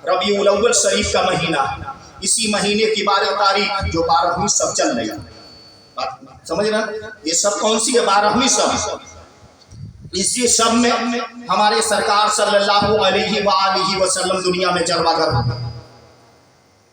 रबीउल अव्वल शरीफ का महीना, इसी महीने की 12 तारीख जो 12वीं सब चल रही है, बात समझ रहे हैं? ये सब कौन सी है? 12वीं सब। इसी सब में हमारे सरकार सल्लल्लाहु अलैहि वसल्लम दुनिया में जलवा कर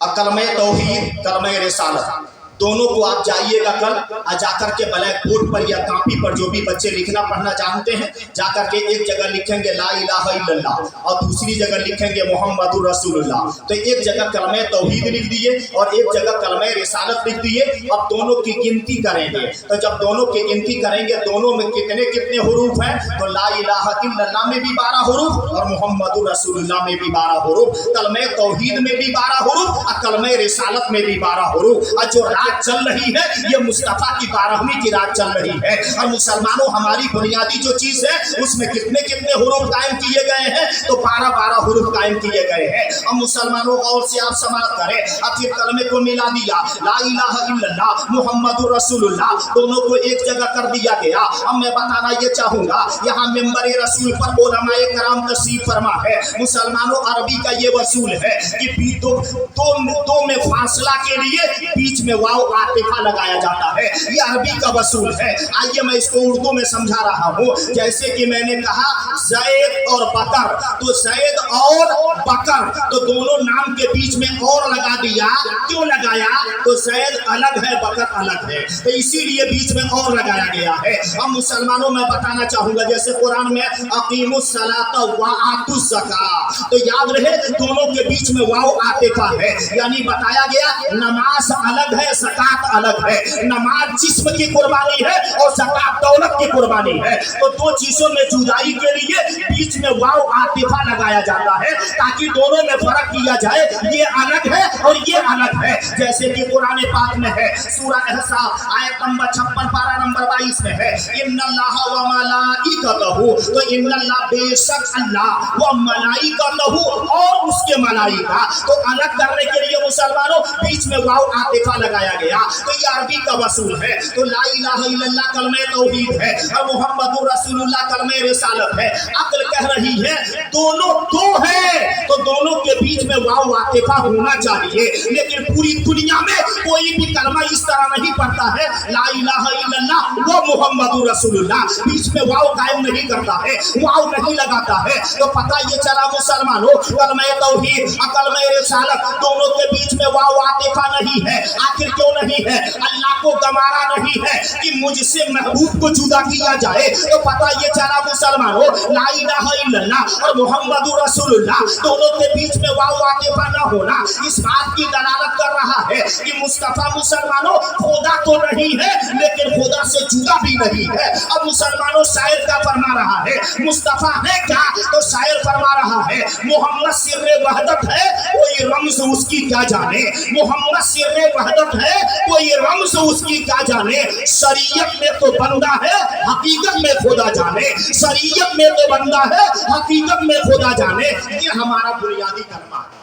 अब कलमे तौहीद, कलमे रिसालत दोनों को आप जाइएगा कल जाकर के ब्लैक बोर्ड पर या कॉपी पर, जो भी बच्चे लिखना पढ़ना जानते हैं, जाकर के एक जगह लिखेंगे ला इलाहा इल्लल्लाह और दूसरी जगह लिखेंगे मोहम्मदुर रसूलुल्लाह। तो एक जगह कलमे तौहीद लिख दिए और एक जगह कलमे रिसालत लिख दिए। अब दोनों की गिनती करेंगे, तो जब दोनों की गिनती करेंगे दोनों में कितने कितने हुरूफ हैं, तो ला इलाहा इल्लल्लाह में भी 12 हुरूफ और मोहम्मदुर रसूलुल्लाह में भी 12 हुरूफ, कलमे तौहीद में भी 12 हुरूफ और कलमे रिसालत में भी 12 हुरूफ। और जो चल रही है ये मुस्तफा की 12वीं की रात चल रही है। और मुसलमानों हमारी बुनियादी जो चीज है उसमें कितने कितने हुरूफ कायम किए गए हैं, तो 12 हुरूफ कायम किए गए हैं। अब मुसलमानों गौर से आप समाप्त करें। अब फिर कलमे को मिला दिया, ला इलाहा इल्लल्लाह मुहम्मदुर रसूलुल्लाह दोनों को एक जगह कर दिया गया। अब मैं बताना ये चाहूंगा, यहाँ मिंबर रसूल पर उलमाए कराम तशरीफ फरमा है। मुसलमानों अरबी का ये वसूल है कि दो में फासला के लिए बीच में वाव आतिफा लगाया जाता है, ये अरबी का वसूल है। आइए मैं इसको उर्दू में समझा रहा हूँ। जैसे कि मैंने कहा ज़ैद और बकर, तो ज़ैद और बकर, तो दोनों नाम के बीच में और लगा दिया। क्यों लगाया? तो ज़ैद अलग है, बकर अलग है, तो इसीलिए बीच में और लगाया गया है। अब मुसलमानों में बताना चाहूंगा, जैसे कुरान में अकीमुस सलाता व आतुस ज़कात, तो याद रहे दोनों के बीच में वाव आतिफा है, यानी बताया गया नमाज अलग है, ज़कात अलग है। नमाज जिस्म की कुर्बानी है और ज़कात दौलत की कुर्बानी है। तो दो चीजों में जुदाई के लिए बीच में वाव आतिफा लगाया जाता है ताकि दोनों में फर्क किया जाए, ये अलग है और ये अलग है। जैसे कि कुरान पाक में है, सूरह अहज़ाब आयत नंबर 56 पारा नंबर 22 में है, इन्नल्लाह व मलाइकतहू, तो इन्नल्लाह बेशक अल्लाह व मलाइकतहू और उसके मलाइका, तो अलग करने के लिए मुसलमानों बीच में वाव आतिफा लगाया गया। तो ये अरबी का वसूल है। तो ला इलाहा इल्लल्लाह कलमे तौहीद है और मुहम्मदुर रसूलुल्लाह कलमे रिसालत है। अक्ल कह रही है दोनों दो है, तो दोनों के बीच में वाव आतिफा होना चाहिए। लेकिन पूरी दुनिया में कोई भी कलमा इस तरह नहीं पढ़ता है ला इलाहा इल्लल्लाह व मुहम्मदुर रसूलुल्लाह, बीच में वाव कायम नहीं करता है, वाव नहीं लगाता है। तो पता ये चला मुसलमानों, कलमे तौहीद और कलमे रिसालत दोनों के बीच में वाव आतिफा नहीं है। आखिर क्यों नहीं है? अल्लाह को गवारा नहीं है कि मुझसे महबूब को जुदा किया जाए। तो पता ये चला मुसलमानों, ला इलाहा इल्लल्लाह और मुहम्मदुर रसूलुल्लाह दोनों के बीच में वाव आतिफा न होना इस बात की दलालत कर रहा है कि मुस्तफा मुसलमानों खुदा तो नहीं है लेकिन खुदा से जुदा भी नहीं है। अब मुसलमानों शायर का फरमा रहा है, मुस्तफा है क्या? तो शायर फरमा रहा है मोहम्मद सिर्रे वहदत है, कोई रम्ज़ उसकी क्या जाने। मोहम्मद सिर्रे वहदत है, कोई रम्ज़ उसकी क्या जाने। शरीयत में तो बंदा है, हकीकत में खुदा जाने। शरीयत में तो बंदा है, हकीकत में खुदा जाने। ये हमारा बुनियादी कलमा है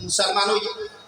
मुसलमानों,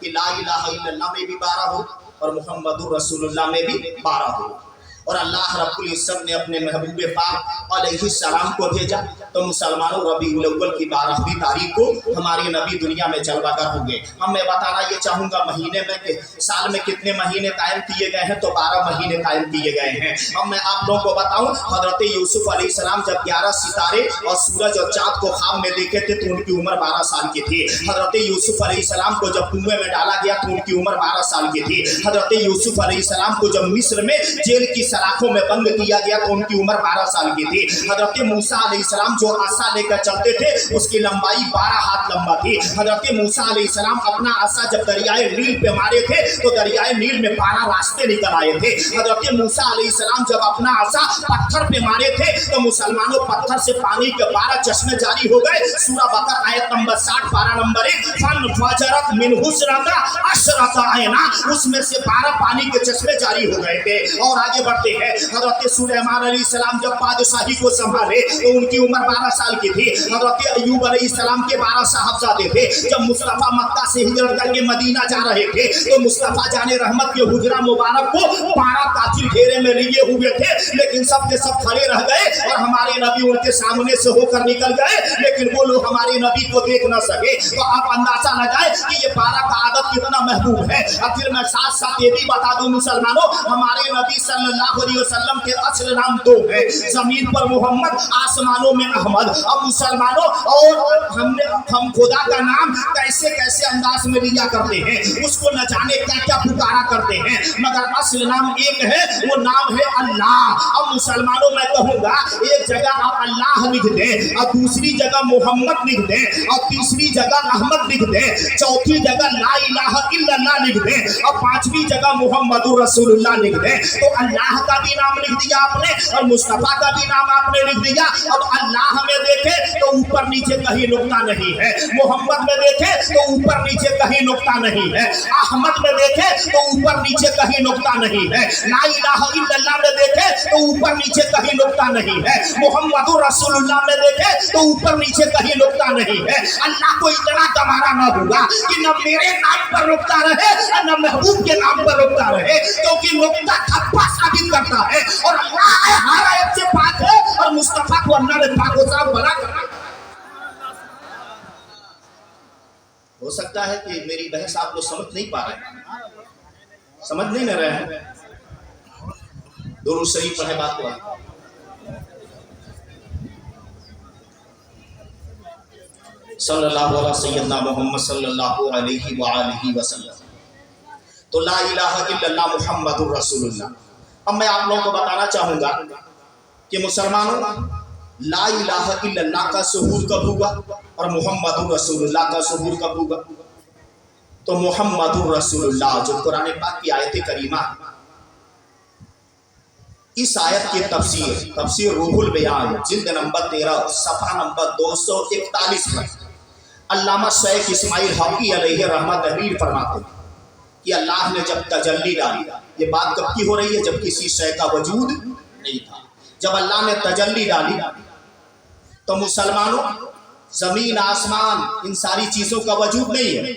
कि ला इलाहा इल्लल्लाह में भी 12 हो और मुहम्मदुर रसूलुल्लाह में भी 12 हो। और अल्लाह रब्बुल इज्जत ने अपने महबूब पाक अलैहि सलाम को भेजा। तो मुसलमानों रबीउल अव्वल की 12वीं तारीख को हमारे नबी दुनिया में जलवागर होंगे। हम मैं बताना ये चाहूँगा महीने में साल में कितने महीने कायम किए गए हैं, तो 12 महीने कायम किए गए हैं। अब मैं आप लोगों को बताऊँ, हजरत यूसुफ अलैहिस्सलाम जब 11 सितारे और सूरज और चाँद को ख्वाब में देखे थे तो उनकी उम्र 12 साल की थी। हजरत यूसुफ अलैहिस्सलाम को जब कुएं में डाला गया तो उनकी उम्र 12 साल की थी। हजरत यूसुफ अलैहिस्सलाम को जब मिस्र में जेल की सलाखों में बंद किया गया तो उनकी उम्र 12 साल की थी। हजरत मूसा अलैहिस्सलाम जो आसा लेकर चलते थे उसकी लंबाई 12 हाथ लंबा थी। हजरत मूसा अलैहिस्सलाम अपना आसा जब दरियाए नील पे मारे थे तो दरियाए नील में 12 रास्ते निकल आए थे। हजरत मूसा अलैहिस्सलाम जब अपना आसा पत्थर पे मारे थे तो मुसलमानों पत्थर से पानी के 12 चश्मे जारी हो गए। सूरह बकर आयत नंबर 60 पारा नंबर 1, फन फजरत मिन हुस्रता अशरता आयना, उसमें से 12 पानी के चश्मे जारी हो गए थे। और आगे बढ़ते करते हैं। हज़रत सुलेमान अलैहिस्सलाम जब बादशाही को संभाले तो उनकी उम्र 12 साल की थी। हज़रत अय्यूब अलैहिस्सलाम के 12 साहबजादे थे। जब मुस्तफ़ा मक्का से हिजरत करके मदीना जा रहे थे तो मुस्तफ़ा जाने रहमत के हुजरा मुबारक को 12 कातिल घेरे में लिए हुए थे, लेकिन सब के सब खड़े रह गए और हमारे नबी उनके सामने से होकर निकल गए, लेकिन वो लोग हमारे नबी को देख न सके। तो आप अंदाजा लगाए कि ये 12 का आदत कितना महबूब है। और फिर मैं साथ साथ ये भी बता दूं मुसलमानों, हमारे नबी सल्लल्लाहु अलैहि वसल्लम के असल नाम 2 हैं, जमीन पर मोहम्मद, आसमानों में अहमद। अब मुसलमानों, और हम खुदा का नाम कैसे कैसे अंदाज में लिया करते हैं, उसको न जाने क्या क्या पुकारा करते हैं, मगर असल नाम एक है, वो नाम है अल्लाह। अब मुसलमानों मैं कहूँगा, एक जगह आप अल्लाह लिख दें और दूसरी जगह मोहम्मद लिख दें और तीसरी जगह अहमद लिख दें, चौथी जगह ला इलाहा इल्लल्लाह लिख दें और 5वीं जगह मुहम्मदुर रसूलुल्लाह लिख दें, तो अल्लाह का भी नाम लिख दिया आपने और मुस्तफ़ा का भी नाम आपने लिख दिया। अब अल्लाह में देखे तो ऊपर नीचे कहीं नुक्ता नहीं है, मोहम्मद में देखे तो ऊपर नीचे कहीं नुक्ता नहीं है, अहमद में देखे तो ऊपर नीचे कहीं नुक्ता नहीं है, ला इलाहा इल्लल्लाह में देखे तो ऊपर नीचे कहीं नुक्ता नहीं है, मुहम्मदुर रसूलुल्लाह में देखे तो ऊपर नीचे कहीं नुक्ता नहीं है। अल्लाह को इतना गवारा न होगा कि न मेरे नाम पर नुक्ता रहे और न महबूब के नाम पर नुक्ता रहे, क्योंकि नुक्ता ठप्पा साबित करता है और अल्लाह हर ऐप से पाक है और मुस्तफा को अल्लाह ने पाक व साफ बना कर। हो सकता है कि मेरी बहस आप लोग समझ नहीं पा रहे हैं, समझ नहीं न रहे हैं। दुरूद शरीफ पढ़े बात को सल्लल्लाहु अलैहि सय्यदना मोहम्मद सल्लल्लाहु अलैहि व आलिहि वसल्लम। तो ला इलाहा इल्लल्लाह मुहम्मदुर रसूलुल्लाह। अब मैं आप लोगों को बताना चाहूँगा कि मुसलमानों, ला इलाहा इल्लल्लाह का ज़ुहूर कब हुआ और मुहम्मदुर रसूलुल्लाह का ज़ुहूर कब हुआ? तो मुहम्मदुर रसूलुल्लाह जो कुरान पाक की आयत करीमा, इस आयत की तफसीर रूहुल बयान जिल्द नंबर 13 सफ़ा नंबर 241 पर अल्लामा शेख इस्माइल हक़ी अलैहि रहमत तहरीर फरमाते हैं कि अल्लाह ने जब तजल्ली डाली, ये बात कब की हो रही है? जब किसी शय का वजूद नहीं था। जब अल्लाह ने तजल्ली डाली तो मुसलमानों, ज़मीन आसमान इन सारी चीज़ों का वजूद नहीं है,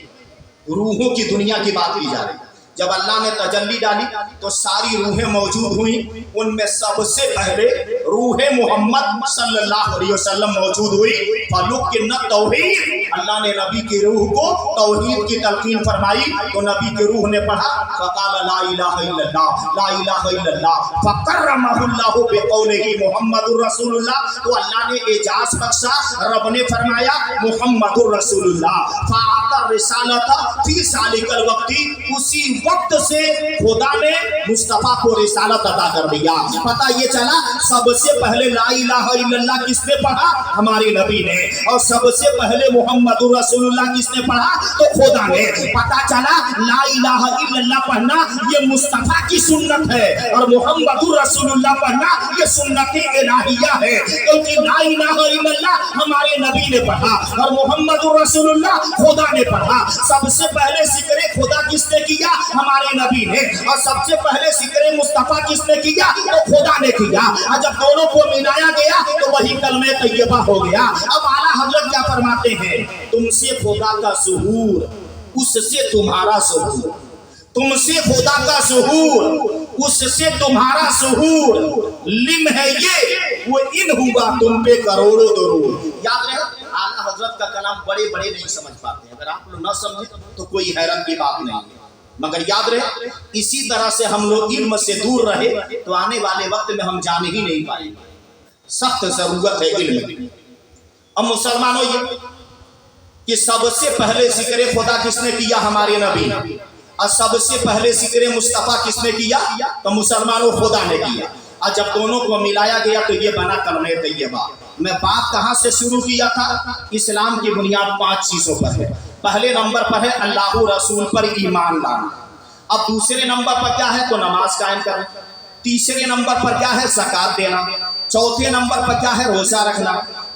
रूहों की दुनिया की बात की जा रही है। जब अल्लाह ने तजल्ली डाली तो सारी रूहें मौजूद हुई, उनमें सबसे पहले रूह मोहम्मद सल्लल्लाहु अलैहि वसल्लम मौजूद हुई। फलुक के न तौहीद, अल्लाह ने नबी की रूह को तौहीद की तलकीन फरमाई, तो नबी की रूह ने पढ़ा फ़क़ाल ला इलाहा इल्लल्लाह, ला इलाहा इल्लल्लाह फ़कर्रमहुल्लाहु बिक़ौलिही मुहम्मदुर रसूलुल्लाह। तो अल्लाह ने एजाज़ बख्शा, रब ने फरमाया मुहम्मदुर रसूलुल्लाह फ़अता रिसालता फ़ी सालिकल वक्ति, उसी वक्त से खुदा ने मुस्तफ़ा को रिसालत अता कर दिया। पता ये चला सबसे पहले ला इलाहा इल्लल्लाह किसने पढ़ा? हमारे नबी ने। और सबसे पहले मुहम्मदुर रसूलुल्लाह किसने पढ़ा? तो खुदा ने। पता चला ला इलाहा इल्लल्लाह पढ़ना ये मुस्तफ़ा की सुन्नत है और मुहम्मदुर रसूलुल्लाह पढ़ना ये सुन्नत इलाहिया है, क्योंकि ला इलाहा इल्लल्लाह हमारे नबी ने पढ़ा और मुहम्मदुर रसूलुल्लाह खुदा ने पढ़ा। सबसे पहले जिक्र खुदा किसने किया? हमारे नबी ने। और सबसे पहले जिक्र मुस्तफ़ा किसने किया? तो खुदा ने किया। और जब दोनों को मिलाया गया तो वही कलमे तैयबा हो गया। अब आला हज़रत क्या फरमाते हैं? तुमसे खुदा का ज़ुहूर, उससे तुम्हारा ज़ुहूर, तुमसे खुदा का ज़ुहूर, उससे तुम्हारा ज़ुहूर, लिम है ये वो इन हुआ तुम पे करोड़ों दरूद। याद रहे, आला हज़रत का कलाम बड़े बड़े नहीं समझ पाते, अगर आप लोग न समझे तो कोई हैरत की बात नहीं है, मगर याद रहे इसी तरह से हम लोग इल्म से दूर रहे तो आने वाले वक्त में हम जान ही नहीं पाएंगे। सख्त ज़रूरत है इल्म की। अब मुसलमानों, ये कि सबसे पहले जिक्र खुदा किसने किया? हमारे नबी ने। और सबसे पहले जिक्र मुस्तफ़ा किसने किया? तो मुसलमानों खुदा ने किया। और जब दोनों को मिलाया गया तो ये बना कलमे तैयबा। मैं बात कहाँ से शुरू किया था? इस्लाम की बुनियाद 5 चीज़ों पर है। पहले नंबर पर है अल्लाह रसूल पर ईमान लाना। अब दूसरे नंबर पर क्या है? तो नमाज कायम करना। तीसरे नंबर पर क्या है? ज़कात देना। चौथे नंबर पर क्या है? रोज़ा रखना।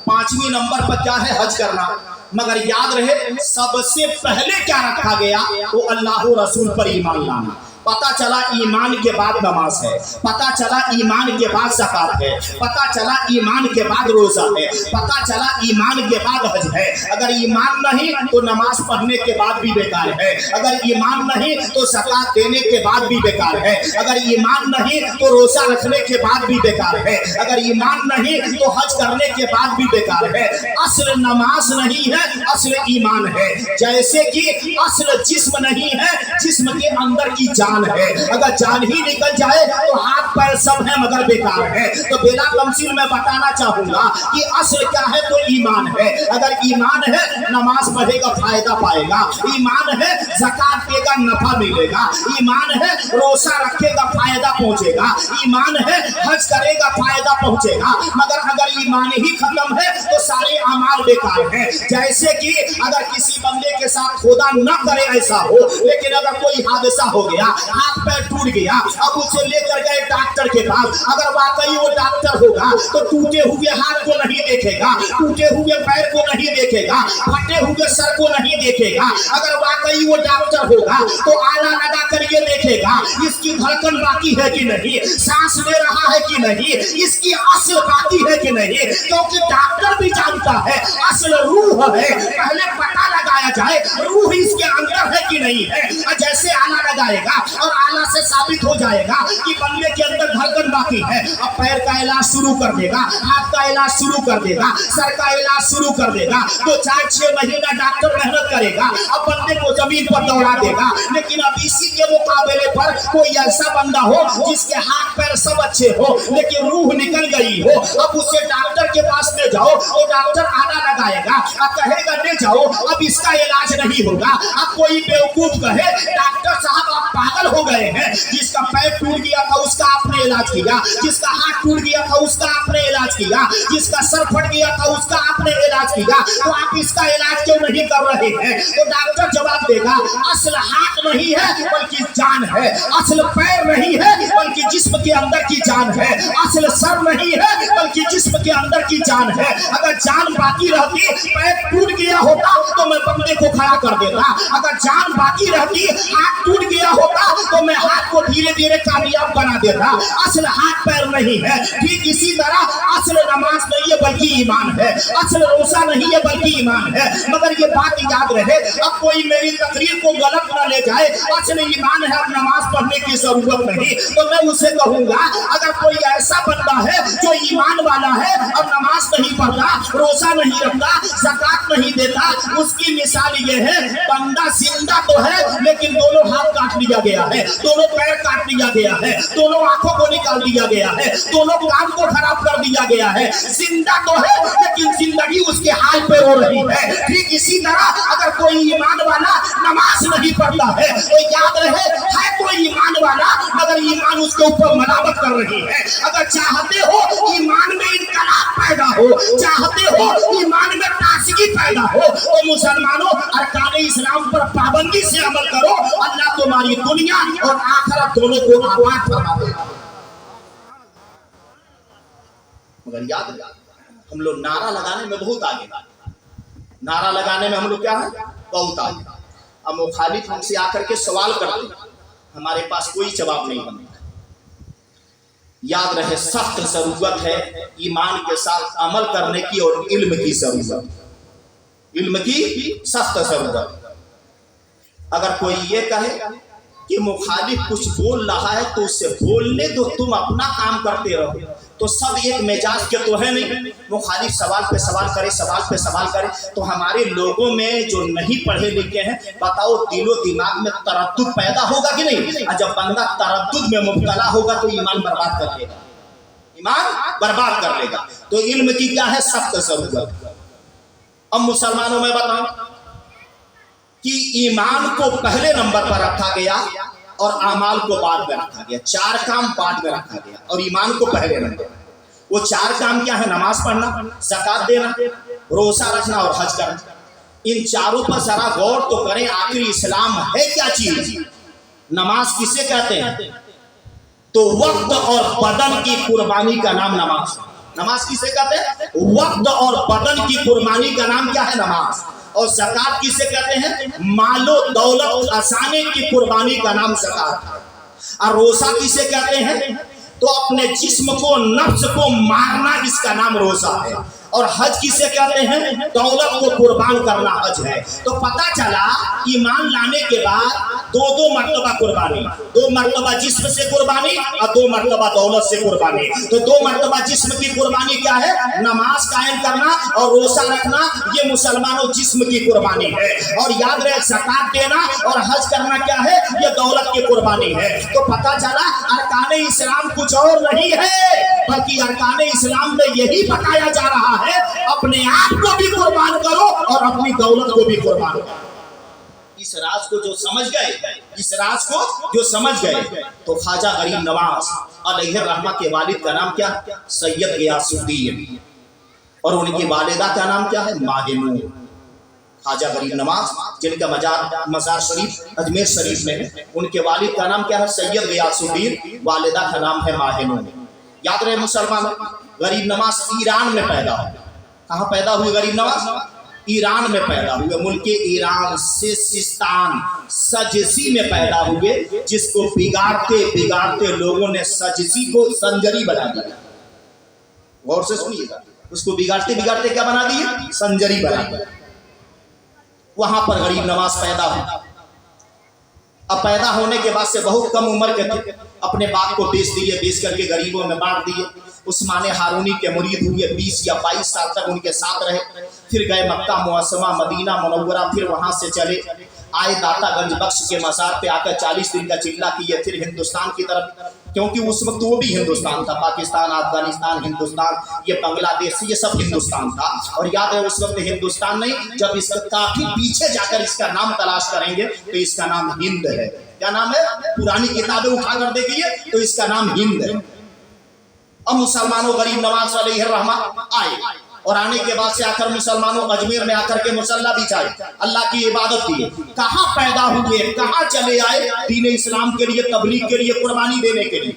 5वें नंबर पर क्या है? हज करना। मगर याद रहे सबसे पहले क्या रखा गया? तो अल्लाह रसूल पर ईमान लाना। पता चला ईमान के बाद नमाज है, पता चला ईमान के बाद ज़कात है, पता चला ईमान के बाद रोज़ा है, पता चला ईमान के बाद हज है। अगर ईमान नहीं तो नमाज पढ़ने के बाद भी बेकार है, अगर ईमान नहीं तो ज़कात देने के बाद भी बेकार है, अगर ईमान नहीं तो रोज़ा रखने के बाद भी बेकार है, अगर ईमान नहीं तो हज करने के बाद भी बेकार है। असल नमाज नहीं है, असल ईमान है। जैसे कि असल जिस्म नहीं है, जिस्म के अंदर की जान है। अगर जान ही निकल जाए तो हाथ पैर सब है मगर बेकार है। तो बेला तमसील में बताना चाहूंगा कि असल क्या है तो ईमान है। अगर ईमान है नमाज पढ़ेगा फायदा पाएगा, ईमान है ज़कात देगा नफा मिलेगा, ईमान है रोज़ा रखेगा फायदा पहुंचेगा, ईमान है हज करेगा फायदा पहुंचेगा। मगर अगर ईमान ही खत्म है तो सारे अमाल बेकार है। जैसे कि अगर किसी बंदे के साथ खुदा न करे ऐसा हो, लेकिन अगर कोई हादसा हो गया, हाथ पैर टूट गया, अब उसे लेकर गए डॉक्टर के पास, अगर वाकई वो डॉक्टर होगा तो टूटे हुए हाथ को नहीं देखेगा, टूटे हुए पैर को नहीं देखेगा, फटे हुए सर को नहीं देखेगा। अगर वाकई वो डॉक्टर होगा तो आला लगा कर ये देखेगा इसकी धड़कन बाकी है कि नहीं, सांस ले रहा है कि नहीं, इसकी असल बाकी है कि नहीं। क्योंकि डॉक्टर भी जानता है असल रूह है, पहले पता लगाया जाए रूह इसके अंदर है कि नहीं है। जैसे आला लगाएगा और आला से साबित हो जाएगा कि बंदे के अंदर धड़कन बाकी है, अब पैर का इलाज शुरू कर देगा, हाथ का इलाज शुरू कर देगा, सर का इलाज शुरू कर देगा। तो 4-6 महीना डॉक्टर मेहनत करेगा, अब बंदे को जमीन पर दौड़ा देगा। लेकिन अब इसी के मुकाबले पर कोई ऐसा बंदा हो जिसके हाथ पैर सब अच्छे हो लेकिन रूह निकल गई हो, अब उसे डॉक्टर के पास ले जाओ तो डॉक्टर आला लगाएगा और कहेगा ले जाओ अब इसका इलाज नहीं होगा। अब कोई बेवकूफ कहे डॉक्टर साहब आप पागल हो गए हैं, जिसका पैर टूट गया था उसका आपने इलाज किया, जिसका हाथ टूट गया था उसका आपने इलाज किया, जिसका सर फट गया था उसका आपने इलाज किया, तो आप इसका इलाज क्यों नहीं कर रहे हैं। तो डॉक्टर जवाब देगा असल हाथ नहीं है बल्कि जान है, असल पैर नहीं है बल्कि जिस्म के अंदर की जान है, असल सर नहीं है बल्कि जिस्म के अंदर की जान है। अगर जान बाकी रहती, पैर टूट गया होता तो मैं बंदे को खड़ा कर देता, अगर जान बाकी रहती, हाथ टूट गया होता तो मैं हाथ को धीरे धीरे कामयाब बना देता। असल हाथ पैर नहीं है। ठीक इसी तरह असल नमाज नहीं है बल्कि ईमान है, असल रोज़ा नहीं है बल्कि ईमान है। मगर ये बात याद रहे, अब कोई मेरी तकरीर को गलत ना ले जाए, असल ईमान है अब नमाज पढ़ने की जरूरत नहीं। तो मैं उसे कहूंगा अगर कोई ऐसा बंदा है जो ईमान वाला है और नमाज नहीं पढ़ता, रोज़ा नहीं रखता, ज़कात नहीं देता, उसकी मिसाल ये है बंदा जिंदा तो है लेकिन दोनों हाथ काट लिया गया है, दोनों पैर काट लिया गया है, दोनों आंखों को निकाल दिया गया है, दोनों कान को खराब कर दिया गया है। जिंदा तो है लेकिन जिंदगी उसके हाल पे हो रही है। ठीक इसी तरह अगर कोई ईमान वाला नमाज नहीं पढ़ता है तो याद रहे है कोई ईमान वाला मगर ईमान उसके ऊपर मलामत कर रही है। अगर चाहते हो ईमान में इनकलाब पैदा हो, चाहते हो ईमान में ताजगी पैदा हो, तो मुसलमानों अरकान इस्लाम पर पाबंदी से अमल करो, अल्लाह तुम्हारी दुनिया और आखिरत दोनों को आबाद बना देगा। मगर याद रखिए हम लोग नारा लगाने में बहुत आगे, नारा लगाने में हम लोग क्या है बहुत आगे। अब मुखालिफ हमसे आकर के सवाल करते हैं, हमारे पास कोई जवाब नहीं बनता। याद रहे सख्त जरूरत है ईमान के साथ अमल करने की और इल्म की जरूरत, इल्म की सख्त जरूरत। अगर कोई ये कहे कि मुखालिफ कुछ बोल रहा है तो उससे बोलने दो, तुम अपना काम करते रहो, तो सब एक मिजाज के तो है नहीं। मुखालिफ सवाल पे सवाल करे, सवाल पे सवाल करे, तो हमारे लोगों में जो नहीं पढ़े लिखे हैं बताओ दिलो दिमाग में तरद्दुद पैदा होगा कि नहीं। और जब बंदा तरद्दुद में मुब्तला होगा तो ईमान बर्बाद कर देगा, ईमान बर्बाद कर देगा। तो इल्म की क्या है सख्त जरूरत। अब मुसलमानों में बताओ कि ईमान को पहले नंबर पर रखा गया और अमाल को बाद में रखा गया, 4 काम बाद में रखा गया और ईमान को पहले नंबर। वो 4 काम क्या है? नमाज पढ़ना, ज़कात देना, रोज़ा रखना और हज करना। इन चारों पर जरा गौर तो करें, आखिर इस्लाम है क्या चीज? नमाज किसे कहते हैं? तो वक्त और बदन की कुर्बानी का नाम नमाज। नमाज किसे कहते हैं? वक्त और बदन की कुर्बानी का नाम क्या है? नमाज। और ज़कात किसे कहते हैं? मालो दौलत खजाने की कुर्बानी का नाम ज़कात। और रोजा किसे कहते हैं? तो अपने जिस्म को, नफ्स को मारना, इसका नाम रोजा है। और हज किसे कहते हैं? दौलत को कुर्बान करना हज है। तो पता चला ईमान लाने के बाद दो मर्तबा कुर्बानी, 2 मर्तबा जिस्म से कुर्बानी और 2 मर्तबा दौलत से कुर्बानी। तो 2 मर्तबा जिस्म की कुर्बानी क्या है? नमाज कायम करना और रोजा रखना, ये मुसलमानों जिस्म की कुर्बानी है। और याद रहे ज़कात देना और हज करना क्या है? ये दौलत की कुर्बानी है। तो पता चला अरकान इस्लाम कुछ और नहीं है, बल्कि अरकान इस्लाम में यही बताया जा रहा है, अपने आप को भी कुर्बान करो और अपनी दौलत को भी कुर्बान करो। इस राज को जो समझ गए, इस राज को जो समझ गए, तो ख्वाजा गरीब नवाज अलैहि रहमत के वालिद का नाम क्या? सैयद गियासुद्दीन। और उनकी वालिदा का नाम क्या है? माहिनूर। ख्वाजा गरीब नवाज जिनका मजार शरीफ अजमेर शरीफ में है, उनके वालिद का नाम क्या है? सैयद गियासुद्दीन। वालिदा का नाम है माहिनूर। याद रहे मुसलमान, गरीब नवाज ईरान में पैदा हुए। कहाँ पैदा हुए गरीब नवाज? ईरान में पैदा हुए। मुल्क ईरान सिस्तान सजसी में पैदा हुए, जिसको बिगाड़ते बिगाड़ते लोगों ने सजसी को संजरी बना दिया। गौर से सुनिएगा, उसको बिगाड़ते बिगाड़ते क्या बना दिए? संजरी बना दिया। वहां पर गरीब नवाज पैदा हुआ। अब पैदा होने के बाद से बहुत कम उम्र के थे, अपने बाप को बेच दिए, बेच करके गरीबों में बांट दिए। उस्मान हारूनी के मुरीद हुए, 20 या 22 साल तक उनके साथ रहे। फिर गए मक्का मुअस्समा, मदीना मुनव्वरा, फिर वहां से चले आए दातागंज बख्श के मज़ार पे आकर 40 दिन का चिल्ला किए। फिर हिंदुस्तान की तरफ, क्योंकि उस वक्त वो भी हिंदुस्तान था, पाकिस्तान, अफगानिस्तान, हिंदुस्तान, ये बांग्लादेश, ये सब हिंदुस्तान था। और याद है उस वक्त हिंदुस्तान नहीं, जब इसका काफी पीछे जाकर इसका नाम तलाश करेंगे तो इसका नाम हिंद है। क्या नाम है? पुरानी किताबें उठा कर देखिए तो इसका नाम हिंद है। अब मुसलमानों गरीब नवाज अलैहि रहमत आए, और आने के बाद से आकर मुसलमानों अजमेर में आकर के मुसल्ला बिछाए, अल्लाह की इबादत किए। कहाँ पैदा हुए, कहाँ चले आए? दीन इस्लाम के लिए, तबलीग के लिए, कुर्बानी देने के लिए।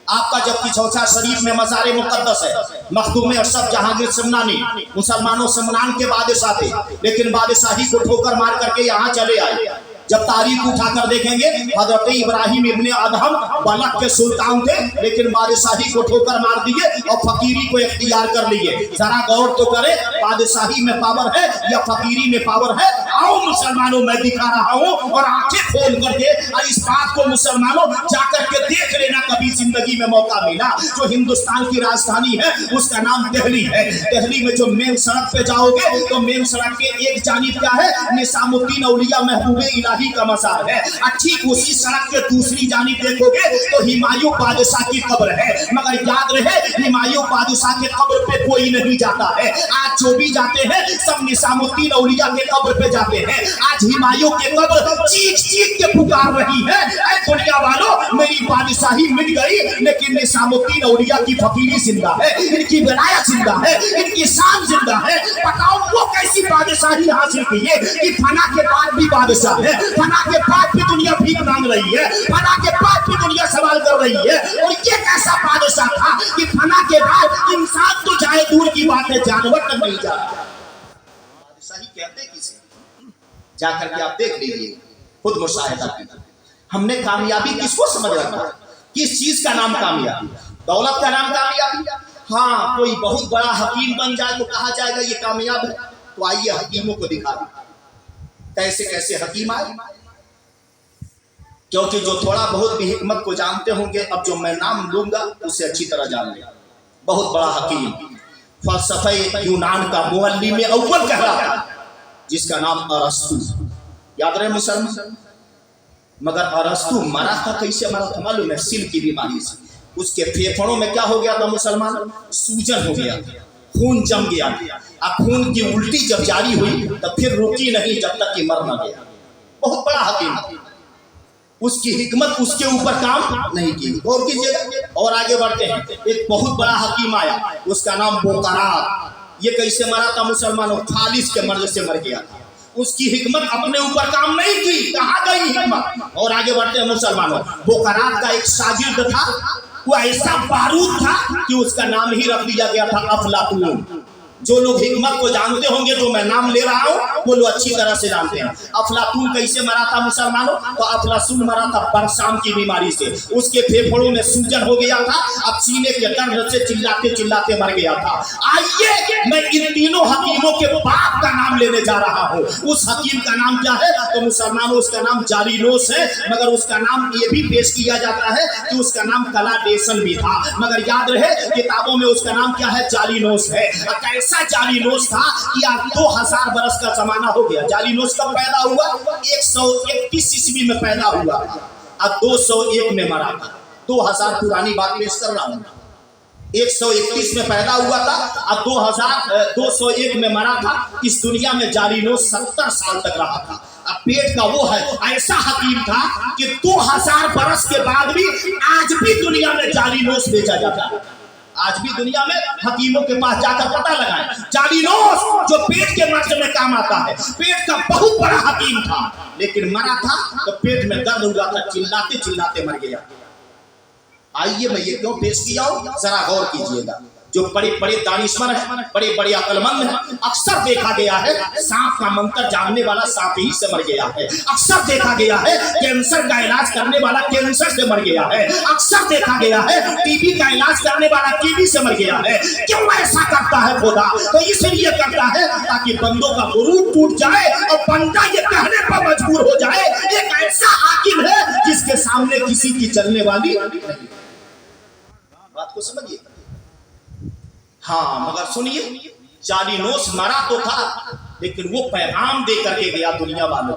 आपका जबकि चौथा शरीफ में मज़ार मुक़द्दस है, मखदूम अशरफ जहांगीर समनानी मुसलमानों समनान के बादशाह थे, लेकिन बादशाही को ठोकर मार करके यहाँ चले आए। जब तारीख उठाकर देखेंगे, हजरत इब्राहिम इब्ने अदहम बलक के सुल्तान थे, लेकिन बादशाही को ठोकर मार दिए और फकीरी को इख्तियार कर लिए। जरा गौर तो करें, बादशाही में पावर है या फकीरी में पावर है? आओ मुसलमानों, मैं दिखा रहा हूँ, और आंखें खोल करके इस बात को मुसलमानों जाकर के देख लेना, कभी जिंदगी में मौका मिला। जो हिंदुस्तान की राजधानी है उसका नाम दिल्ली है। दिल्ली में जो मेन सड़क पे जाओगे तो मेन सड़क के एक जानिब क्या है? निजामुद्दीन औलिया महबूब का मज़ार है। ठीक उसी सड़क के दूसरी जानिब देखोगे तो हुमायूं बादशाह की कब्र है। मगर याद रहे, हुमायूं बादशाह के कब्र पे कोई नहीं जाता है। आज जो भी जाते हैं सब निजामुद्दीन औलिया के कब्र पे जाते हैं। आज हुमायूं के कब्र चीख चीख के पुकार रही है, ऐ दुनिया वालों, मेरी बादशाही मिट गई, लेकिन निजामुद्दीन औलिया की फकीरी जिंदा है, इनकी विलायत जिंदा है, इनकी शान जिंदा है। बताओ वो कैसी बादशाही हासिल की है कि फना के बाद भी बादशाह है, फना के बाद भी दुनिया भीख मांग रही है, फना के बाद भी दुनिया सवाल कर रही है। और ये कैसा बादशाह था कि फना के बाद इंसान तो जाए दूर की बात है, जानवर तक नहीं जा रहा। बादशाही कहते किसे? जाकर के आप देख लीजिए, खुद मुशाहिदा कीजिए। हमने कामयाबी किसको समझ रखा? किस चीज का नाम कामयाबी? दौलत का नाम कामयाबी? हाँ, कोई बहुत बड़ा हकीम बन जाए तो कहा जाएगा ये कामयाब है। तो आइए हकीमों को दिखा दें कैसे कैसे हकीम आए, क्योंकि जो थोड़ा बहुत भी हिकमत को जानते होंगे, अब जो मैं नाम लूंगा उसे अच्छी तरह जान लें। बहुत बड़ा हकीम, फलसफे यूनान का मुअल्लिम अव्वल कहलाता है, जिसका नाम अरस्तु। याद रहे मुसलमान, मगर अरस्तु मरा था, कैसे मरा था मालूम है? सिल की बीमारी से। उसके फेफड़ों में क्या हो गया था मुसलमान? सूजन हो गया, खून जम गया। अब खून की उल्टी जब जारी हुई तब फिर रुकी नहीं जब तक कि मर न गया। बहुत बड़ा हकीम, उसकी हिकमत उसके ऊपर काम नहीं की। गौर कीजिएगा। और आगे बढ़ते हैं, एक बहुत बड़ा हकीम आया, उसका नाम बोकरात। ये कैसे मरा था मुसलमानों? फालिस के मर्ज से मर गया था। उसकी हिकमत अपने ऊपर काम नहीं की, कहाँ गई हिकमत? और आगे बढ़ते हैं मुसलमानों, बोकरात का एक शागिर्द था, वो ऐसा बारूद था कि उसका नाम ही रख दिया गया था अफलातून। जो लोग हिकमत को जानते होंगे, जो मैं नाम ले रहा हूँ, वो लोग अच्छी तरह से जानते हैं। अफलातून कैसे मरा था मुसलमानों? तो अफलातून मरा था बरसाम की बीमारी से। उसके फेफड़ों में सूजन हो गया था, अब सीने के दर्द से चिल्लाते चिल्लाते मर गया था। आइए मैं इन तीनों हकीमों के बाप का नाम लेने जा रहा हूँ। उस हकीम का नाम क्या है? तो मुसलमानों उसका नाम जालिनोस है, मगर उसका नाम ये भी पेश किया जाता है कि उसका नाम कलाडेसन भी था, मगर याद रहे किताबों में उसका नाम क्या है? जालिनोस है। कैसा जालिनोस था कि आज 2000 बरस का जमाना हो गया। जालिनोस कब पैदा हुआ? 131 ईस्वी में पैदा हुआ, अब 201 में मरा था। 2000 पुरानी बात पेश कर रहा हूँ। 131 में पैदा हुआ था, अब 201 में मरा था। इस दुनिया में जालिनोस 70 साल तक रहा था। अब पेट का वो है, ऐसा हकीम था कि 2000 बरस के बाद भी आज भी दुनिया में जालिनोस बेचा जाता है। आज भी दुनिया में हकीमों के पास जाकर पता लगाएं। जालिनोस जो पेट के मर्ज में काम आता है, पेट का बहुत बड़ा हकीम था, लेकिन मरा था तो पेट में दर्द हुआ था, चिल्लाते चिल्लाते मर गया। आइए मैं ये क्यों पेश किया हूं, जरा गौर कीजिएगा। जो बड़े बड़े दानिशवर हैं, बड़े बड़े अक्लमंद हैं, अक्सर देखा गया है सांप का मंत्र जानने वाला सांप ही से मर गया है। अक्सर देखा गया है कैंसर का इलाज करने वाला कैंसर से मर गया है। अक्सर देखा गया है टीबी का इलाज करने वाला टीबी से मर गया है। क्यों ऐसा करता है खुदा? तो इसलिए करता है ताकि बंदों का गुरूर टूट जाए और बंदा ये कहने पर मजबूर हो जाए एक ऐसा हाकिम है जिसके सामने किसी की चलने वाली। बात को समझिए। हाँ, मगर सुनिए, जालिनोस मरा तो था, लेकिन वो पैगाम दे करके गया दुनिया वालों।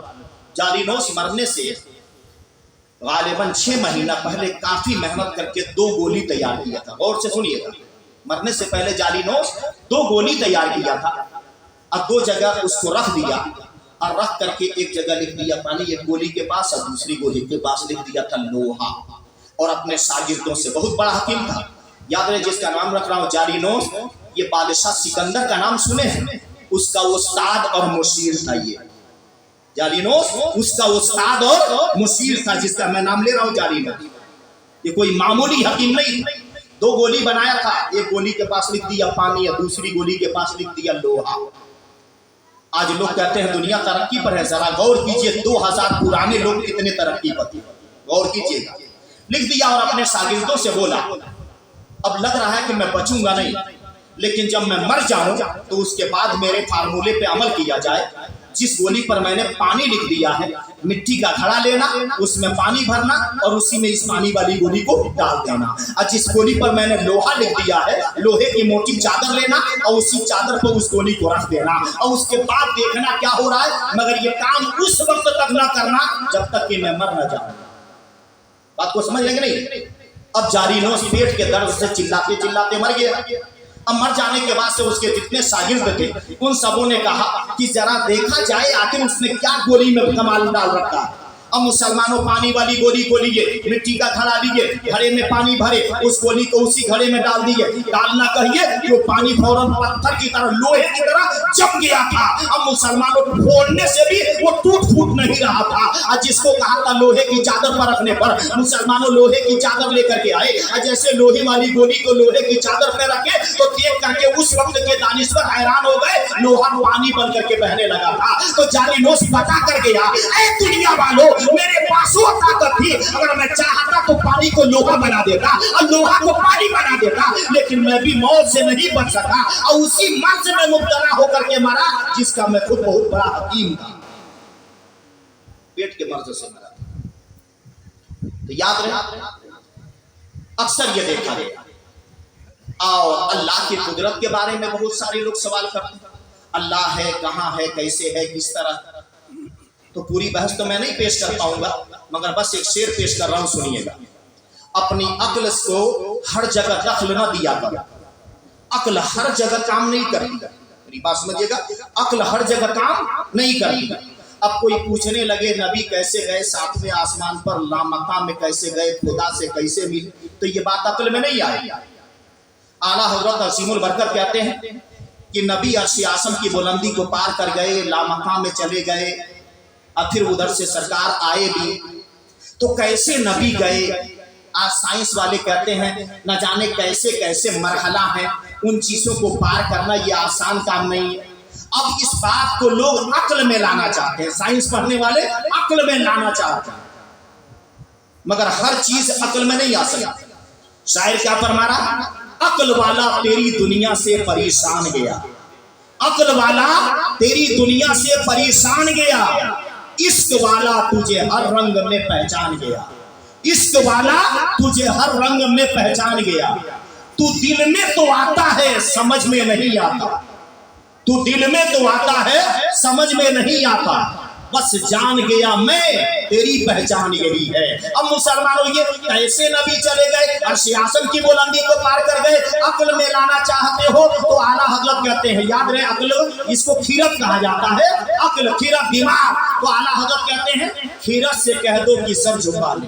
जालिनोस मरने से गालिबन 6 महीना पहले काफी मेहनत करके 2 गोली तैयार किया था। और से सुनिएगा, मरने से पहले जालिनोस 2 गोली तैयार किया था और 2 जगह उसको रख दिया, और रख करके एक जगह लिख दिया पानी एक गोली के पास, और दूसरी गोली के पास लिख दिया था लोहा। और अपने शागिर्दों से, बहुत बड़ा हकीम था, याद रहे जिसका नाम रख रहा हूं जालिनोस, ये बादशाह सिकंदर का नाम सुने हैं, उसका उस्ताद और मुशीर था। ये जालिनोस उसका उस्ताद और मुशीर था, जिसका मैं नाम ले रहा हूं जालिनोस। ये कोई मामूली हकीम नहीं। 2 गोली बनाया था, एक गोली के पास लिख दिया पानी और दूसरी गोली के पास लिख दिया लोहा। आज लोग कहते हैं दुनिया तरक्की पर है, जरा गौर कीजिए 2000 पुराने लोग कितने तरक्की पर थे, गौर कीजिएगा। लिख दिया और अपने शागिर्दों से बोला, अब लग रहा है कि मैं बचूंगा नहीं, लेकिन जब मैं मर जाऊं तो उसके बाद मेरे फार्मूले पे अमल किया जाए। जिस गोली पर मैंने पानी लिख दिया है, मिट्टी का घड़ा लेना, उसमें पानी भरना और उसी में इस पानी वाली गोली को डाल देना। और जिस गोली पर मैंने लोहा लिख दिया है, लोहे की मोटी चादर लेना और उसी चादर पर उस गोली को रख देना, और उसके बाद देखना क्या हो रहा है, मगर ये काम उस वक्त तक ना करना जब तक कि मैं मर न जाऊं। बात को समझ लेंगे नहीं? अब जालिनोस पेट के दर्द से चिल्लाते चिल्लाते मर गया। अब मर जाने के बाद से उसके जितने शागिर्द थे, उन सबों ने कहा कि जरा देखा जाए आखिर उसने क्या गोली में कमाल डाल रखा है। अब मुसलमानों पानी वाली गोली को लिए, मिट्टी का घड़ा लिए, घड़े में पानी भरे, उस गोली को उसी घड़े में डाल दिए। डालना कहिए जो पानी फौरन पत्थर की तरह, लोहे की तरह जम गया था। अब मुसलमानों को फोड़ने से भी वो टूट फूट नहीं रहा था। और जिसको कहा था लोहे की चादर पर रखने पर, मुसलमानों लोहे की चादर लेकर के आए, और जैसे लोहे वाली गोली को लोहे की चादर पर रखे तो देख करके उस वक्त के दानिश्वर हैरान हो गए, लोहा पानी बन करके बहने लगा था। तो जालिनोस बता कर गया, ऐ दुनिया वालों, मेरे पास वो ताकत थी, अगर मैं चाहता तो पानी को लोहा बना देता और लोहा को पानी बना देता, लेकिन मैं भी मौत से नहीं बच सका और उसी मर्ज में मुब्तला होकर के मरा जिसका मैं खुद बहुत बड़ा हकीम था। पेट के मर्ज से मरा। तो याद रहे, अक्सर ये देखा गया। और अल्लाह की कुदरत के बारे में बहुत सारे लोग सवाल करते हैं, अल्लाह है, कहाँ है, कैसे है, किस तरह। तो पूरी बहस तो मैं नहीं पेश कर पाऊंगा, मगर बस एक शेर पेश कर रहा हूं, सुनिएगा। अपनी अक्ल को हर जगह दखल न दिया कर। अक्ल हर जगह काम नहीं करती, मेरी बात समझिएगा, अक्ल हर जगह काम नहीं करती। अब कोई पूछने लगे नबी कैसे गए 7वें आसमान पर, लामकाम में कैसे गए, खुदा से कैसे मिले, तो ये बात अक्ल में नहीं आई। आला हजरत असीमुल बरकत कहते हैं कि नबी अर्श आसम की बुलंदी को पार कर गए, लामकाम में चले गए, और फिर उधर से सरकार आए भी, तो कैसे नबी गए। आज साइंस वाले कहते हैं न जाने कैसे कैसे मरहला है, उन चीजों को पार करना ये आसान काम नहीं है। अब इस बात को लोग अक्ल में लाना चाहते हैं, साइंस पढ़ने वाले अक्ल में लाना चाहते हैं, मगर हर चीज अक्ल में नहीं आ सकती। शायर क्या फरमा रहा, अक्ल वाला तेरी दुनिया से परेशान गया, अक्ल वाला तेरी दुनिया से परेशान गया, इश्क वाला तुझे हर रंग में पहचान गया, इश्क वाला तुझे हर रंग में पहचान गया। तू दिल में तो आता है समझ में नहीं आता, तू दिल में तो आता है समझ में नहीं आता, बस जान गया मैं तेरी पहचान यही है। अब मुसलमानों ये कैसे नबी चले गए और सियासत की बुलंदी को पार कर गए, अक्ल में लाना चाहते हो तो आला हजरत कहते हैं, याद रहे अक्ल इसको खीरत कहा जाता है, अक्ल खीरत दिमाग, तो आला हजरत कहते हैं खीरत से कह दो कि सर झुका ले।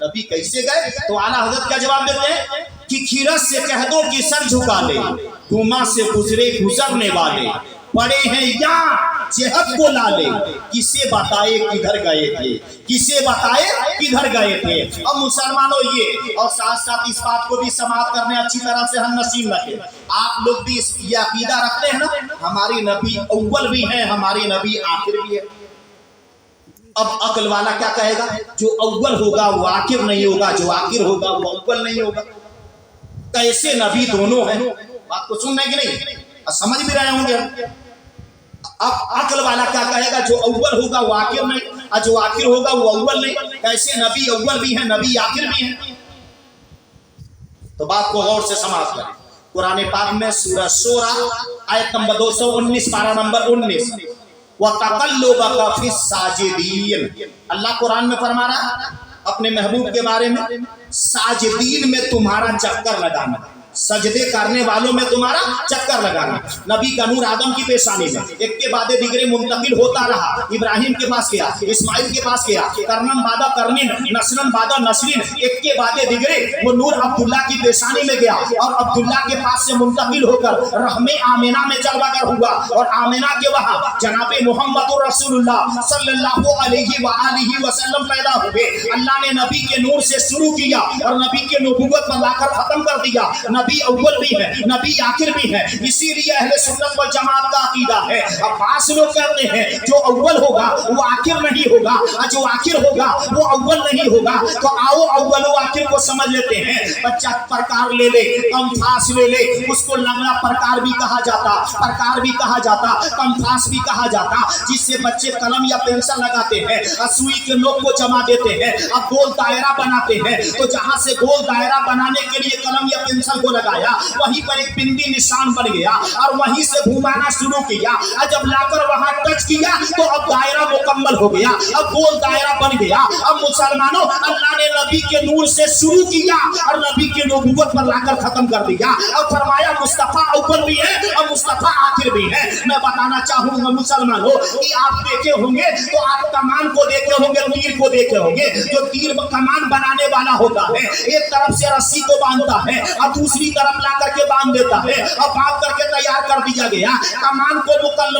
नबी कैसे गए तो आला हजरत क्या जवाब देते हैं कि खीरत से कह दो कि सर झुका ले, गुमा से गुजरे गुजरने वाले पड़े हैं यहाँ जेहत को लाले, किसे बताए किधर गए थे, किसे बताए किधर गए थे। अब मुसलमानों ये और साथ साथ इस बात को भी समाप्त करने अच्छी तरह से हम नसीब रखे, आप लोग भी ये अकीदा रखते हैं ना हमारी नबी अव्वल भी है, हमारी नबी आखिर भी है। अब अक्ल वाला क्या कहेगा, जो अव्वल होगा वो आखिर नहीं होगा, जो आखिर होगा वो अव्वल नहीं होगा। कैसे नबी दोनों हैं, बात को सुनने की नहीं समझ भी रहे होंगे। अब अक्ल वाला क्या कहेगा, जो अव्वल होगा वो आखिर नहीं, और जो आखिर होगा वो अव्वल नहीं। कैसे नबी अव्वल भी है, नबी आखिर भी है। तो बात को गौर से समाप्त करें। कुरान पाक में सूरह शूरा आयत नंबर 219 पारा नंबर 19, वतक़ल्लुबका फ़िस्साजिदीन, अल्लाह कुरान में फरमा रहा अपने महबूब के बारे में, साजिदीन में तुम्हारा चक्कर लगाना, सजदे करने वालों में तुम्हारा चक्कर लगाना। नबी का नूर आदम की पेशानी में एक के बाद दिगरे मुंतकिल होता रहा, इब्राहिम के पास गया, इस्माइल के पास गया, करनन बादा करनिन, नस्लन बादा नस्लिन, एक के बाद दिगरे वो नूर अब्दुल्ला की पेशानी में गया और अब्दुल्ला के पास से मुंतकिल होकर रहमे आमिना में चलवाकर हुआ और आमिना के वहां जनाबे मोहम्मद रसूलुल्लाह सल्लल्लाहु अलैहि वसल्लम पैदा हुए। अल्लाह ने नबी के नूर से शुरू किया और नबी के नबूवत पर लाकर खत्म कर दिया। नबी अव्वल भी है, नबी आखिर भी है, इसीलिए अहले सुन्नत वल जमात का अकीदा है। अब पास लोग कहते हैं जो अव्वल होगा वो आखिर नहीं होगा और जो आखिर होगा वो अव्वल नहीं होगा। तो आओ अव्वल व आखिर को समझ लेते हैं। बच्चा प्रकार ले ले, कम्फास ले ले, उसको लंगड़ा प्रकार भी कहा जाता, प्रकार भी कहा जाता, कम्फास भी कहा जाता, जिससे बच्चे कलम या पेंसिल लगाते हैं और सुई के नोक को जमा देते हैं, अब गोल दायरा बनाते हैं। तो जहां से गोल दायरा बनाने के लिए कलम या पेंसिल को लगाया वहीं पर एक बिंदी निशान बन गया और वहीं से घुमाना शुरू किया और जब लाकर वहां टच किया तो अब दायरा मुकम्मल हो गया, अब गोल दायरा बन गया। अब मुसलमानों अल्लाह ने नबी के नूर से शुरू किया और नबी के नबूवत पर लाकर खत्म कर दिया और फरमाया मुस्तफा अव्वल भी है और मुस्तफा आखिर भी है। मैं बताना चाहूंगा मुसलमानों कि आप देखे होंगे तो आप कमान को देखे होंगे, तीर को देखे होंगे। जो तीर कमान बनाने वाला होता है एक तरफ से रस्सी को बांधता है और दूसरी तरफ ला करके बांध देता है और बांध करके तैयार कर दिया गया, कमान को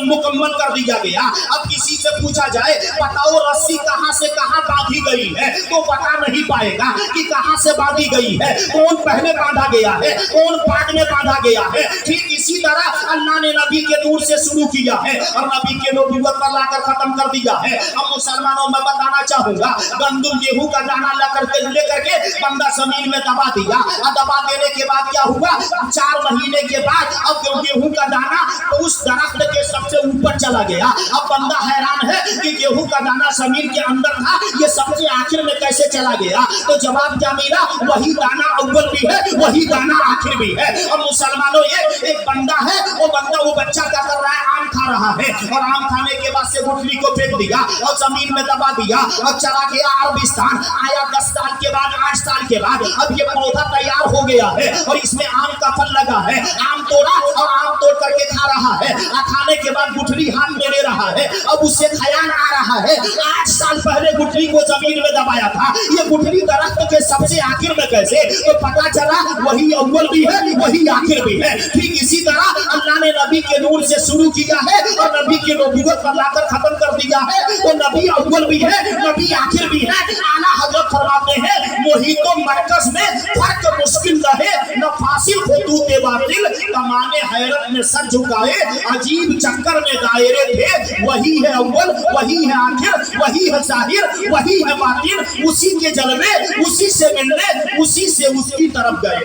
मुकम्मल कर दिया गया। अब किसी से पूछा जाए बताओ रस्सी कहां से कहां बांधी गई है तो बता नहीं पाएगा कि कहां से बांधी गई है, कौन पहले बांधा गया है, कौन बाद में बांधा गया है। ठीक इसी तरह अल्लाह ने नबी के नूर से शुरू किया है और नबी के नबूवत पर लाकर खत्म कर दिया है। अब मुसलमानों में बताना चाहूंगा गंदुम गेहूं का दाना लेकर के बंदा जमीन में दबा दिया और दबा देने के बाद क्या हुआ, 4 महीने के बाद अब गेहूं का दाना तो उस दरख्त के सबसे ऊपर चला गया। अब बंदा हैरान है कि गेहूं का दाना जमीन के अंदर था, ये सबसे आखिर में कैसे चला गया। तो जवाब क्या मिला, वही दाना अव्वल भी है वही दाना आखिर भी है। अब मुसलमानों ये एक बंदा है, वो बच्चा क्या कर रहा है, आम खा रहा है और आम खाने के बाद से गुठली को फेंक दिया और जमीन में दबा दिया और चला गया अरबिस्तान। आया 10 साल के बाद 8 साल के बाद अब ये पौधा तैयार हो गया है और इसमें आम का फल लगा है, आम तोड़ा और आम तोड़ करके खा रहा है और खाने के बाद गुठली हाथ में ले रहा है। अब उससे ख्याल आ रहा है 8 साल पहले गुठली को जमीन में दबाया था, ये गुठली दरख्त के सबसे आखिर में कैसे, तो पता चला वही अव्वल भी है वही आखिर भी है। ठीक इसी तरह अल्लाह ने नबी के नूर से शुरू किया है और नबी के नबूवत पर लाकर खत्म कर दिया है। तो नबी अव्वल भी है नबी आखिर भी है। आला हजरत फरमाते हैं मुहीतो मरकज में फर्क मुश्किल रहे न फासिल खतूत बातिल, कमाने हैरत में सर झुकाए, अजीब चक्कर में दायरे थे, वही है अव्वल वही है आखिर, वही है जाहिर वही है बातिन, उसी के जलवे उसी से मिलने उसी से उसकी तरफ गए।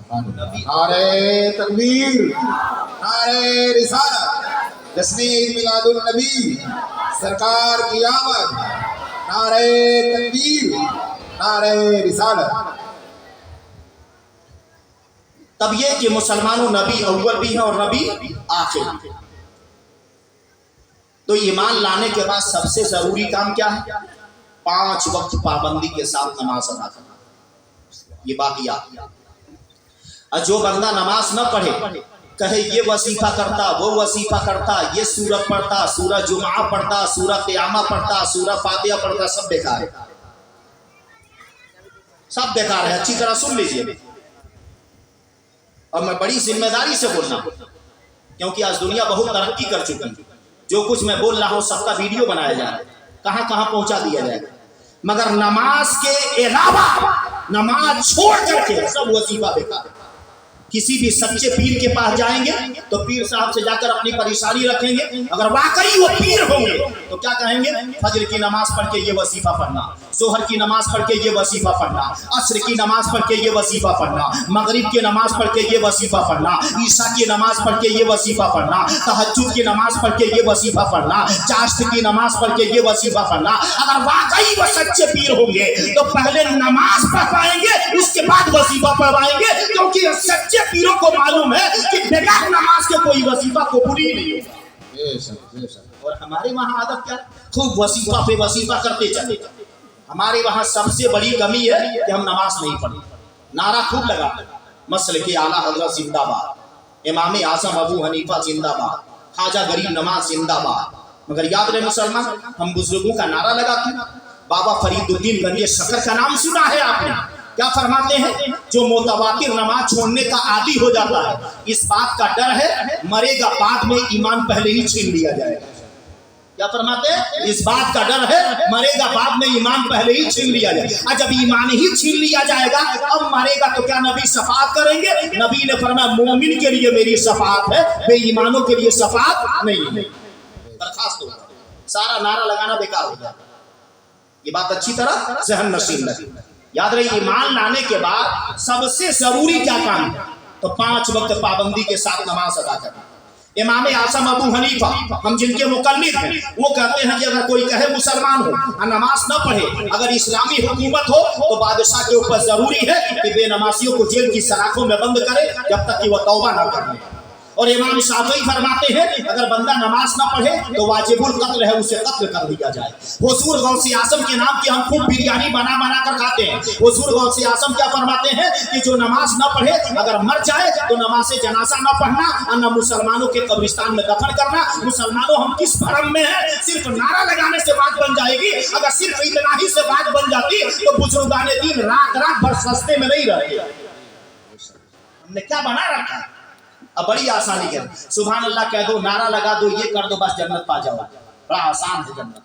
नारे तकबीर, नारे रिसालत, जश्न ईद मिलादुल नबी, सरकार की आमद, नारे तकबीर, नारे रिसालत। तब ये कि मुसलमानों नबी अव्वल भी है और नबी आखिर। तो ईमान लाने के बाद सबसे जरूरी काम क्या है? 5 वक्त पाबंदी के साथ नमाज अदा करना। ये बात याद। और जो बंदा नमाज न पढ़े, कहे ये वजीफा करता वो वजीफा करता, ये सूरत पढ़ता, सूरह जुमा पढ़ता, सूरह क़यामा पढ़ता, सूरह फातिहा पढ़ता, सब बेकार है, सब बेकार है। अच्छी तरह सुन लीजिए और मैं बड़ी जिम्मेदारी से बोल रहा हूं, क्योंकि आज दुनिया बहुत तरक्की कर चुकी है। जो कुछ मैं बोल रहा हूं सबका वीडियो बनाया जा रहा है, कहां कहां पहुंचा दिया जाएगा, मगर नमाज के अलावा नमाज छोड़ करके सब वजीफा बेकार है। किसी भी सच्चे पीर के पास जाएंगे तो पीर साहब से जाकर अपनी परेशानी रखेंगे, अगर वाकई वो पीर होंगे तो क्या कहेंगे? फजर की नमाज पढ़ के ये वजीफा पढ़ना, जोहर की नमाज पढ़ के ये वजीफा पढ़ना, असर की नमाज पढ़ के ये वजीफा पढ़ना, मगरिब की नमाज पढ़ के ये वजीफा पढ़ना, ईशा की नमाज पढ़ के ये वजीफा पढ़ना, तहज्जुद की नमाज पढ़ के ये वजीफा पढ़ना, चाश्त की नमाज पढ़ के ये वजीफा पढ़ना। अगर वाकई वो सच्चे पीर होंगे तो पहले नमाज पढ़वाएंगे उसके बाद वजीफा पढ़वाएंगे, क्योंकि सच्चे पीरों को मालूम है कि बगैर नमाज के कोई वजीफा कबूल ही नहीं होगा। और हमारे वहां आदत क्या? खूब वजीफा पे वजीफा करते चले। हमारे वहां सबसे बड़ी कमी है कि हम नमाज नहीं पढ़ते, नारा खूब लगाते, मसल के आला हजरत जिंदाबाद, इमाम आजम अबू हनीफा जिंदाबाद, ख्वाजा गरीब नवाज जिंदाबाद। मगर याद रहे मुसलमान, हम बुजुर्गों का नारा लगाते हैं। बाबा फरीदुद्दीन गंजे शकर का नाम सुना है आपने? क्या फरमाते हैं? जो मोतवातिर नमाज छोड़ने का आदी हो जाता है, इस बात का डर है मरेगा बाद में ईमान पहले ही छीन लिया जाएगा। क्या फरमाते हैं? इस बात का डर है मरेगा बाद में ईमान पहले ही छीन लिया जाएगा। जब ईमान ही छीन लिया जाएगा अब मरेगा तो क्या नबी शफाअत करेंगे? नबी ने फरमाया मोमिन के लिए मेरी शफाअत है, बेईमानों के लिए शफाअत नहीं है। बर्खास्त हो, सारा नारा लगाना बेकार हो जाए। ये बात अच्छी तरह जहन नशीन लगे। याद रहे, ईमान लाने के बाद सबसे जरूरी क्या काम है? तो 5 वक्त पाबंदी के साथ नमाज अदा करना। इमाम आजम अबू हनीफा, हम जिनके मुकल्लिद हैं, वो कहते हैं कि अगर कोई कहे मुसलमान हो और नमाज न पढ़े, अगर इस्लामी हुकूमत हो तो बादशाह के ऊपर जरूरी है कि बेनमाजियों को जेल की सलाखों में बंद करे जब तक कि वह तौबा न कर ले। और इमाम शाफई फरमाते हैं अगर बंदा नमाज न पढ़े तो वाजिबुल कत्ल है, उसे कत्ल कर दिया जाए। हुजूर गौसे आजम के नाम की हम खूब बिरयानी बना बना कर खाते हैं। हुजूर गौसे आजम क्या फरमाते हैं कि जो नमाज न पढ़े अगर मर जाए तो नमाज जनाजा न पढ़ना और न मुसलमानों के कब्रिस्तान में दफन करना। मुसलमानों हम किस भरम में हैं? सिर्फ नारा लगाने से बात बन जाएगी। अगर सिर्फ इतना ही से बात बन जाती तो बुजुर्गाने दिन रात रात भर सस्ते में नहीं रहते। हमने क्या बना रखा है? अब बड़ी आसानी है, सुभान अल्लाह कह दो, नारा लगा दो, ये कर दो, बस जन्नत पा जाओ। बड़ा आसान है जन्नत।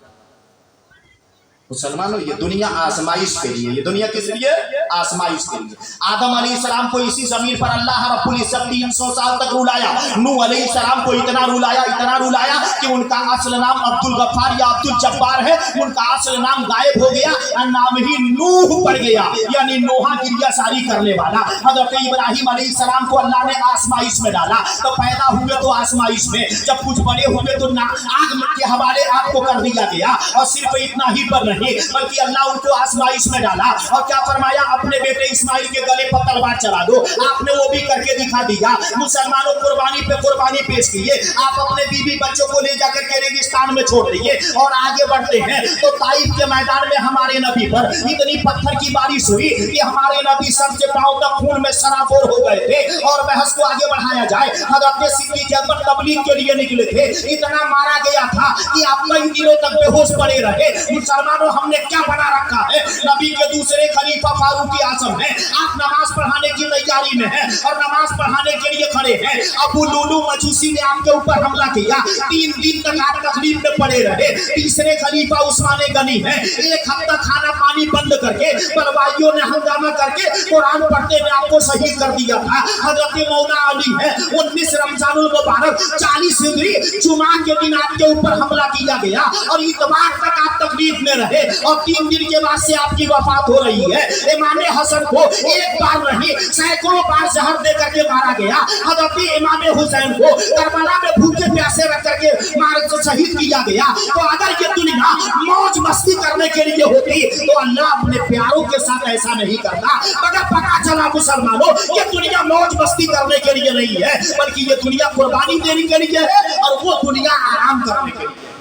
मुसलमानों ये दुनिया आजमाइश के लिए, ये दुनिया किस लिए? आजमाइश के लिए। आदम अलैहिस्सलाम को इसी जमीन पर अल्लाह रब्बुल इज्जत 300 साल तक रुलाया। नूह अलैहिस्सलाम को इतना रुलाया कि उनका असल नाम अब्दुल गफ्फार या अब्दुल जब्बार है। उनका असल नाम गायब हो गया और नाम ही नूह पड़ गया, यानी नोहा गिरिया सारी करने वाला। हजरत इब्राहिम अलैहिस्सलाम को अल्लाह ने आजमाइश में डाला, तो पैदा हुए तो आजमाइश में, जब कुछ बड़े हुए तो आग के हवाले आपको कर दिया गया। और सिर्फ इतना ही पर नहीं बल्कि अल्लाह उनको आजमाइश में डाला और क्या फरमाया? अपने बेटे इस्माइल के गले पर तलवार चला दो। आपने वो भी करके दिखा दिया। मुसलमानों कुर्बानी पे कुर्बानी पेश किए। आप अपने बीवी बच्चों को ले जाकर के रेगिस्तान में छोड़ दिए और आगे बढ़ते हैं तो ताइफ के मैदान में हमारे नबी पर इतनी पत्थर की बारिश हुई कि हमारे नबी सर से पांव तक खून में सराबोर हो गए थे। और बहस को आगे बढ़ाया जाए, हजरत सिद्दीक अकबर तबलीग के लिए निकले थे, इतना मारा गया था कि आप कई दिनों तक बेहोश पड़े रहे। मुसलमानों मुसलमानों हमने क्या बना रखा है, नबी के दूसरे खलीफा फारूक आजम है, आप नमाज पढ़ाने की तैयारी में है और नमाज पढ़ाने के लिए खड़े हैं। अबू लुलू मजूसी ने आपके ऊपर हमला किया, 3 दिन तक आप तकलीफ में पड़े रहे। तीसरे खलीफा उस्मान गनी है, 1 हफ्ता खाना पानी बंद करके बलवाइयों ने हंगामा करके कुरान पढ़ते हुए आपको शहीद कर दिया था। हजरत मौला अली है, 19 रमजानुल मुबारक 40 हिजरी जुमा के दिन आपके ऊपर हमला किया गया और इतवार तक आप तकलीफ में रहे और 3 दिन के बाद से आपकी वफात हो रही है। इमाम हसन को 1 बार नहीं सैकड़ों बार जहर दे करके मारा गया। हजरत इमाम हुसैन को करबला में भूखे प्यासे रख करके मार से शहीद किया गया। तो अगर ये दुनिया मौज मस्ती करने के लिए होती तो अल्लाह अपने प्यारों के साथ ऐसा नहीं करता। मगर पता चला मुसलमानों ये दुनिया मौज मस्ती करने के लिए नहीं है, बल्कि ये दुनिया कुर्बानी देने के लिए है और वो दुनिया आराम करने के लिए।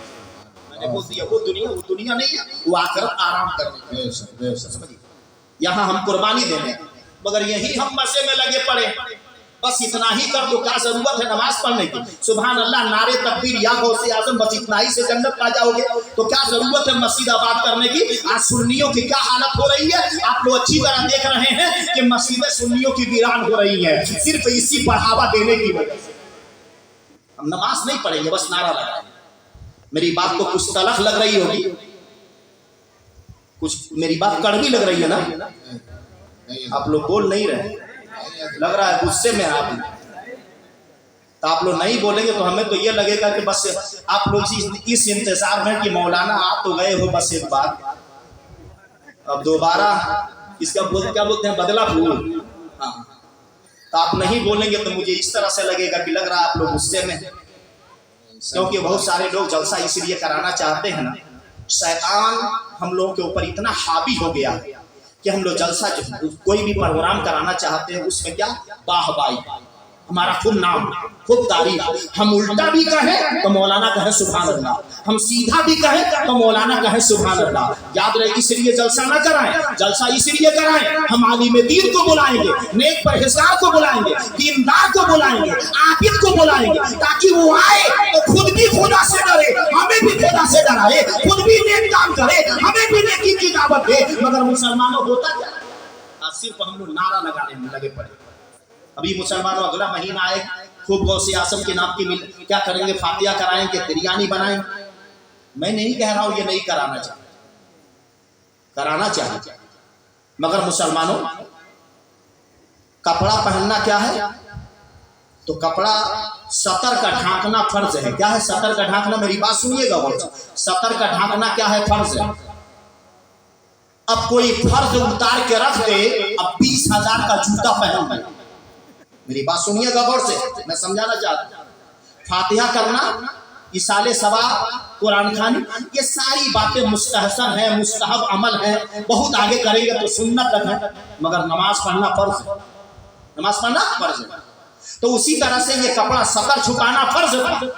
मैंने बोल दिया वो दुनिया नहीं है, वो आखिरत आराम करने के लिए। समझिए, यहाँ हम कुर्बानी दे रहे हैं मगर यही हम मजे में लगे पड़े। बस इतना ही कर दो, क्या जरूरत है नमाज पढ़ने की? सुभान अल्लाह, नारे तकबीर, या गौसे आजम, बस इतना ही से जन्नत पा जाओगे। तो क्या जरूरत है मस्जिद आबाद करने की? आज सुन्नियों की क्या हालत हो रही है, आप लोग अच्छी तरह देख रहे हैं कि मस्जिदें सुन्नियों की वीरान हो रही है, सिर्फ इसी बढ़ावा देने की वजह से। हम नमाज नहीं पढ़ेंगे, बस नारा लगाएंगे। मेरी बात को कुछ तलख लग रही होगी, कुछ मेरी बात कड़वी लग रही है ना? आप लोग बोल नहीं रहे, लग रहा है गुस्से में आप। तो आप लोग नहीं बोलेंगे तो हमें तो ये लगेगा कि बस आप लोग इस इंतजार में कि मौलाना आप तो गए हो बस एक बार, अब दोबारा इसका क्या बोलते हैं, बदला फूल। हाँ, तो आप नहीं बोलेंगे तो मुझे इस तरह से लगेगा कि लग रहा है आप लोग गुस्से में। क्योंकि बहुत सारे लोग जलसा इसलिए कराना चाहते हैं ना, शैतान हम लोगों के ऊपर इतना हावी हो गया कि हम लोग जलसा कोई भी प्रोग्राम कराना चाहते हैं उसमें क्या वाहवाही, हमारा खूब नाम, खूब तारीफ। हम उल्टा भी कहें तो मौलाना कहे सुभान अल्लाह, हम सीधा भी कहें तो मौलाना कहे सुभान अल्लाह। याद रहे, इसलिए जलसा ना कराएं, जलसा इसलिए कराएं हम आलिम दीन को बुलाएंगे, नेक परहेजगार को बुलाएंगे, दीनदार को बुलाएंगे, आबिद को बुलाएंगे, ताकि वो आए तो खुद भी खुदा से डरे, हमें भी खुदा से डराए, खुद भी नेक काम करे, हमें भी नेकी की दावत दे। मगर मुसलमानों होता क्या, आज सिर्फ हम लोग नारा लगाने में लगे पड़े। अभी मुसलमानों अगला महीना आए, खूब गौसे आजम के नाम की मिल क्या करेंगे, फातिया कराएंगे, बिरयानी बनाएंगे। मैं नहीं कह रहा हूं ये नहीं कराना चाहिए, कराना चाहिए, मगर मुसलमानों कपड़ा पहनना क्या है, तो कपड़ा सतर का ढांकना फर्ज है। क्या है सतर का ढांकना? मेरी बात सुनिएगा, सतर का ढांकना क्या है, फर्ज है। अब कोई फर्ज उतार के रख दे, अब 20,000 का जूता पहन ले। मेरी बात सुनिएगा गौर से, मैं समझाना चाहता हूँ। फातिहा करना, इसाले सवा, कुरान खानी, ये सारी बातें मुस्तहसन है, मुस्तहब अमल है, बहुत आगे करेंगे तो सुन्नत है, मगर नमाज पढ़ना फर्ज है, नमाज पढ़ना फर्ज है। तो उसी तरह से ये कपड़ा सतर छुपाना फर्ज है।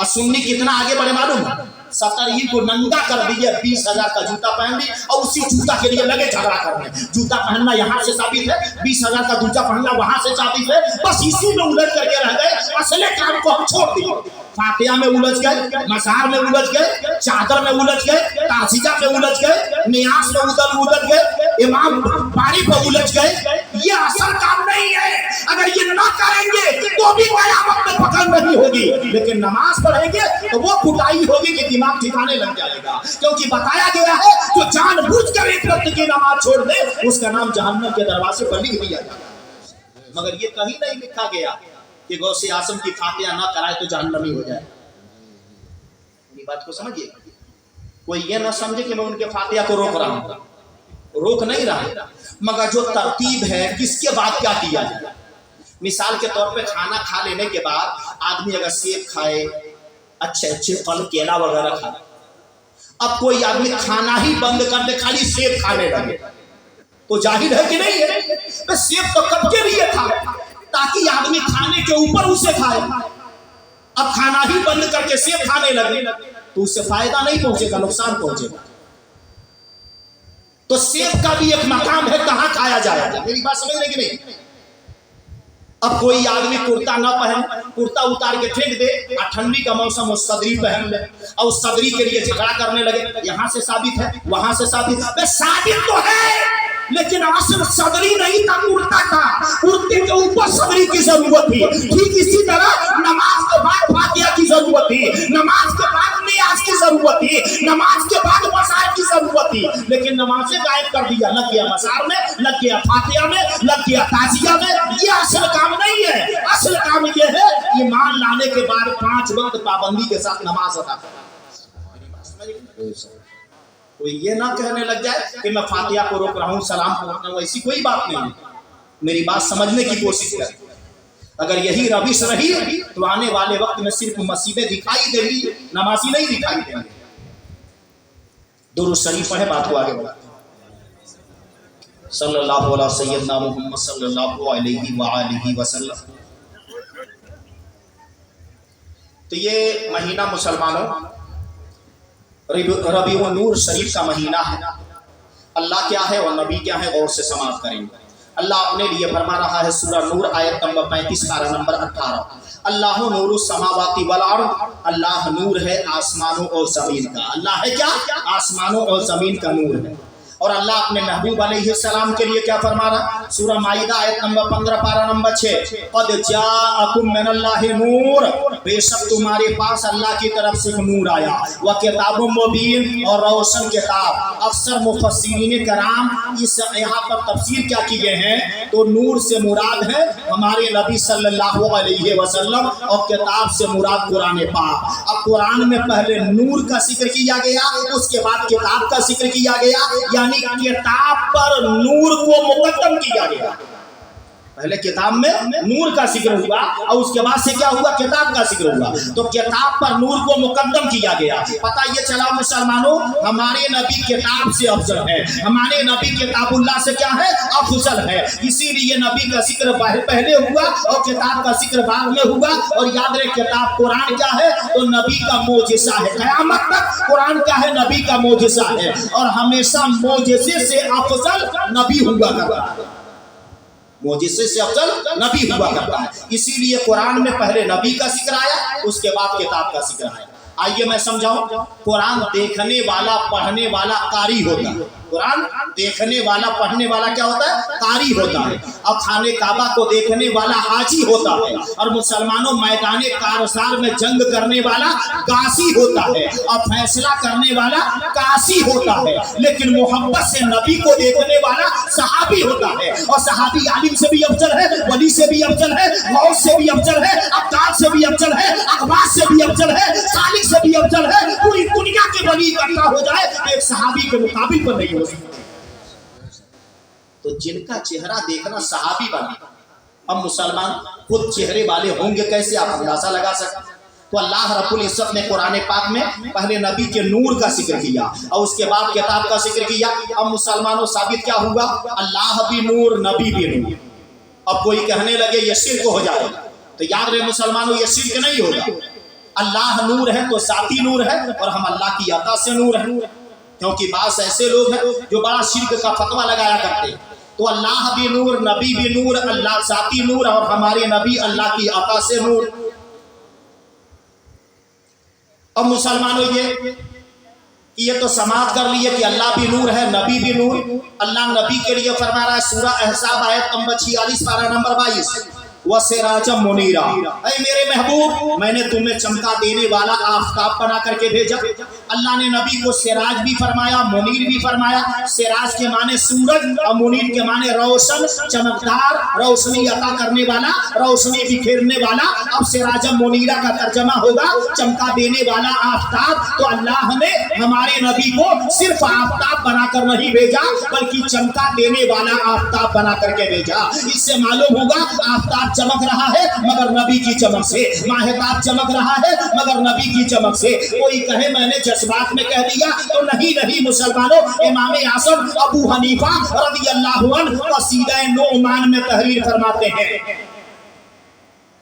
और सुन्नी कितना आगे बढ़े मालूम है, सतर ही को नंगा कर दिए, 20,000 का जूता पहन ली और उसी जूता के लिए लगे झगड़ा करने। जूता पहनना यहाँ से साबित है, 20,000 का जूता पहनना वहां से साबित है, बस इसी में उलझ करके रह गए। असले काम को हम छोड़ दिए, फातिहा में उलझ गए, मसार में उलझ गए, चादर में उलझ गए, तासीजा में उलझ गए, नियाज में उलझ गए, इमाम बारी पर उलझ गए। ये असल काम नहीं है। अगर ये ना करेंगे तो भी कयामत में पकड़ नहीं होगी, लेकिन नमाज पढ़ेंगे तो वो कुटाई होगी कि दिमाग ठिकाने लग जाएगा। क्योंकि बताया गया है जो जानबूझकर एक वक्त की नमाज छोड़ दे उसका नाम जहन्नम के दरवाजे पर लिख दिया जाएगा। मगर ये कहीं नहीं लिखा गया कि गौसे आजम की फातिहा ना कराए तो जहन्नमी हो जाए। मेरी बात को समझिए, कोई ये ना समझे कि मैं उनके फातिहा को रोक रहा हूं, रोक नहीं रहा, मगर जो तरतीब है किसके बाद क्या किया जाए। मिसाल के तौर पे खाना खा लेने के बाद आदमी अगर सेब खाए, अच्छे अच्छे फल केला वगैरह खाए, अब कोई आदमी खाना ही बंद कर दे, खाली सेब खाने लगे, तो जाहिर है कि नहीं है, तो सेब तो कब के लिए था, ताकि आदमी खाने के ऊपर उसे खाए। अब खाना ही बंद करके सेब खाने लगे तो उससे फायदा नहीं पहुंचेगा, नुकसान पहुंचेगा। तो सेब का भी एक मकाम है, कहां खाया जाएगा। मेरी बात समझ रहे कि नहीं? अब कोई आदमी कुर्ता ना पहने, कुर्ता उतार के फेंक दे, और ठंडी का मौसम वो सदरी पहन ले और उस सदरी के लिए झगड़ा करने लगे, यहाँ से साबित है, वहां से साबित है। साबित तो है लेकिन असल सदरी नहीं था, कुर्ता था, कुर्ते के ऊपर सदरी की जरूरत थी। ठीक इसी तरह नमाज के बाद फातिहा की जरूरत थी, नमाज के बाद नियाज की जरूरत थी, नमाज के बाद मसाइल की जरूरत थी, लेकिन नमाज से गायब कर दिया। लग गया मसार में, लग गया फातिहा में, लग गया ताजिया में। ये असल काम नहीं है। असल काम ये है ईमान लाने के बाद 5 वक्त पाबंदी के साथ नमाज अदा करना। कोई ये ना कहने लग जाए कि मैं फातिहा को रोक रहा हूँ, सलाम को रोक रहा हूँ, ऐसी कोई बात नहीं। मेरी बात समझने की कोशिश कर। अगर यही रविश रही तो आने वाले वक्त में सिर्फ मसीबें दिखाई देंगी, नमाजी नहीं दिखाई देंगे। दुरूद शरीफ पढ़े, बात को आगे बढ़ा। सल्लल्लाहु अलैहि सय्यदना मुहम्मद सल्लल्लाहु अलैहि वसल्लम। तो ये महीना मुसलमानों रबीउल नूर शरीफ का महीना है। अल्लाह क्या है और नबी क्या है, गौर से समाप्त करेंगे। अल्लाह अपने लिए फरमा रहा है सूरह नूर आयत नंबर 35 पारा नंबर 18, अल्लाह नूरु समावाति वल अर्द, अल्लाह नूर है आसमानों और जमीन का। अल्लाह है क्या? आसमानों और जमीन का नूर है। और अल्लाह अपने महबूब अलैहिस्सलाम के लिए क्या फरमा रहा? सूरह माइदा आयत नंबर 15 पारा नंबर 6, क़द जाअकुम मिनल्लाहि नूर, बेशक तुम्हारे पास अल्लाह की तरफ से नूर आया, व किताबुम मुबीन, और रोशन किताब। अक्सर मुफस्सिरीन कराम इस यहाँ पर तफसीर क्या किए हैं, तो नूर से मुराद है हमारे नबी सल्लल्लाहु अलैहि वसल्लम, और किताब से मुराद कुरान पाक। अब कुरान में पहले नूर का जिक्र किया गया, उसके बाद किताब का जिक्र किया गया, किताब पर नूर को मुकद्दम किया गया। पहले किताब में नूर का जिक्र हुआ और उसके बाद से क्या हुआ? किताब का जिक्र हुआ। तो किताब पर नूर को मुकद्दम किया गया। पता ये चला मुसलमानों, हमारे नबी किताब से अफजल है, हमारे नबी किताबुल्लाह से क्या है? अफजल है। इसीलिए नबी का जिक्र पहले हुआ और किताब का जिक्र बाद में हुआ। और याद रहे किताब कुरान क्या है? तो नबी का मोजिज़ा है। क़यामत तक कुरान क्या है? नबी का मोजिज़ा है। और हमेशा मोजिज़े से अफजल नबी हुआ करता है, मोजिज़े से अफजल नबी हुआ करता है। इसीलिए कुरान में पहले नबी का जिक्र आया, उसके बाद किताब का जिक्र आया। आइए मैं समझाऊं। कुरान देखने वाला पढ़ने वाला कारी होता है। कुरान देखने वाला पढ़ने वाला क्या होता है? कारी होता है। और खाने काबा को देखने वाला हाजी होता है। और मुसलमानों मैदान कारसार में जंग करने वाला गाजी होता है। और फैसला करने वाला कासी होता है। लेकिन मोहब्बत से नबी को देखने वाला सहाबी होता है। और सहाबी आलिम से भी अफजल है, वली से भी अफजल है, गौस से भी अफजल है, अब्दाल से भी अफजल है, अखबास से भी अफजल है, सालिक से भी अफजल है। पूरी दुनिया के वली इकट्ठा हो जाए एक सहाबी के मुकाबिल पर नहीं हो सकता। तो जिनका चेहरा देखना सहाबी बना, अब मुसलमान खुद चेहरे वाले होंगे कैसे, आप अंदाजा लगा सकते। तो अल्लाह रब्बुल इज्जत ने कुरान पाक में पहले नबी के नूर का जिक्र किया और उसके बाद किताब का जिक्र किया। अब मुसलमानों साबित क्या हुआ? अल्लाह भी नूर, नबी भी नूर। अब कोई कहने लगे ये शिर्क हो जाएगा, तो याद रहे मुसलमानों ये शिर्क नहीं होगा। अल्लाह नूर है तो जाती नूर है, और हम अल्लाह की अता से नूर है। क्योंकि बास ऐसे लोग हैं जो बड़ा शिर्क का फतवा लगाया करते। तो अल्लाह भी नूर, नबी भी नूर, अल्लाह जाती नूर, और हमारे नबी अल्लाह की अता से नूर। अब मुसलमानों ये तो समाप्त कर लिए कि अल्लाह भी नूर है, नबी भी नूर। अल्लाह नबी के लिए फरमा रहा है सूरह अहज़ाब आयत नंबर 46 पारा नंबर 22, वसिराजम मुनीरा, ऐ मेरे महबूब मैंने तुम्हें चमका देने वाला आफताब बना करके भेजा। अल्लाह ने नबी को सिराज भी फरमाया, मुनीर भी फरमाया। सिराज के माने सूरज और मुनीर के माने रोशन, चमकदार, रोशनी अता करने वाला, रोशनी बिखेरने वाला। अब सिराजम मुनीरा का तर्जमा होगा चमका देने वाला आफताब। तो अल्लाह ने हमारे नबी को सिर्फ आफताब बनाकर नहीं भेजा, बल्कि चमका देने वाला आफताब बना करके भेजा। इससे मालूम होगा आफताब चमक रहा है मगर नबी की चमक से, माहताब चमक रहा है मगर नबी की चमक से। कोई कहे मैंने जज्बात में कह दिया, तो नहीं मुसलमानों, इमाम आज़म अबू हनीफा रज़ियल्लाहु अन्हु क़सीदा नोमान में तहरीर फरमाते हैं,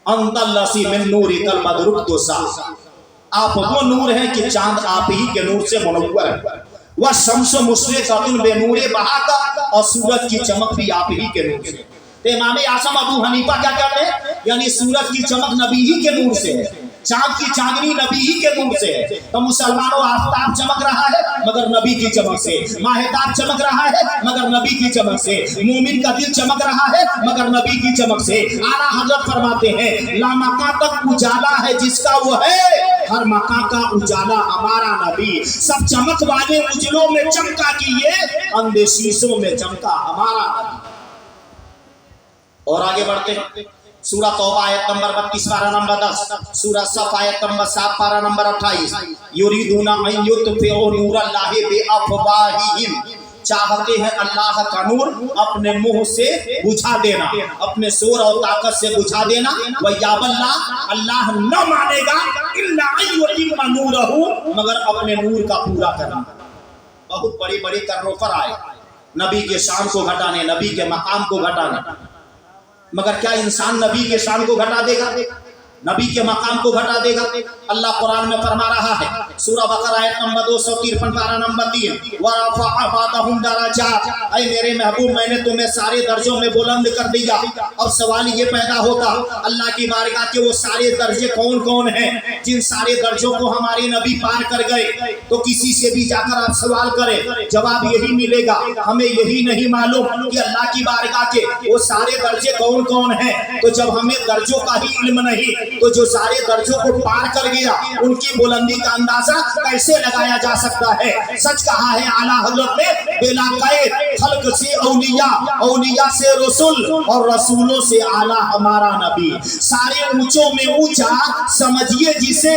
अंतल्लसी मिन नूरिकल मदरुक सा, आप वो नूर हैं कि चांद आप ही के नूर से मुनव्वर है। वह शम्स मुशरिक़तुन बेनूरे बहाका, और सूरज की चमक भी आप ही के नूर से। तो इमाम आज़म अबू हनीफा क्या कहते हैं, यानी सूरज की चमक नबी ही के नूर से है, चांद की चांदनी नबी ही के नूर से है। तो मुसलमानों, आफ्ताब चमक रहा है मगर नबी की चमक से, माहिताब चमक रहा है मगर नबी की चमक से, मोमिन का दिल चमक रहा है मगर नबी की चमक से। आला हजरत फरमाते हैं लामका तक उजाला है जिसका वो है, हर मका का उजाला हमारा नबी। सब चमक वाले उजलों में चमका कि ये अंधे शीशों में चमका हमारा नबी। और आगे बढ़ते हैं, सूरह तौबा आयत नंबर 32 पारा नंबर 10, सूरह सफ आयत नंबर 7 पारा नंबर 28, युरीदूना अन युत्फिउ नूरल्लाहि बिअफ़वाहिहिम, चाहते हैं अल्लाह का नूर अपने मुंह से बुझा देना, अपने शोर और ताकत से बुझा देना। वयाबल्ला, अल्लाह न मानेगा इल्ला अन युतिम्मा नूरहु, मगर अपने नूर का पूरा करना। बहुत बड़ी बड़ी कर्रों पर आए नबी के शान को घटाने, नबी के मकाम को घटाने, मगर क्या इंसान नबी के शान को घटा देगा, नबी के मकाम को घटा देगा? अल्लाह कुरान में फरमा रहा है, सूरह बकरा आयत नंबर 253 पारा नंबर 3, वरफ़अ बअदहुम दरजात, ऐ मेरे महबूब मैंने तुम्हें सारे दर्जों में बुलंद कर दिया। अब सवाल ये पैदा होता, अल्लाह की बारगाह के वो सारे दर्जे कौन कौन हैं जिन सारे दर्जों को हमारे नबी पार कर गए? तो किसी से भी जाकर आप सवाल करें, जवाब यही मिलेगा, हमें यही नहीं मालूम कि अल्लाह की बारगाह के वो सारे दर्जे कौन कौन हैं। तो जब हमें दर्जों का ही इल्म नहीं, तो जो सारे दर्जों को पार कर गया उनकी बुलंदी का अंदाजा कैसे लगाया जा सकता है? सच कहा है आला हज़रत ने, बेला कैद खल्क से औलिया, औलिया से रसूल और रसूलों से आला हमारा नबी। सारे ऊंचों में ऊंचा समझिए जिसे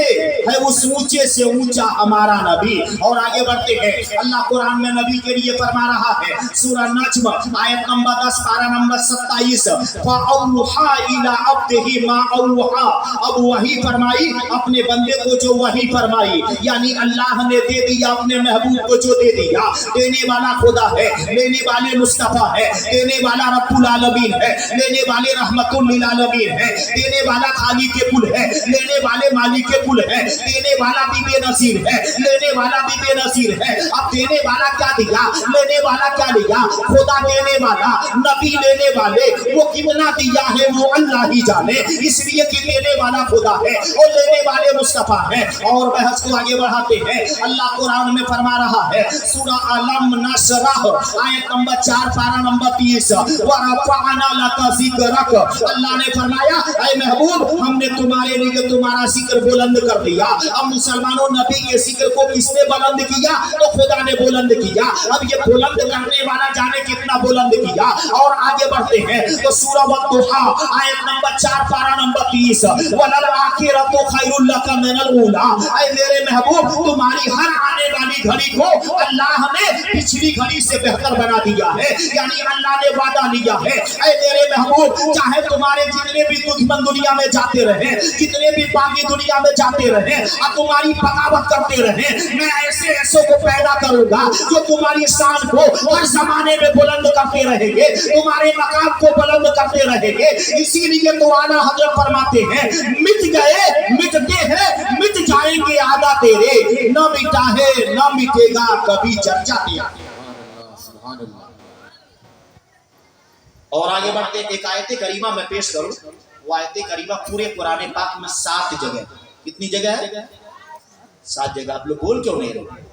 है, उस ऊंचे से ऊंचा हमारा नबी। और आगे बढ़ते हैं, अल्लाह कुरान में नबी के लिए फरमा रहा है, सूरह नज्म आयत नंबर 10 पारा नंबर 27, फ़अौहा इला अब्दिही मा औहा, अब वही फरमाई अपने बंदे को जो वही फरमाई, यानी अल्लाह ने दे दिया अपने महबूब को जो दे दिया। देने वाला खुदा है, लेने वाले मुस्तफा है, देने वाला रब्बुल आलमीन है, लेने वाले रहमतुल लिल आलमीन है, देने वाला खालिक के कुल है, लेने वाले मालिक के कुल है, देने वाला भी बेनजीर है, लेने वाला भी बेनजीर है। अब देने वाला क्या दिया, लेने वाला क्या लिया? खुदा देने वाला, नबी लेने वाले, वो कितना दिया है वो अल्लाह ही जाने, इसलिए कि देने वाला खुदा है और लेने वाले मुस्तफा है। और बहस को आगे बढ़ाते हैं, अल्लाह कुरान में फरमा रहा है, सूरह अलम नशरह आयत नंबर 4 पारा नंबर 30, वरफ़अना लका ज़िक्रक, अल्लाह ने फरमाया ऐ महबूब हमने तुम्हारे लिए तुम्हारा जिक्र बुलंद कर दिया। अब मुसलमानों, नबी के जिक्र को किसने बुलंद किया? तो खुदा ने बुलंद किया। अब ये बुलंद करने वाला जाने कितना बुलंद किया। और आगे बढ़ते हैं तो सूरह वद्दुहा आयत नंबर 4 पारा नंबर 30, वलल आखिरतु खैरुल लका मिनल ऊला, ऐ मेरे महबूब तुम्हारी हर आने वाली घड़ी को अल्लाह ने पिछली घड़ी से बेहतर बना दिया है, यानी अल्लाह ने वादा लिया है। ऐ मेरे महबूब, चाहे तुम्हारे जितने भी दुश्मन दुनिया में जाते रहे, कितने भी बागी दुनिया में जाते रहे और तुम्हारी बगावत करते रहे, मैं ऐसे ऐसों को पैदा करूंगा जो तुम्हारी शान को हर जमाने में बुलंद करते रहेंगे, तुम्हारे मकाम को बुलंद करते रहेंगे। इसीलिए तो आला हज़रत फरमाते हैं, मिट गए मिटते हैं मिट जाएंगे आदा तेरे, न मिटा है न मिटेगा कभी चर्चा तेरा। और आगे बढ़ते एक आयत करीमा में पेश करूं, वो आयत करीमा पूरे कुरान पाक में 7 जगह, कितनी जगह है? 7 जगह। आप लोग बोल क्यों नहीं रहे?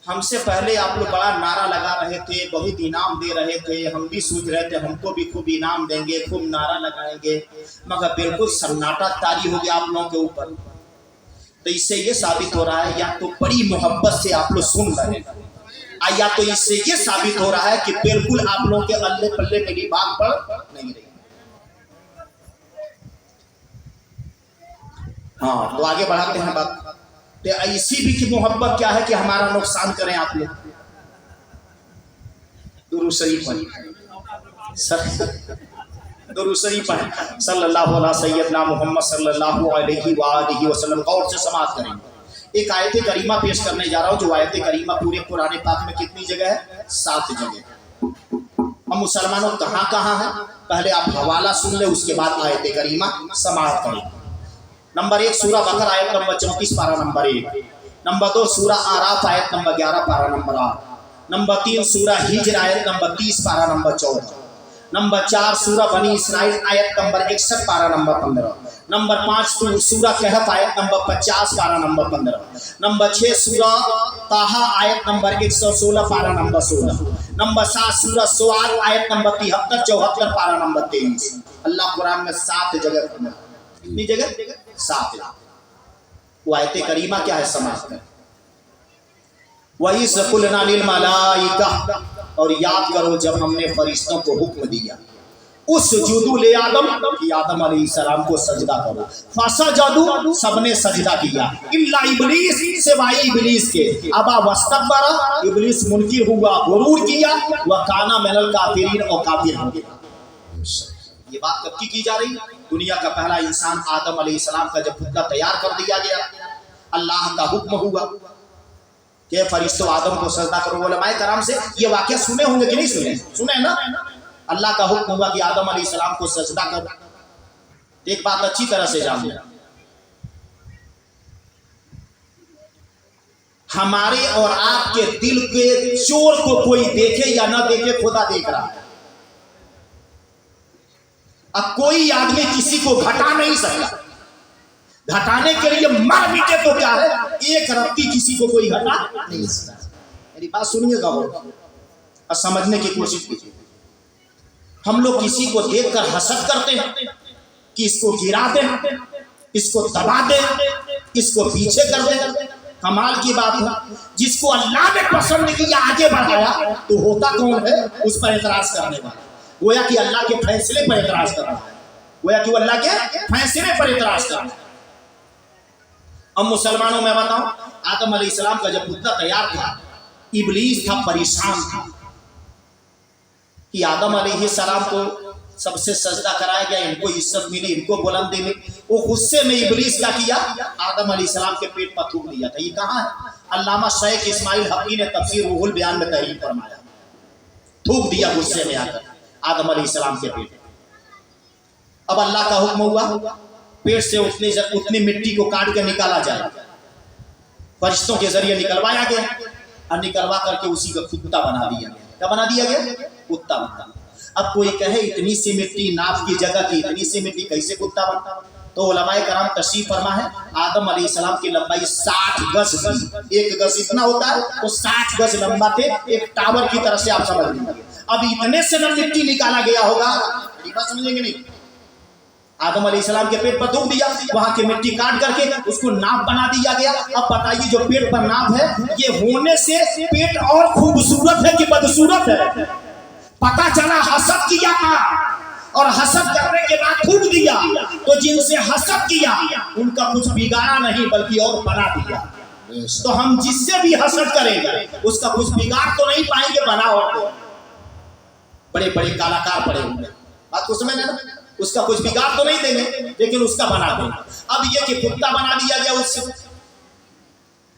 हमसे पहले आप लोग बड़ा नारा लगा रहे थे, बहुत इनाम दे रहे थे, हम भी सोच रहे थे हमको भी खूब इनाम देंगे, खूब नारा लगाएंगे, मगर बिल्कुल सन्नाटा तारी हो गया आप लोगों के ऊपर। तो इससे ये साबित हो रहा है या तो बड़ी मोहब्बत से आप लोग सुन रहे हैं, या तो इससे ये साबित हो रहा है कि बिल्कुल आप लोगों के अल्ले पल्ले मेरी बात पर नहीं रही। हाँ, तो आगे बढ़ाते हैं बात। तो ऐसी भी की मोहब्बत क्या है कि हमारा नुकसान करें आप लोग? दुरूद शरीफ पढ़ें, दुरूद शरीफ पढ़ें, सल्लल्लाहु अलैहि सय्यदना मुहम्मद सल्लल्लाहु अलैहि वसल्लम। गौर से समाप्त करेंगे। एक आयत करीमा पेश करने जा रहा हूँ, जो आयत करीमा पूरे कुरान पाक में कितनी जगह है? 7 जगह। हम मुसलमानों कहाँ कहाँ हैं, पहले आप हवाला सुन ले, उसके बाद आयत करीमा समाप्त करेंगे। नंबर 1 सूरह बकरा आयत नंबर 34 पारा नंबर 1, नंबर 2 सूरह आराफ आयत नंबर 11 पारा नंबर 8, नंबर 3 सूरह हिज्र आयत नंबर 30 पारा नंबर 14, नंबर 4 सूरह बनी इसराइल आयत नंबर 61 पारा नंबर 15। नंबर 5 सूरह कहफ आयत नंबर 50 पारा नंबर 15। नंबर 6 सूरह ताहा आयत नंबर 116 पारा नंबर 16। नंबर 7 सूरह सुआद आयत नंबर 73 74 पारा नंबर 23। अल्लाह कुरान में 7 जगह फरमाता है। कितनी जगह? 7 जगह। वो आयत करीमा क्या है समाज में? वही सकुलना लिल मलाइका, और याद करो जब हमने फरिश्तों को हुक्म दिया उस जुदू ले आदम कि आदम अलैहिस्सलाम को सजदा करो। फसजदू, सबने सजदा किया, इल्ला इब्लीस, सिवाय इब्लीस के। अबा वस्तकबरा, इब्लीस मुनकिर हुआ, गुरूर किया, व काना मिनल काफिरीन, और काफिर हो गया। ये बात कब की जा रही? दुनिया का पहला इंसान आदम अलैहिस्सलाम का जब पुतला तैयार कर दिया गया, अल्लाह का हुक्म हुआ कि फरिश्तों आदम को सजदा करो। उलमाए कराम से ये वाकया सुने होंगे कि नहीं सुने? सुने ना। अल्लाह का हुक्म हुआ कि आदम अलैहिस्सलाम को सजदा करो। एक बात अच्छी तरह से जान लेना, हमारे और आपके दिल के चोर को कोई देखे या ना देखे, खुदा देख रहा है। अब कोई आदमी किसी को घटा नहीं सकता। घटाने के लिए मर मिटे तो क्या है, एक रत्ती किसी को कोई घटा नहीं सकता। मेरी बात सुनिएगा और समझने की कोशिश कीजिए। हम लोग किसी को देखकर हसद करते हैं कि इसको गिरा दें, इसको दबा दें, इसको पीछे कर दें। कमाल की बात है, जिसको अल्लाह ने पसंद किया आगे बढ़ाया, तो होता कौन है उस पर एतराज करने वाला? गोया कि अल्लाह के फैसले पर एतराज कर रहा है, गोया कि वो अल्लाह के फैसले पर एतराज कर रहा है। अब मुसलमानों में बताऊं, आदम अलैहिस्सलाम का जब पुतला तैयार था, इब्लीस था, परेशान था कि आदम अलैहिस्सलाम को सबसे सजदा कराया गया, इनको इज्जत मिली, इनको बुलंदी मिली। वो गुस्से में इब्लीस क्या किया, आदम अलैहिस्सलाम के पेट पर थूक दिया था। ये कहाँ है? अल्लामा शेख इस्माइल हक़ी ने तफसीर रूहुल बयान में तहरीर फरमाया, थूक दिया गुस्से में आकर आदम अलैहिस्सलाम के पेट। अब अल्लाह का हुक्म हुआ, पेट से उतनी मिट्टी को काट के निकाला जाए। फरिश्तों के जरिए निकलवाया गया और निकलवा करके उसी का कुत्ता बना दिया गया। क्या बना दिया गया? कुत्ता बना। अब कोई कहे इतनी सी मिट्टी, नाप की जगह की इतनी सी मिट्टी, कैसे कुत्ता बनता? तो उलमाए कराम तशरीफ फरमा है, आदम अलैहिस्सलाम की लंबाई 60 गज थी। 1 गज इतना होता है, तो 60 गज लंबा थे, एक टावर की तरह से आप समझ लीजिए। अब इतने से न मिट्टी निकाला गया होगा, समझेंगे नहीं? आदम अलैहिस्सलाम के पेट पर थूक दिया, वहां की मिट्टी काट करके उसको नाप बना दिया गया। अब बताइए, जो पेट पर नाप है, ये होने से पेट और खूबसूरत है कि बदसूरत है? पता चला हसद किया और हसद करने के बाद थूक दिया, तो जिनसे हसद किया उनका कुछ बिगाड़ा नहीं बल्कि और बना दिया। तो हम जिससे भी हसद करेंगे उसका कुछ बिगाड़ तो नहीं पाएंगे, बना और बड़े बड़े कलाकार पड़े होंगे, बात को समझ लेना, उसका कुछ बिगाड़ तो नहीं देंगे लेकिन उसका बना देंगे। अब ये कि कुत्ता बना दिया गया उससे,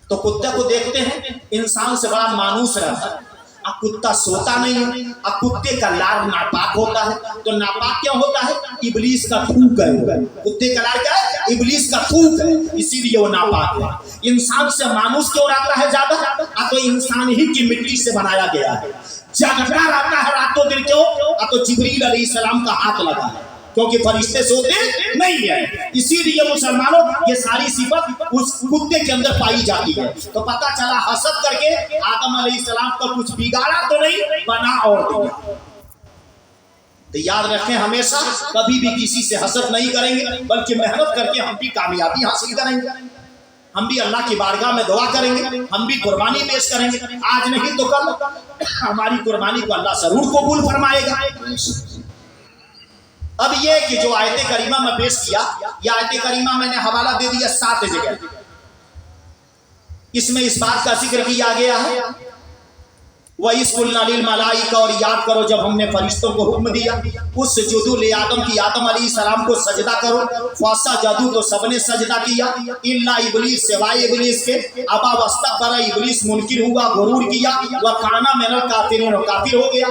तो कुत्ते को देखते हैं इंसान से बड़ा मानूस रहता है। अब कुत्ता सोता नहीं है, अब कुत्ते का लार नापाक होता है, तो नापाक क्यों होता है? इब्लीस का थूक है। कुत्ते का लार क्या है? इब्लीस का थूक है, इसीलिए वो नापाक है। इंसान से मानूस क्यों रहता है ज्यादा? तो इंसान ही की मिट्टी से बनाया गया है। जागता रहता है रातों दिन क्यों? तो जिब्रील अलैहिस्सलाम का हाथ लगा है, क्योंकि फरिश्ते सोते नहीं है। इसीलिए मुसलमानों ये सारी सिफत उस कुत्ते के अंदर पाई जाती है। तो पता चला हसद करके आदम अलैहिस्सलाम का कुछ बिगाड़ा तो नहीं, बना और दिया। तो याद रखें, हमेशा कभी भी किसी से हसद नहीं करेंगे, बल्कि मेहनत करके हम भी कामयाबी हासिल करेंगे। हम भी अल्लाह की बारगाह में दुआ करेंगे, हम भी कुर्बानी पेश करेंगे। आज नहीं तो कल हमारी कुर्बानी को अल्लाह जरूर कबूल फरमाएगा। अब ये कि जो आयत करीमा में पेश किया, यह आयत करीमा मैंने हवाला दे दिया 7 जगह। इसमें इस बात का जिक्र किया गया है, वही कुल्ना लिल मलाइका, और याद करो जब हमने फरिश्तों को हुक्म दिया उस जुदू ले आदम की, आदम अलैहिस्सलाम को सजदा करो। फासा जादू, तो सबने सजदा किया, इल्ला इब्लीस, सिवाय इब्लीस के। अबा वस्तकबरा, इब्लीस मुनकिर हुआ, गुरूर किया, व काना मिनल काफिरीन, काफिर हो गया।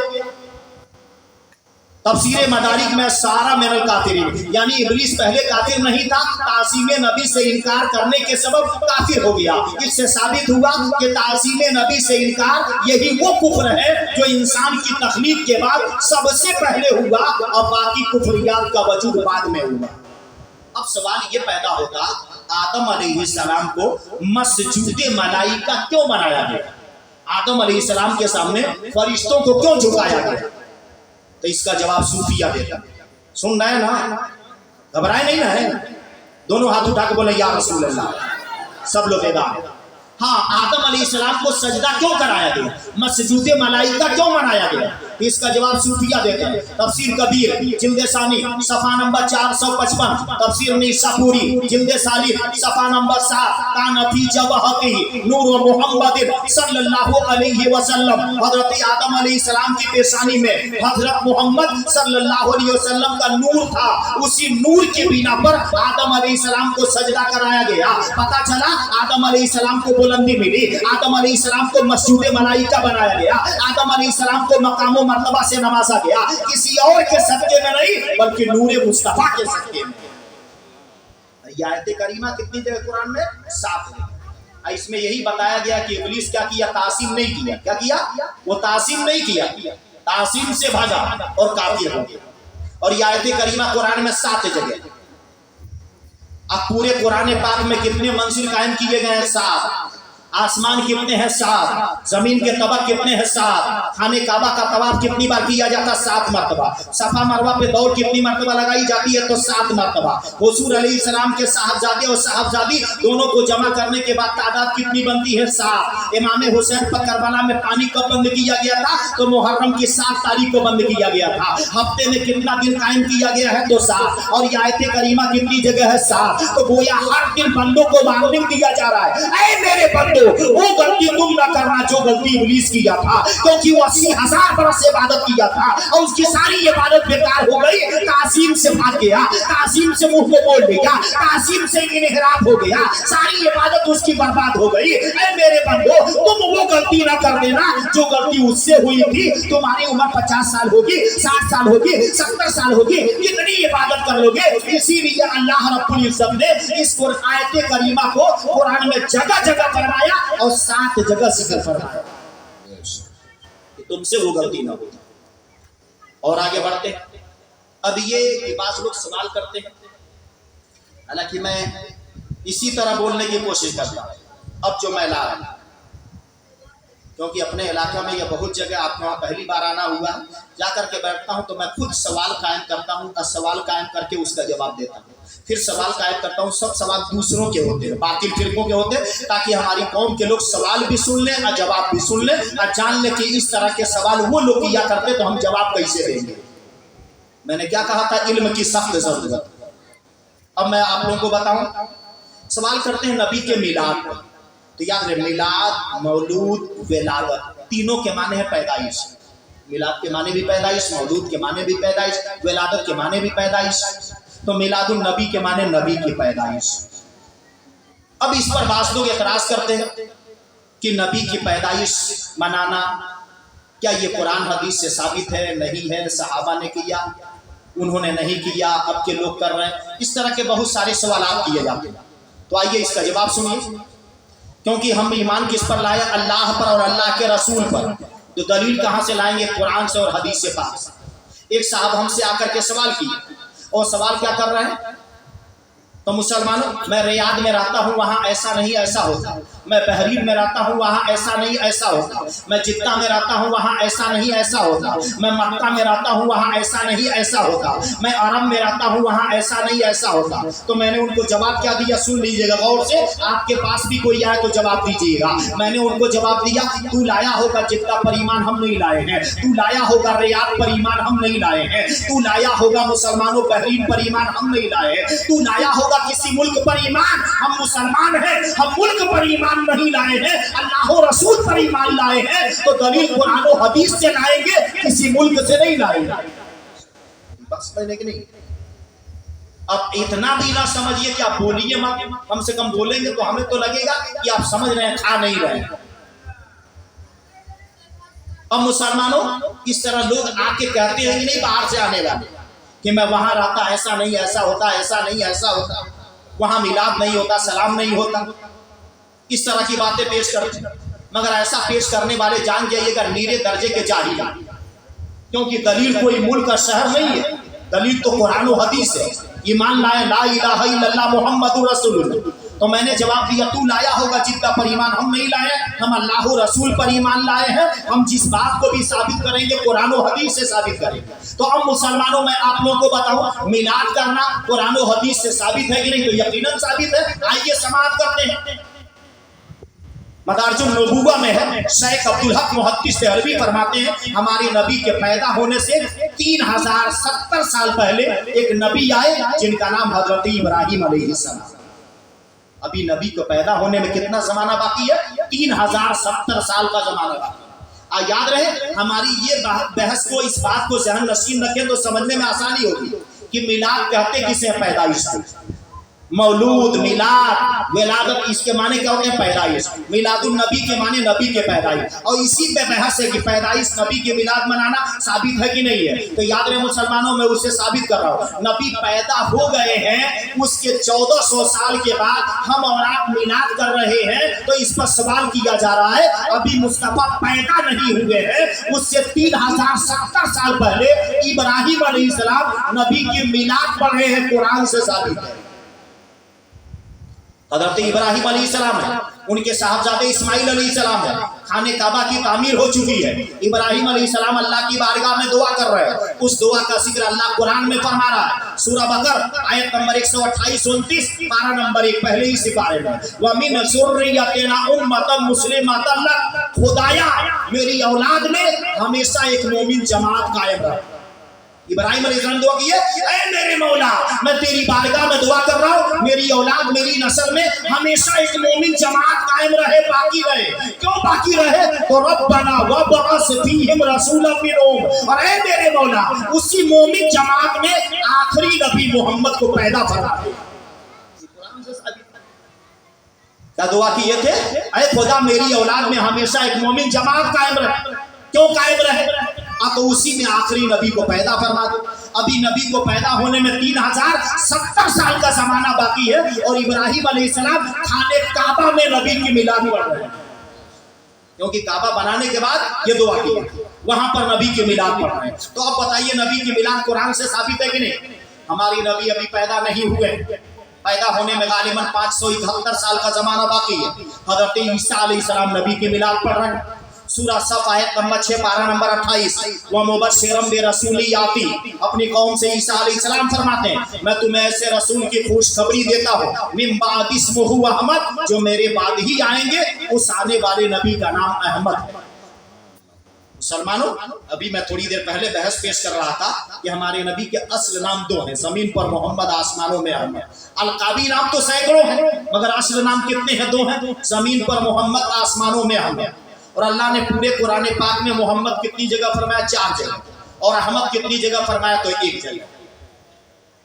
तफसीर मदारिक में सारा मिनल काफिरीन, यानी इब्लीस पहले काफिर नहीं था, तासीम नबी से इनकार करने के सबब काफिर हो गया। इससे साबित हुआ कि तासीम नबी से इनकार यही वो कुफ्र है जो इंसान की तख्लीक के बाद सबसे पहले हुआ और बाकी कुफ्रियात का वजूद बाद में हुआ। अब सवाल ये पैदा होगा, आदम अलैहिस्सलाम को मस्जूदे मलाइका क्यों बनाया गया? आदम अलैहिस्सलाम के सामने फरिश्तों को क्यों झुकाया गया? तो इसका जवाब सूफिया देता। सुन रहे हैं ना, घबराए नहीं ना है? दोनों हाथ उठा के बोले या रसूल अल्लाह, सब लोग बेदार। हाँ, आदम अलैहिस्सलाम को सजदा क्यों कराया गया, मस्जूदे मलाइका क्यों बनाया गया? इसका जवाब सूफिया देते हैं। तफसीर कबीर जिल्द सानी सफा नंबर 455, तफसीर निसापुरी जिल्द सालिस सफा नंबर 7, कानफी जवाहती नूर मुहम्मद सल्लल्लाहु अलैहि वसल्लम, हजरत आदम अलैहिस्सलाम की पेशानी में हजरत मोहम्मद सल्लल्लाहु अलैहि वसल्लम का नूर था। उसी नूर की बिना पर आदम अलैहिस्सलाम को सजदा कराया गया। पता चला आदम अलैहिस्सलाम को बुलंदी मिली, आदम अलैहिस्सलाम को मस्जूदे मलाइका बनाया गया, आदम अलैहिस्सलाम को मकाम मर्तबा से नवाजा गया, किसी और के सदके में नहीं बल्कि नूरे मुस्तफा के सदके में। ये आयत करीमा कितनी जगह कुरान में? 7 है। इसमें यही बताया गया कि इब्लीस क्या किया? तासीम नहीं किया। क्या किया? वो तासीम नहीं किया, तासीम से भागा और काफिर हो गया। और ये आयत करीमा कुरान में 7 जगह। अब पूरे कुरान पाक में कितने मंजिल कायम किए गए हैं? 7। आसमान कितने हैं? 7। जमीन के तबक कितने हैं? 7। खाने काबा का तवाफ कितनी बार किया जाता? 7 मरतबा। सफा मरवा पे दौड़ कितनी मरतबा लगाई जाती है? तो 7 मरतबा। हुजूर अलैहिस्सलाम के साहबजादे और साहबजादी दोनों को जमा करने के बाद तादाद कितनी बनती है? 7। इमाम हुसैन पर करबला में पानी कब बंद किया गया था? तो मुहर्रम की 7 तारीख को बंद किया गया था। हफ्ते में कितना दिन कायम किया गया है? तो 7। और ये आयत करीमा कितनी जगह है? 7। तो गोया हर दिन बंदों को वार्निंग दिया जा रहा है, ऐ मेरे बंदो, वो गलती तुम ना करना जो गलती इब्लीस किया था, क्योंकि वो 80,000 बरस से इबादत किया था और उसकी सारी इबादत बेकार हो गई। तासीम से भाग गया, तासीम से मुंह को मोड़ लिया, तासीम से इन्हिराफ हो गया, सारी इबादत उसकी बर्बाद हो गई। ऐ मेरे बंदो, तुम वो गलती ना कर देना जो गलती उससे हुई थी। तुम्हारी उम्र 50 साल होगी, 60 साल होगी, 70 साल होगी, कितनी इबादत कर लोगे? इसीलिए अल्लाह रब्बुल इज्जत ने इस आयत करीमा को कुरान में जगह जगह फरमाया और 7 जगह जिक्र फरमाया कि तुमसे वो गलती ना हो। और आगे बढ़ते हैं। अब ये बात लोग सवाल करते हैं, हालांकि मैं इसी तरह बोलने की कोशिश करता हूं अब जो मैं ला रहा हूं, क्योंकि अपने इलाके में ये बहुत जगह आपको वहाँ पहली बार आना हुआ, जाकर के बैठता हूँ तो मैं खुद सवाल कायम करता हूँ और सवाल कायम करके उसका जवाब देता हूँ, फिर सवाल कायम करता हूँ। सब सवाल दूसरों के होते हैं, बातिल फिरकों के होते हैं, ताकि हमारी कौम के लोग सवाल भी सुन लें और जवाब भी सुन लें और जान लें कि इस तरह के सवाल वो लोग किया करते तो हम जवाब कैसे देंगे। मैंने क्या कहा था? इल्म की सख्त जरूरत। अब मैं आप लोगों को बताऊं, सवाल करते हैं नबी के मिलाद पर, तो याद रहे मिलाद, मौलूद, विलादत तीनों के माने हैं पैदाइश। मिलाद के माने भी पैदाइश, मौलूद के माने भी पैदाइश, विलादत के माने भी पैदाइश। तो मिलादुल नबी के माने नबी की पैदाइश। अब इस पर बास लोग एतराज करते हैं कि नबी की पैदाइश मनाना क्या ये कुरान हदीस से साबित है? नहीं है। सहाबा ने किया, उन्होंने नहीं किया, अब के लोग कर रहे हैं। इस तरह के बहुत सारे सवाल किए जाते हैं। तो आइए इसका जवाब सुनिए, क्योंकि हम ईमान किस पर लाए? अल्लाह पर और अल्लाह के रसूल पर। तो दलील कहाँ से लाएंगे? कुरान से और हदीस से पाक। एक साहब हमसे आकर के सवाल किए, और सवाल क्या कर रहे हैं? तो मुसलमानों, मैं रियाद में रहता हूँ, वहाँ ऐसा नहीं ऐसा होता। मैं बहरीन में रहता हूँ, वहाँ ऐसा नहीं ऐसा होता। मैं जिद्दा में रहता हूँ, वहाँ ऐसा नहीं ऐसा होता। मैं मक्का में रहता हूँ, वहाँ ऐसा नहीं ऐसा होता। मैं अरब में रहता हूँ, वहाँ ऐसा नहीं ऐसा होता। तो मैंने उनको जवाब क्या दिया? सुन लीजिएगा गौर से, आपके पास भी कोई आए तो जवाब दीजिएगा। मैंने उनको जवाब दिया, तू लाया होगा जिद्दा पर ईमान, हम नहीं लाए हैं। तू लाया होगा रियाद पर ईमान, हम नहीं लाए हैं। तू लाया होगा मुसलमानों बहरीन पर ईमान, हम नहीं लाए हैं। तू लाया होगा किसी मुल्क पर ईमान, हम मुसलमान हैं, हम मुल्क पर ईमान नहीं लाए हैं, अल्लाह और रसूल पर ईमान लाए हैं। तो दलील कुरान और हदीस से लाएंगे, किसी मुल्क से नहीं लाएंगे। बस मैंने कि नहीं। अब इतना भी ना समझिए कि आप बोलिए मत, कम से कम बोलेंगे तो हमें तो लगेगा कि आप समझ रहे हैं, खा नहीं रहे हैं। अब मुसलमानों, इस तरह लोग आके कहते हैं कि नहीं, बाहर से आने वाले, कि मैं वहां रहता, ऐसा नहीं ऐसा होता, ऐसा नहीं ऐसा होता, वहां मिलाद नहीं होता, सलाम नहीं होता, इस तरह की बातें पेश करते हैं। मगर ऐसा पेश करने वाले जान जाइएगा नीरे दर्जे के जाहिल, क्योंकि दलील कोई मुल्क का शहर नहीं है, दलील तो कुरान और हदीस है। ईमान लाए ला इलाहा इल्लल्लाह मुहम्मदुर रसूलुल्लाह, तो मैंने जवाब दिया तू लाया होगा जिद्दा पर ईमान, हम नहीं लाए, हम अल्लाह रसूल पर ईमान लाए हैं। हम जिस बात को भी साबित करेंगे कुरान और हदीस से साबित करेंगे। तो अब मुसलमानों, मैं आप लोगों को बताऊं, मिलाद करना कुरान और हदीस से साबित है कि नहीं? तो यकीनन साबित है। आइए समाप्त करते हैं। मदारिजुन नबूवा में है, शेख अब्दुल हक मुहद्दिस देहलवी फरमाते हैं हमारे नबी के पैदा होने से 3070 साल पहले एक नबी आए जिनका नाम हजरत इब्राहिम अलैहिस्सलाम। अभी नबी को पैदा होने में कितना जमाना बाकी है? 3070 साल का जमाना बाकी। याद रहे हमारी ये बहस को, इस बात को ज़हन नशीन रखें तो समझने में आसानी होगी कि मिलाद कहते किसे? पैदाइश को। मौलूद, मिलाद, विलादत, इसके माने क्या होते हैं? पैदाइश। मिलादुन नबी के माने नबी के पैदाइश, और इसी पे बहस है कि पैदाइश नबी के मिलाद मनाना साबित है कि नहीं है। तो याद रहे मुसलमानों, मैं उसे साबित कर रहा हूँ। नबी पैदा हो गए हैं, उसके 1400 साल के बाद हम और आप मिलाद कर रहे हैं, तो इस पर सवाल किया जा रहा है अभी मुस्तफा पैदा नहीं हुए हैं, उससे 3070 साल पहले इब्राहिम अलैहिस्सलाम नबी के मिलाद पढ़ रहे हैं, कुरान से साबित है। हज़रत इब्राहिम अलैहिस्सलाम है, उनके साहबजादे इस्माइल अलैहिस्सलाम है, खाने काबा की तामीर हो चुकी है। इब्राहिम अलैहिस्सलाम अल्लाह की बारगाह में दुआ कर रहे हैं, उस दुआ का जिक्र अल्लाह कुरान में फरमा रहा है। सूरह बकर आयत नंबर 128-29, पारा नंबर 1, पहले ही सिपारे में, व मिन ज़ुर्रिय्यतिना उम्मतन मुस्लिमतन लक, खुदाया मेरी औलाद में हमेशा एक मोमिन जमात कायम रहे। इब्राहिम अलैहिस्सलाम दुआ किए, ऐ मेरे मौला, मैं तेरी बारगाह में दुआ कर रहा हूँ, मेरी औलाद, मेरी नस्ल में हमेशा एक मोमिन जमात कायम रहे, बाकी रहे। क्यों बाकी रहे? तो रब्बना वबअस फीहिम रसूलन मिनहुम, और ऐ मेरे मौला, उसी मोमिन जमात में आखिरी नबी मोहम्मद को पैदा फरमा दे। क्या दुआ किए थे? ऐ खुदा, मेरी औलाद में हमेशा एक मोमिन जमात कायम रहे। क्यों कायम रहे? तो उसी में आखिरी नबी को पैदा फरमा दो। अभी नबी को पैदा होने में 3070 साल का जमाना बाकी है, और इब्राहिम अलैहिस्सलाम खाने काबा में नबी की मिलाद पढ़ रहे हैं, क्योंकि काबा बनाने के बाद ये दुआ की, वहां पर नबी की मिलाद पढ़ रहे हैं। तो अब बताइए, नबी की मिलाद कुरान से साबित है कि नहीं? हमारी नबी अभी पैदा नहीं हुए, पैदा होने में गालिबन 571 साल का जमाना बाकी है। हजरत ईसा अलैहिस्सलाम नबी की मिलाद पढ़ रहे हैं। सूरह सफ आयत नंबर 6, पारा नंबर 28, व मुबश्शिरम बिरसूली याती, अपनी कौम से ईसा अलैहिस्सलाम फरमाते हैं मैं तुम्हें ऐसे रसूल की खुशखबरी देता हूँ, मिन बाद इस्मुहु अहमद, जो मेरे बाद ही आएंगे, उस आने वाले नबी का नाम अहमद है। मुसलमानों, अभी मैं थोड़ी देर पहले बहस पेश कर रहा था कि हमारे नबी के असल नाम 2 हैं, जमीन पर मोहम्मद, आसमानों में अहमद। अलकाबी नाम तो सैकड़ों हैं, मगर असल नाम कितने हैं? 2 हैं, जमीन पर मोहम्मद, आसमानों में अहमद। और अल्लाह ने पूरे कुरान पाक में मोहम्मद कितनी जगह फरमाया? 4 जगह, और अहमद कितनी जगह फरमाया? तो 1 जगह।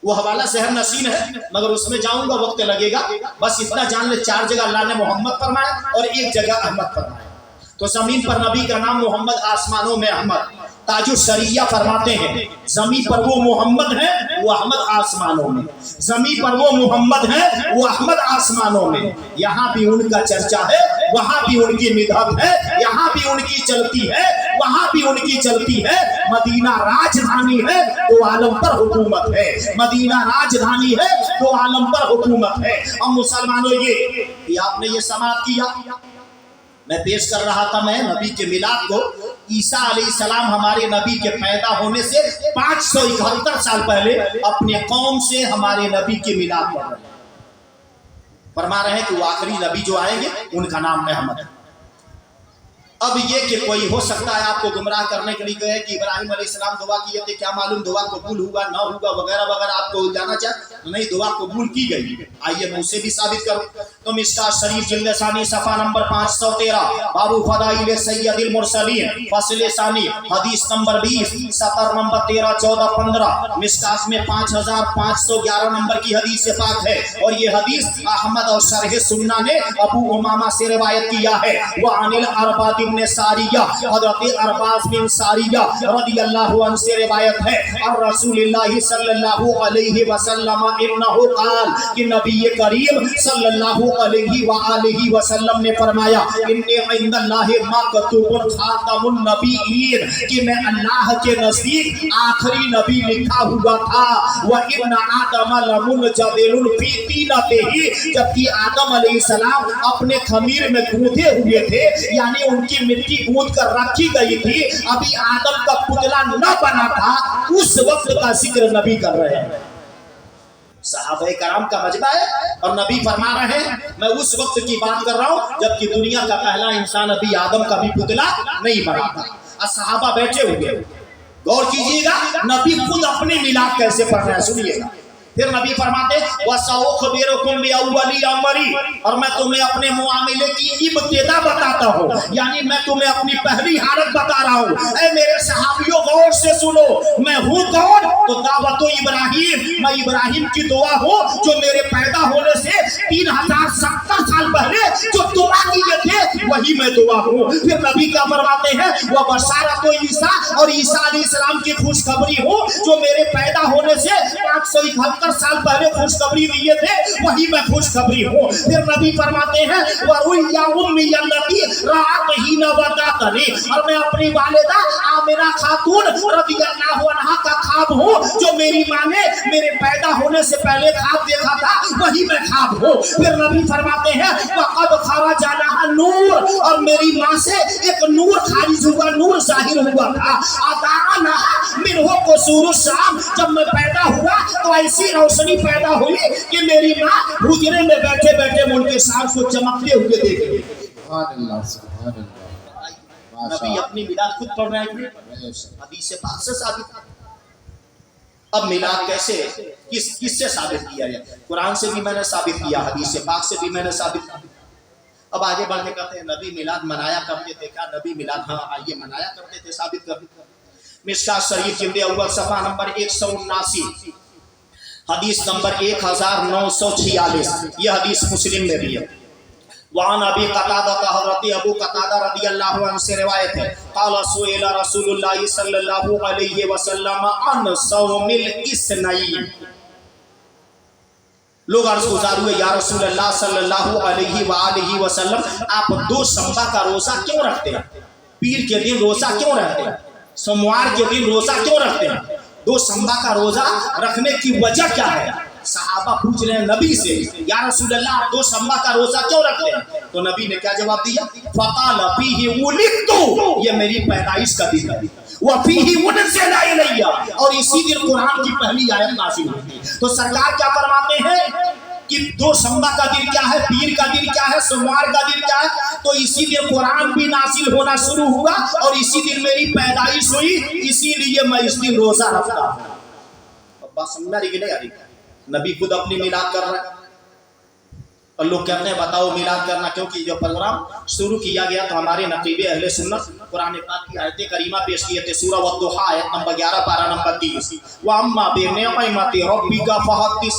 वो हवाला ज़हन नशीन है, मगर उसमें जाऊंगा वक्त लगेगा। बस इतना जान ले, 4 जगह अल्लाह ने मोहम्मद फरमाया और 1 जगह अहमद फरमाया। तो जमीन पर नबी का नाम मोहम्मद, आसमानों में अहमद। ताजुल शरिया फरमाते हैं जमीन पर वो मोहम्मद है, वो अहमद आसमानों में। जमीन पर वो मोहम्मद है, वो अहमद आसमानों में। यहाँ भी उनका चर्चा है, वहाँ भी उनकी मिदहत है, यहाँ भी उनकी चलती है, वहाँ भी उनकी चलती है। मदीना राजधानी है तो आलम पर हुकूमत है, मदीना राजधानी है तो आलम पर हुकूमत है। अब मुसलमानों, ये आपने ये समाप्त किया, मैं पेश कर रहा था मैं नबी के मिलाद को। ईसा अलैहिस्सलाम हमारे नबी के पैदा होने से 571 साल पहले अपने कौम से हमारे नबी के मिलाद पढ़ रहे हैं, फरमा रहे हैं कि वो आखिरी नबी जो आएंगे उनका नाम अहमद है। अब ये कि कोई हो सकता है आपको गुमराह करने के लिए कहे कि इब्राहिम अलैहिस्सलाम दुआ किए थे, क्या मालूम दुआ कबूल हुआ ना हुआ वगैरह वगैरह, आपको जाना चाहे नहीं, दुआ कबूल की गई। आइए मैं उसे भी साबित करूं। तो तो मिशकात शरीफ जिल्द सानी सफ़ा नंबर 513 बाबू फदाइल सैयदिल मुरसलीन फसल सानी हदीस नंबर 20 सतर नंबर 13 14 15 मिशकात में 5511 नंबर की हदीस से पाक है। और ये हदीस अहमद और शरह सुन्ना ने अबू उमामा से रिवायत किया है। वह अनिल अरबाद इब्न सारिया हज़रत अरबाज बिन सारिया रदियल्लाहु अन्हु से रिवायत है और रसूलुल्लाह सल्लल्लाहु अलैहि वसल्लम इन्नहु क़ाल कि नबी करीम सल्लल्लाहु अलैहि व आलिहि वसल्लम ने फरमाया इन्नी इंदल्लाहि मकतूबुन खातमुन नबीयीन कि मैं अल्लाह के नज़दीक आखिरी नबी लिखा हुआ था। व इब्न आदम लमुनजदिलुन फी तीनतिही जबकि आदम अलैहिस्सलाम अपने खमीर में गूंथे हुए थे, यानी उनकी मिट्टी गूंथ कर रखी गई थी, अभी आदम का पुतला न बना था, उस वक्त का जिक्र नबी कर रहे हैं। सहाबे कराम का मजबा है और नबी फरमा रहे हैं मैं उस वक्त की बात कर रहा हूं जबकि दुनिया का पहला इंसान अभी आदम का भी पुतला नहीं बना था। और सहाबा बैठे हुए, गौर कीजिएगा नबी खुद अपने मिलाद कैसे पढ़ रहे हैं, सुनिएगा। फिर नबी फरमाते वसअख़बिरुकुम बिअव्वली अमरी और मैं तुम्हें अपने मुआमिले की इब्तिदा बताता हूँ, यानी मैं तुम्हें अपनी पहली हालत बता रहा हूँ। ऐ मेरे सहाबियों गौर से सुनो, मैं हूँ कौन? तो दावतो इब्राहिम, मैं इब्राहिम की दुआ हूँ जो मेरे पैदा होने से 3070 साल पहले जो दुआ किए थे वही मैं दुआ हूँ। फिर नबी क्या फरमाते हैं वह बशारत ईसा और ईसा अलैहिस्सलाम की खुशखबरी हूँ जो मेरे पैदा होने से 571 साल पहले खुशखबरी दिए थे वही मैं खुशखबरी हूँ। फिर नबी फरमाते हैं वरुया उम्मी यल्लती रात ही न बतातनी और मैं अपनी वालिदा आमिना खातून रदियल्लाहु अन्हा का ख्वाब हूँ जो मेरी माँ ने मेरे पैदा होने से पहले ख्वाब देखा था वही मैं ख्वाब हूँ। फिर नबी फरमाते हैं वक़द खरजा लहा नूर और मेरी माँ से एक नूर खारिज हुआ, नूर जाहिर हुआ था। अदाअना मिनहु कुसूर शाम जब मैं पैदा हुआ तो ऐसी रोशनी पैदा हुई कि मेरी माँ हुजरे में बैठे बैठे उनके शाम को चमकते हुए देखे। नबी अपनी मिलाद खुद पढ़ रहे थे, हदीस पाक से साबित है। अब मिलाद कैसे किससे साबित किया जाए? कुरान से भी मैंने साबित किया, हदीस पाक से भी मैंने साबित किया। अब आगे बढ़ के कहते हैं नबी मिलाद मनाया करते थे क्या? नबी मिलाद हाँ आइए मनाया करते थे, साबित कर। मिशकात शरीफ जिल्द अव्वल सफ़ा नंबर 179 हदीस नंबर 1946 यह हदीस मुस्लिम में भी है। वहाँ अबी कतादा हज़रत अबू कतादा रदियल्लाहु अन्हु से रिवायत है क़ाल सुइला रसूलुल्लाह सल्लल्लाहु अलैहि वसल्लम अन सौमिल इस्नैन। लोग अर्ज़ गुज़ार हुए या रसूलल्लाह सल्लल्लाहु अलैहि वसल्लम आप 2 शंबा का रोज़ा क्यों रखते हैं? पीर के दिन रोज़ा क्यों रखते हैं? सोमवार के दिन रोज़ा क्यों रखते हैं? 2 शंबा का रोज़ा रखने की वजह क्या है? सहाबा पूछ रहे हैं नबी से या रसूलल्लाह आप 2 शंबा का रोज़ा क्यों रखते हैं? तो नबी ने क्या जवाब दिया? फ़क़ाल फ़ीहि उलिदतु, ये मेरी पैदाइश का दिन है, व फ़ीहि उनज़िला इलैया और इसी दिन कुरान की पहली आयत नाज़िल हुई। तो सरकार क्या फरमाते हैं कि 2 शंबा का दिन क्या है, पीर का दिन क्या है, सोमवार का दिन क्या है? तो इसी दिन कुरान भी नाज़िल होना शुरू हुआ और इसी दिन मेरी पैदाइश हुई, इसीलिए मैं इस दिन रोज़ा रखता हूँ। अब बात समझ में नहीं आ रही? नबी खुद अपनी मिलाद कर रहे हैं और लोग कहते हैं बताओ मिलाद करना, क्योंकि जो प्रोग्राम शुरू किया गया तो हमारे नकीबे अहले सुन्नत कुरान पाक की आयत करीमा पेश किए थे। सूरह वद्दुहा आयत नंबर 11 पारा नंबर 30 व अम्मा बिनिअमति रब्बिका फहद्दिस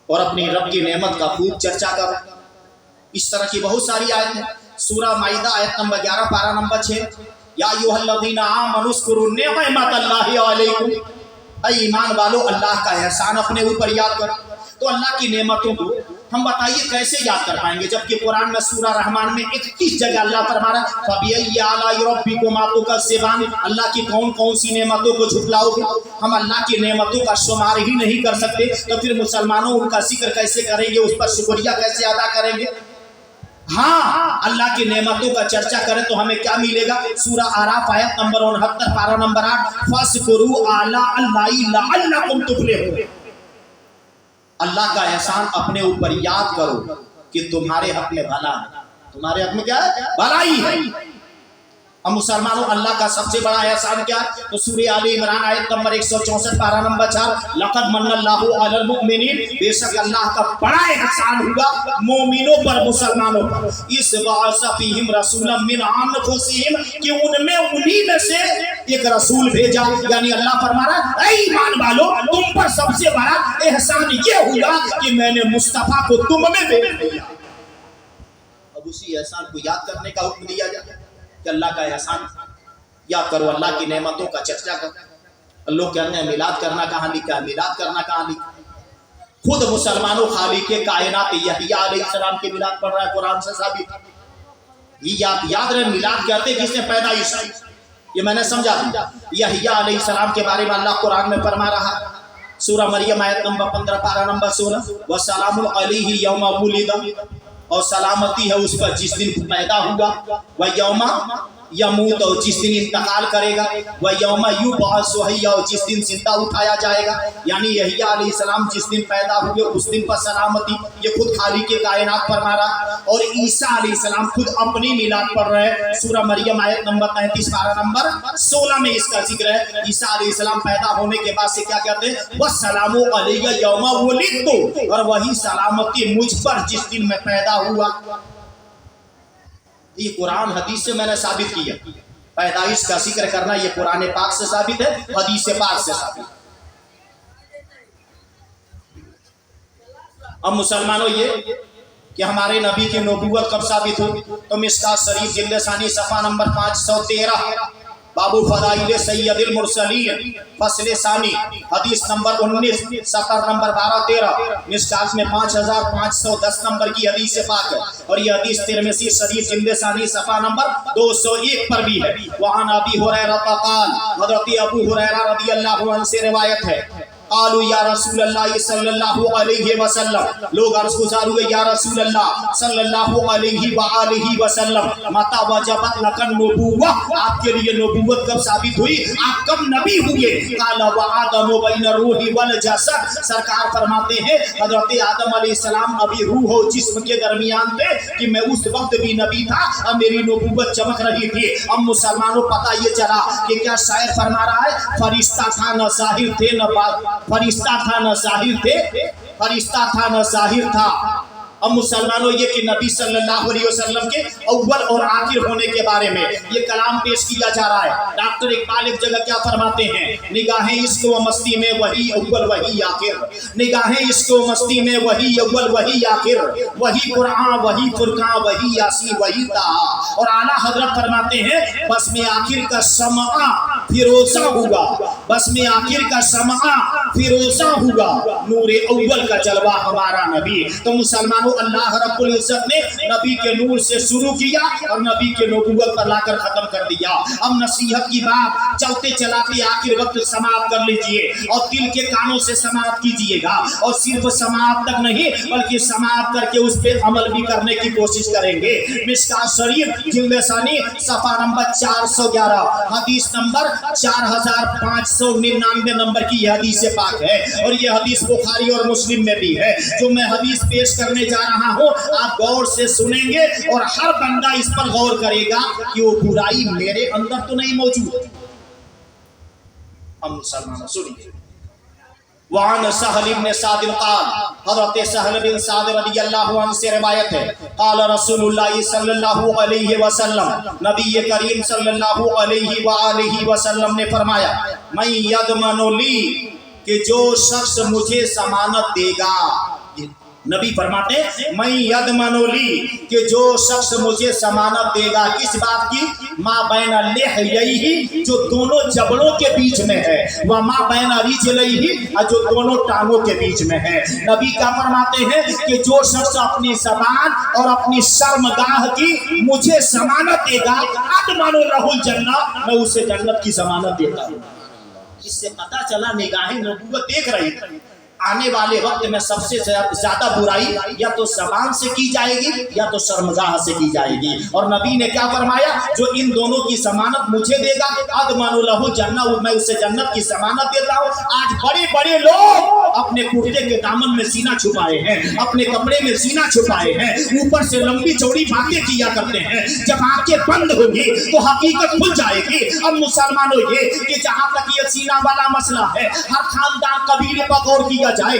और अपनी रब की नेमत का खूब चर्चा कर। इस तरह की बहुत सारी आयतें। सूरह माइदा आयत नंबर 11 पारा नंबर 6 या अय्युहल्लज़ीना आमनू उज़्कुरू निअमतल्लाहि अलैकुम, ऐ ईमान वालों अल्लाह का एहसान अपने ऊपर याद करो। तो अल्लाह की नेमतों को हम बताइए कैसे याद कर पाएंगे जबकि कुरान में सूरह रहमान में 31 जगह अल्लाह फरमा रहा है फबिअय्यि आलाइ रब्बिकुमा तुकज़्ज़िबान, अल्लाह की कौन कौन सी नेमतों को झुटलाओगे? हम अल्लाह की नेमतों का शुमार ही नहीं कर सकते तो फिर मुसलमानों उनका जिक्र कैसे करेंगे, उस पर शुक्रिया कैसे अदा करेंगे? हाँ, अल्लाह की नेमतों का चर्चा करें तो हमें क्या मिलेगा? सूरह आराफ आयत नंबर 69 पारा नंबर 8 फज़्कुरू आला अल्लाहि लअल्लकुम तुफ़्लिहून, अल्लाह का एहसान अपने ऊपर याद करो कि तुम्हारे हक में भला है। तुम्हारे हक में क्या है? भलाई है। अब मुसलमानों अल्लाह का सबसे बड़ा एहसान क्या है? तो सूरह आले इमरान आयत नंबर 164 पारा नंबर 4, लक़द मन्नल्लाहु अलल मुमिनीन, बेशक अल्लाह का बड़ा एहसान हुआ मोमिनों पर, मुसलमानों पर, इस बअसा फीहिम रसूलन मिन अनफुसिहिम, कि उनमें उन्हीं में से एक रसूल भेजा। यानी अल्लाह फरमा रहा है, ऐ ईमान वालों, तुम पर सबसे बड़ा एहसान ये हुआ कि मैंने मुस्तफा को तुम में भेज दिया। अब उसी एहसान को याद करने का हुक्म दिया जाए कि अल्लाह का एहसान याद करो, अल्लाह की नेमतों का चर्चा करो। लोग कहते हैं मिलाद करना कहाँ लिखा है, मिलाद करना कहाँ लिखा? खुद मुसलमानों खालिके कायनात यहया अलैहिस्सलाम की मिलाद पढ़ रहा है, कुरान से साबित। ये याद रहे, मिलाद कहते हैं जिसने पैदाइश, ये मैंने समझा दिया। यहया अलैहिस्सलाम के बारे में अल्लाह कुरान में फरमा रहा है, सूरह मरियम आयत नंबर 15 पारा नंबर 16, व सलामुन अलैहि यौमा वुलिदा, और सलामती है उस पर जिस दिन पैदा हुआ, वह यौमा यमूत, और जिस दिन इंतकाल करेगा, वह यौमा युबअसु हैया, और जिस दिन जिंदा उठाया जाएगा। यानी यहया अलैहिस्सलाम जिस दिन पैदा हुए उस दिन पर सलामती, ये खुद खाली के कायनात फरमा रहा। और ईसा अलैहिस्सलाम खुद अपनी मिलाद पढ़ रहे हैं, सूरह मरियम आयत नंबर 33 पारा नंबर 16 में इसका जिक्र है। ईसा अलैहिस्सलाम पैदा होने के बाद से क्या कहते हैं, वस्सलामु अलैया यौमा वुलिदतु, और वही सलामती मुझ पर जिस दिन मैं पैदा हुआ। ये कुरान हदीस से मैंने साबित किया, पैदाइश का जिक्र करना ये कुरान पाक से साबित है, हदीस पाक से साबित। अब मुसलमानों ये कि हमारे नबी की नबूवत कब साबित हुई, तो मिशकात शरीफ जिल्द सानी सफ़ा नंबर 513, बाबू फदाइल सैयदुल मुरसलीन फस्ल सानी, हदीस नंबर 19, सफ़र नंबर 12-13, मिशकात में 5510 नंबर की हदीस पाक है। और ये हदीस तिरमिज़ी शरीफ जिल्द सानी सफ़ा नंबर 201 पर भी है। वहाँ अबी हुरैरा क़ाल, हज़रत अबू हुरैरा रज़ियल्लाहु अन्हु से रिवायत है, आलू या रसूलल्लाह सल्लल्लाहु अलैहि वसल्लम, लोग अर्ज़ गुज़ार हुए, या रसूलल्लाह सल्लल्लाहु अलैहि वसल्लम, मता वजबत लकन नबुव्वा, आपके लिए नबूवत कब साबित हुई, आप कब नबी हुए? काला व आदम बैन रूही वल जसद, सरकार फरमाते हैं हज़रत आदम अलैहिस्सलाम अभी रूह और जिस्म के दरमियान थे कि मैं उस वक्त भी नबी था और मेरी नबूवत चमक रही थी। अब मुसलमानों पता ये चला कि क्या शायर फरमा रहा है, फरिश्ता था न ज़ाहिर थे न बात, फरिश्ता था न ज़ाहिर थे, फरिश्ता था न ज़ाहिर था। अब मुसलमानों ये कि नबी सल्लल्लाहु अलैहि वसल्लम के अव्वल और आखिर होने के बारे में ये कलाम पेश किया जा रहा है। डॉक्टर इकबाल एक जगह क्या फरमाते हैं, निगाहें इश्क व मस्ती में वही अव्वल वही आखिर, निगाहें इश्क व मस्ती में वही अव्वल वही आखिर, वही कुरान वही फुरकान वही यासीन वही ताहा। और आला हजरत फरमाते हैं, बस में आखिर का समा फिरोजा हुआ, बस में आखिर का समा फिरोजा हुआ, नूरे अव्वल का जलवा हमारा नबी। तो मुसलमानों अल्लाह रब्बुल इज्जत ने नबी के नूर से शुरू किया और नबी के नबूवत पर लाकर खत्म कर दिया। अब नसीहत की बात चलते चलाते आखिर वक्त समाप्त कर लीजिए और दिल के कानों से समाप्त कीजिएगा, और सिर्फ समाप्त तक नहीं बल्कि समाप्त करके उस पर अमल भी करने की कोशिश करेंगे। मिशकात शरीफ जिल्द सानी सफ़ा नंबर 411, हदीस नंबर 4599 नंबर की यह हदीस पाक है। और यह हदीस बुखारी और मुस्लिम में भी है। जो मैं हदीस पेश करने जा रहा हूँ आप गौर से सुनेंगे और हर बंदा इस पर गौर करेगा कि वो बुराई मेरे अंदर तो नहीं मौजूद। हम मुसलमान सुनिए, वान सहल इब्न साद क़ाल, हज़रत सहल बिन साद रज़ियल्लाहु अन्हु से रिवायत है, क़ाल रसूलुल्लाह सल्लल्लाहु अलैहि वसल्लम, नबी करीम सल्लल्लाहु अलैहि वसल्लम ने फरमाया, मैं यदमनु ली, कि जो शख्स मुझे जमानत देगा, नबी फरमाते मैं यदमनोली, कि जो शख्स मुझे जमानत देगा, किस बात की, माँ बैना लिहयैहि, जो दोनों जबड़ों के बीच में है, वह माँ बैना रिजलैहि, जो दोनों टांगों के बीच में है। नबी क्या फरमाते हैं कि जो शख्स अपनी ज़बान और अपनी शर्मगाह की मुझे जमानत देगा, अदमनु लहुल जन्नह, मैं उसे जन्नत की जमानत देता हूँ। इससे पता चला निगाहें नबूवत देख रही थी। आने वाले वक्त में सबसे ज्यादा बुराई या तो ज़बान से की जाएगी या तो शर्मगाह से की जाएगी। और नबी ने क्या फरमाया, जो इन दोनों की जमानत मुझे देगा अदमनु लहु जन्नत, मैं उसे जन्नत की जमानत देता हूँ। आज बड़े बड़े लोग अपने कुर्ते के दामन में सीना छुपाए हैं, अपने कपड़े में सीना छुपाए हैं, ऊपर से लंबी चौड़ी बातें किया करते हैं। जब आंखें बंद होंगी तो हकीकत खुल जाएगी। अब मुसलमानों ये कि जहाँ तक ये सीना वाला मसला है, हर खानदान कबीले पर गौर किया जाए,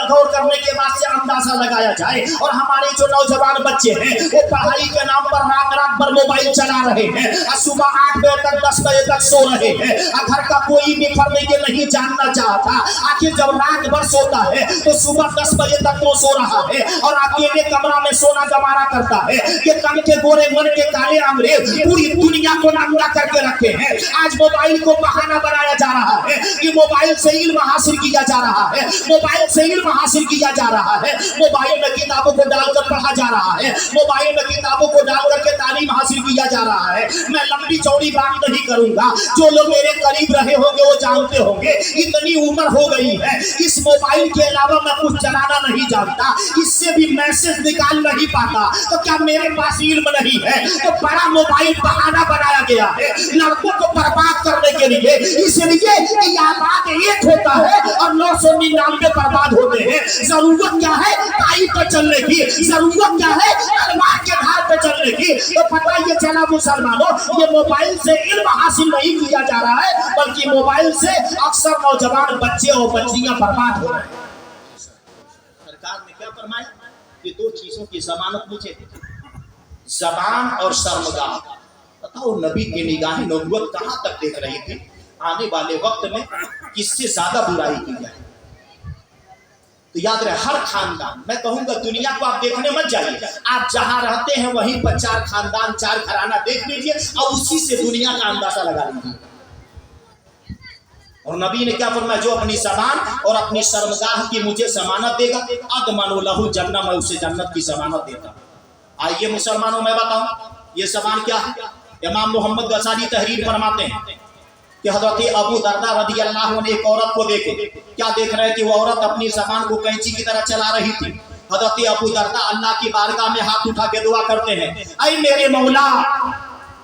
गौर करने के बाद से अंदाजा लगाया जाए। और हमारे जो नौजवान बच्चे हैं वो पढ़ाई के नाम पर रात भर मोबाइल चला रहे हैं, सुबह 8 बजे तक 10 बजे तक सो रहे हैं। घर का कोई भी फर्द ये नहीं जानना चाहता आखिर जब रात भर सोता है तो सुबह 10 बजे तक तो सो रहा है और अकेले कमरा में सोना गवारा करता है। ये कम के गोरे मन के काले अंग्रेज पूरी दुनिया को नामुरा करके रखे हैं। आज मोबाइल को बहाना बनाया जा रहा है कि मोबाइल से इल्म हासिल किया जा रहा है, मोबाइल से इल्म हासिल किया जा रहा है, मोबाइल में किताबों को डालकर पढ़ा जा रहा है, मोबाइल में किताबों को डाल करके तालीम हासिल किया जा रहा है। मैं लंबी चौड़ी बात नहीं करूंगा, जो लोग मेरे करीब रहे होंगे वो जानते होंगे। इतनी उम्र हो गई है, इस मोबाइल के अलावा मैं कुछ चलाना नहीं जानता, इससे भी मैसेज निकाल नहीं पाता। तो क्या मेरे पास इल्म नहीं है? तो बड़ा मोबाइल बहाना बनाया गया है लड़कों को बर्बाद करने के लिए, इसलिए कि आबाद एक होता है और 999 बर्बाद होते हैं। जरूरत क्या है ताई पर चलने की, जरूरत क्या है तलवार के धार पर चलने की। तो पता ये चला मुसलमानों, ये मोबाइल से इल्म हासिल नहीं किया जा रहा है, बल्कि मोबाइल से अक्सर नौजवान बच्चे और बच्चियां बर्बाद हो रहे हैं। सरकार ने क्या फरमाया कि 2 चीजों की जमानत मुझे, जबान और शर्मगाह। बताओ नबी की निगाहें नबूवत कहां तक देख रही थी, आने वाले वक्त में किससे ज्यादा बुराई की जाए। तो याद रहे, हर खानदान, मैं कहूंगा दुनिया को आप देखने मत जाइए, आप जहां रहते हैं वहीं पर 4 खानदान 4 घराना देख लीजिए और उसी से दुनिया का अंदाजा लगा लीजिए। और नबी ने क्या फरमाया, जो अपनी ज़बान और अपनी शर्मगाह की मुझे जमानत देगा अदमनु लहु जन्नत, मैं उसे जन्नत की जमानत देता। आइए मुसलमानों, मैं बताऊं ये ज़बान क्या है। इमाम मोहम्मद गज़ाली तहरीर फरमाते हैं कि हज़रत अबू दरदा रज़ी अल्लाह अन्हु ने एक औरत को देखे। क्या देख रहे कि वो औरत अपनी ज़बान को कैंची की तरह चला रही थी। हज़रत अबू दरदा अल्लाह की बारगाह में हाथ उठा के दुआ करते हैं, ऐ मेरे मौला,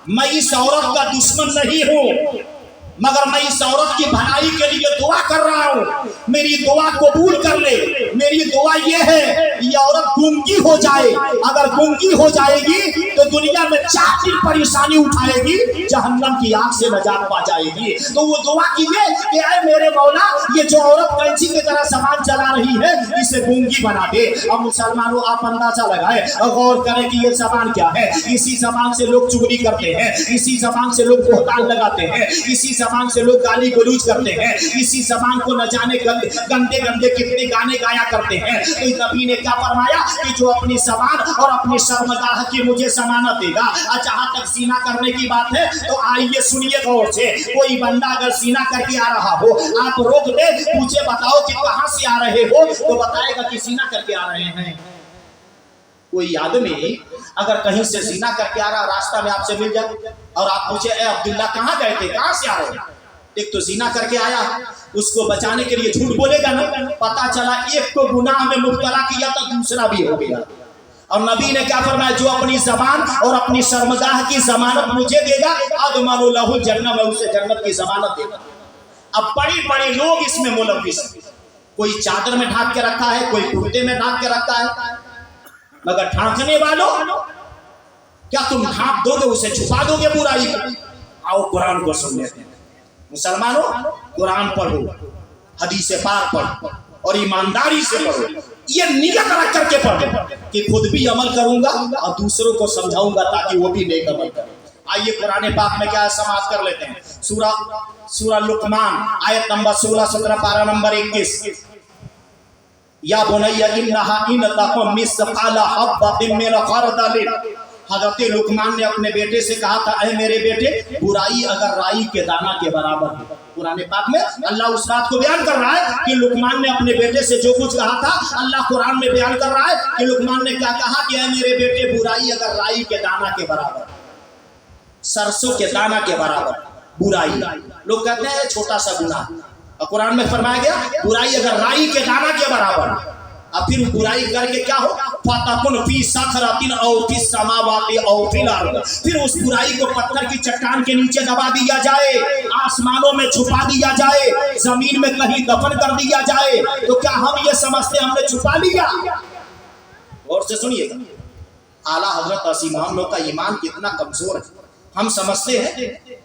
मैं इस औरत का दुश्मन नहीं हूँ, मगर मैं इस औरत की भलाई के लिए दुआ कर रहा हूँ, मेरी दुआ कबूल कर ले। मेरी दुआ ये है ये औरत गूंगी हो जाए, अगर गूंगी हो जाएगी तो दुनिया में 4 दिन परेशानी उठाएगी, जहन्नम की आग से नजात पा जाएगी। तो वो दुआ कीजिए कि ऐ मेरे मौला, ये जो औरत कैंची की तरह सामान चला रही है इसे गूंगी बना दे। अब मुसलमानों आप अंदाजा लगाए और गौर करें कि ये जबान क्या है। इसी जबान से लोग चुगली करते हैं, इसी जबान से लोग बोहतान लगाते हैं, इसी जबान से लोग गाली गलौज करते हैं, इसी जबान को न जाने गंदे गंदे कितने गाने गाया करते हैं। तो नबी ने क्या फरमाया कि जो अपनी जबान और अपनी शर्मगाह की मुझे जमानत देगा। और जहां तक सीना करने की बात है तो आइए सुनिए गौर से, कोई बंदा अगर सीना करके आ रहा हो, आप रोक दे, पूछे बताओ कि कहां से आ रहे हो, तो बताएगा कि सीना करके आ रहे हैं। कोई आदमी अगर कहीं से जीना करके आ रहा, रास्ता में आपसे मिल जाए और आप पूछे ए अब्दुल्ला कहाँ गए थे, कहाँ से आ रहे हो, एक तो जीना करके आया, उसको बचाने के लिए झूठ बोलेगा ना, पता चला एक तो गुनाह में मुब्तला किया तो दूसरा भी हो गया। और नबी ने क्या फरमाया, जो अपनी जबान और अपनी शर्मगाह की जमानत मुझे देगा अदमनु लहु जन्नत, मैं उसे जन्नत की जमानत देगा। अब बड़े बड़े लोग इसमें मुलव्विस हैं, कोई चादर में ढांक के रखा है, कोई कुर्ते में ढांक के रखा है, मगर ढांकने वालों क्या तुम ढांक दोगे, उसे छुपा दोगे बुराई का। आओ कुरान को सुन लेते हैं। मुसलमानों कुरान पढ़ो, हदीस पाक पढ़ो और ईमानदारी से पढ़ो, ये नियत रख करके पढ़ो कि खुद भी अमल करूंगा और दूसरों को समझाऊंगा ताकि वो भी नेक अमल करें। आइए कुरान पाक में क्या समाप्त कर लेते हैं। सूरा लुकमान आयत नंबर 16, 17, पारा नंबर 21। या बुनैया इन्नहा इन तकुम मिस्काल हब्बतिन मिन खरदल, हज़रत लुकमान ने अपने बेटे से कहा था, ऐ मेरे बेटे, बुराई अगर राई के दाना के बराबर है। कुरान पाक में अल्लाह उस बात को बयान कर रहा है कि लुकमान ने अपने बेटे से जो कुछ कहा था, अल्लाह कुरान में बयान कर रहा है कि लुकमान ने क्या कहा कि ऐ मेरे बेटे, बुराई अगर राई के दाना के बराबर, सरसों के दाना के बराबर बुराई। लोग कहते हैं छोटा सा गुनाह, और कुरान में फरमाया गया बुराई अगर राई के दाना के बराबर, अब फिर बुराई करके क्या हो, फतकुन फी सखरतिन औ फी समावाति औ फिल अर्द, फिर उस बुराई को पत्थर की चट्टान के नीचे दबा दिया जाए, आसमानों में छुपा दिया जाए, जमीन में कहीं दफन कर दिया जाए, तो क्या हम ये समझते हमने छुपा लिया? और से सुनिएगा, आला हजरत इमाम लोग का ईमान कितना कमजोर है। हम समझते हैं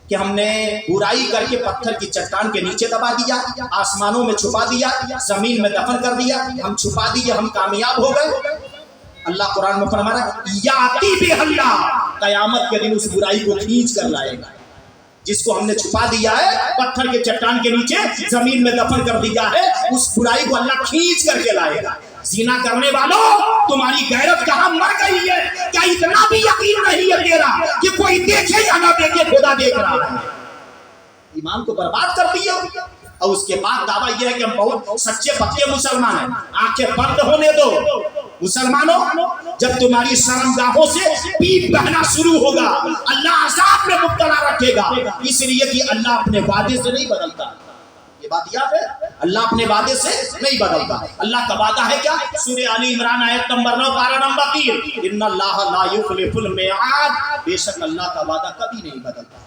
कि हमने बुराई करके पत्थर की चट्टान के नीचे दबा दिया, आसमानों में छुपा दिया, जमीन में दफन कर दिया, हम छुपा दिए, हम कामयाब हो गए। अल्लाह कुरान में फरमा रहा है याती बिहल्ला, कयामत के दिन उस बुराई को खींच कर लाएगा, जिसको हमने छुपा दिया है पत्थर के चट्टान के नीचे, जमीन में दफन कर दिया है, उस बुराई को अल्लाह खींच करके लाएगा। ज़िना करने वालों, तुम्हारी गैरत कहाँ मर गई है? क्या इतना भी यकीन नहीं है तेरा कि कोई देखे या ना देखे, खुदा देख रहा है? ईमान को बर्बाद कर दिए। और उसके बाद दावा यह है कि हम बहुत सच्चे पक्के मुसलमान हैं। आंखें बंद होने दो मुसलमानों, जब तुम्हारी शर्मगाहों से पीप बहना शुरू होगा, अल्लाह अज़ाब में मुब्तला रखेगा, इसलिए कि अल्लाह अपने वादे से नहीं बदलता। ये बात याद है, अल्लाह अपने वादे से नहीं बदलता। अल्लाह का वादा है क्या? सूरह आली इमरान आयत नंबर 9 पारा नंबर 3, इन्नल्लाह ला युखलिफुल मिआद, बेशक अल्लाह का वादा कभी नहीं बदलता।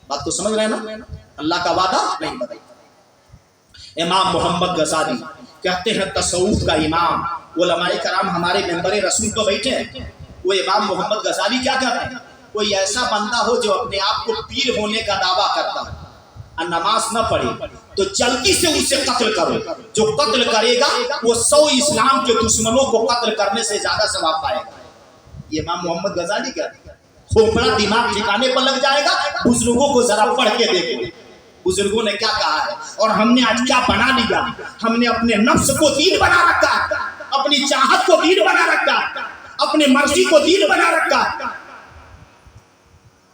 बात तो समझ रहे हैं ना? अल्लाह का वादा नहीं बदलता। इमाम मोहम्मद गजाली कहते हैं तसव्वुफ का इमाम, उलमाए कराम हमारे मेंबर रसूल तो बैठे हैं, वो इमाम मोहम्मद गजाली क्या कहते हैं? कोई ऐसा बंदा हो जो अपने आप को पीर होने का दावा करता हो और नमाज न पढ़े, तो जल्दी से उसे कत्ल करो। जो कत्ल करेगा वो 100 इस्लाम के दुश्मनों को कत्ल करने से ज्यादा सवाब पाएगा। ये इमाम मोहम्मद गजाली कहते हैं। खोपड़ा दिमाग ठिकाने पर लग जाएगा। बुजुर्गों को जरा पढ़ के देखो, बुजुर्गों ने क्या कहा है और हमने आज क्या बना लिया। हमने अपने नफ्स को दीन बना रखा, अपनी चाहत को दीन बना रखा, अपने मर्जी को दीन बना रखा।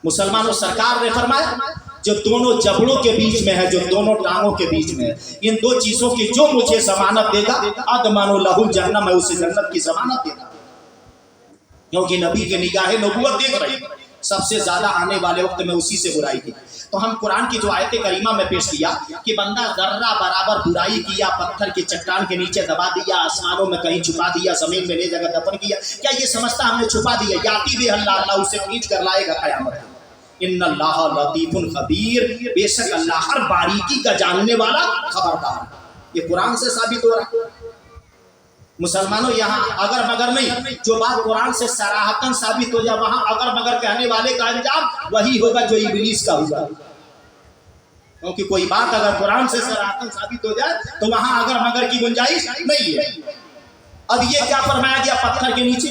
मुसलमानों, सरकार ने फरमाया जो दोनों जबड़ों के बीच में है, जो दोनों टांगों के बीच में है, इन दो चीजों की जो मुझे जमानत देगा, अदमानु लहुल जन्नत, मैं उसे जन्नत की जमानत देगा। क्योंकि नबी के निगाहे नबूवत देख रही, सबसे ज्यादा आने वाले वक्त में उसी से बुराई की। तो हम कुरान की जो आयत करीमा में पेश किया कि बंदा जर्रा बराबर बुराई किया, पत्थर की चट्टान के नीचे दबा दिया, आसमानों में कहीं छुपा दिया, जमीन में ले जगह दफन किया, क्या ये समझता हमने छुपा दिया? याती भी अल्लाह, अल्लाह उसे खींच कर लाएगा क़यामत। इन्नल्लाह लतीफुन खबीर, बेशक अल्लाह हर बारीकी का जानने वाला, खबरदार। ये कुरान से साबित हो रहा है। मुसलमानों, यहाँ अगर मगर नहीं, जो बात कुरान से सराहतन साबित हो जाए, वहां अगर मगर कहने वाले का अंजाम वही होगा जो इब्लीस का हुआ। क्योंकि कोई बात अगर कुरान से सराहतन साबित हो जाए तो वहां अगर मगर की गुंजाइश नहीं है। अब ये क्या फरमाया गया पत्थर के नीचे?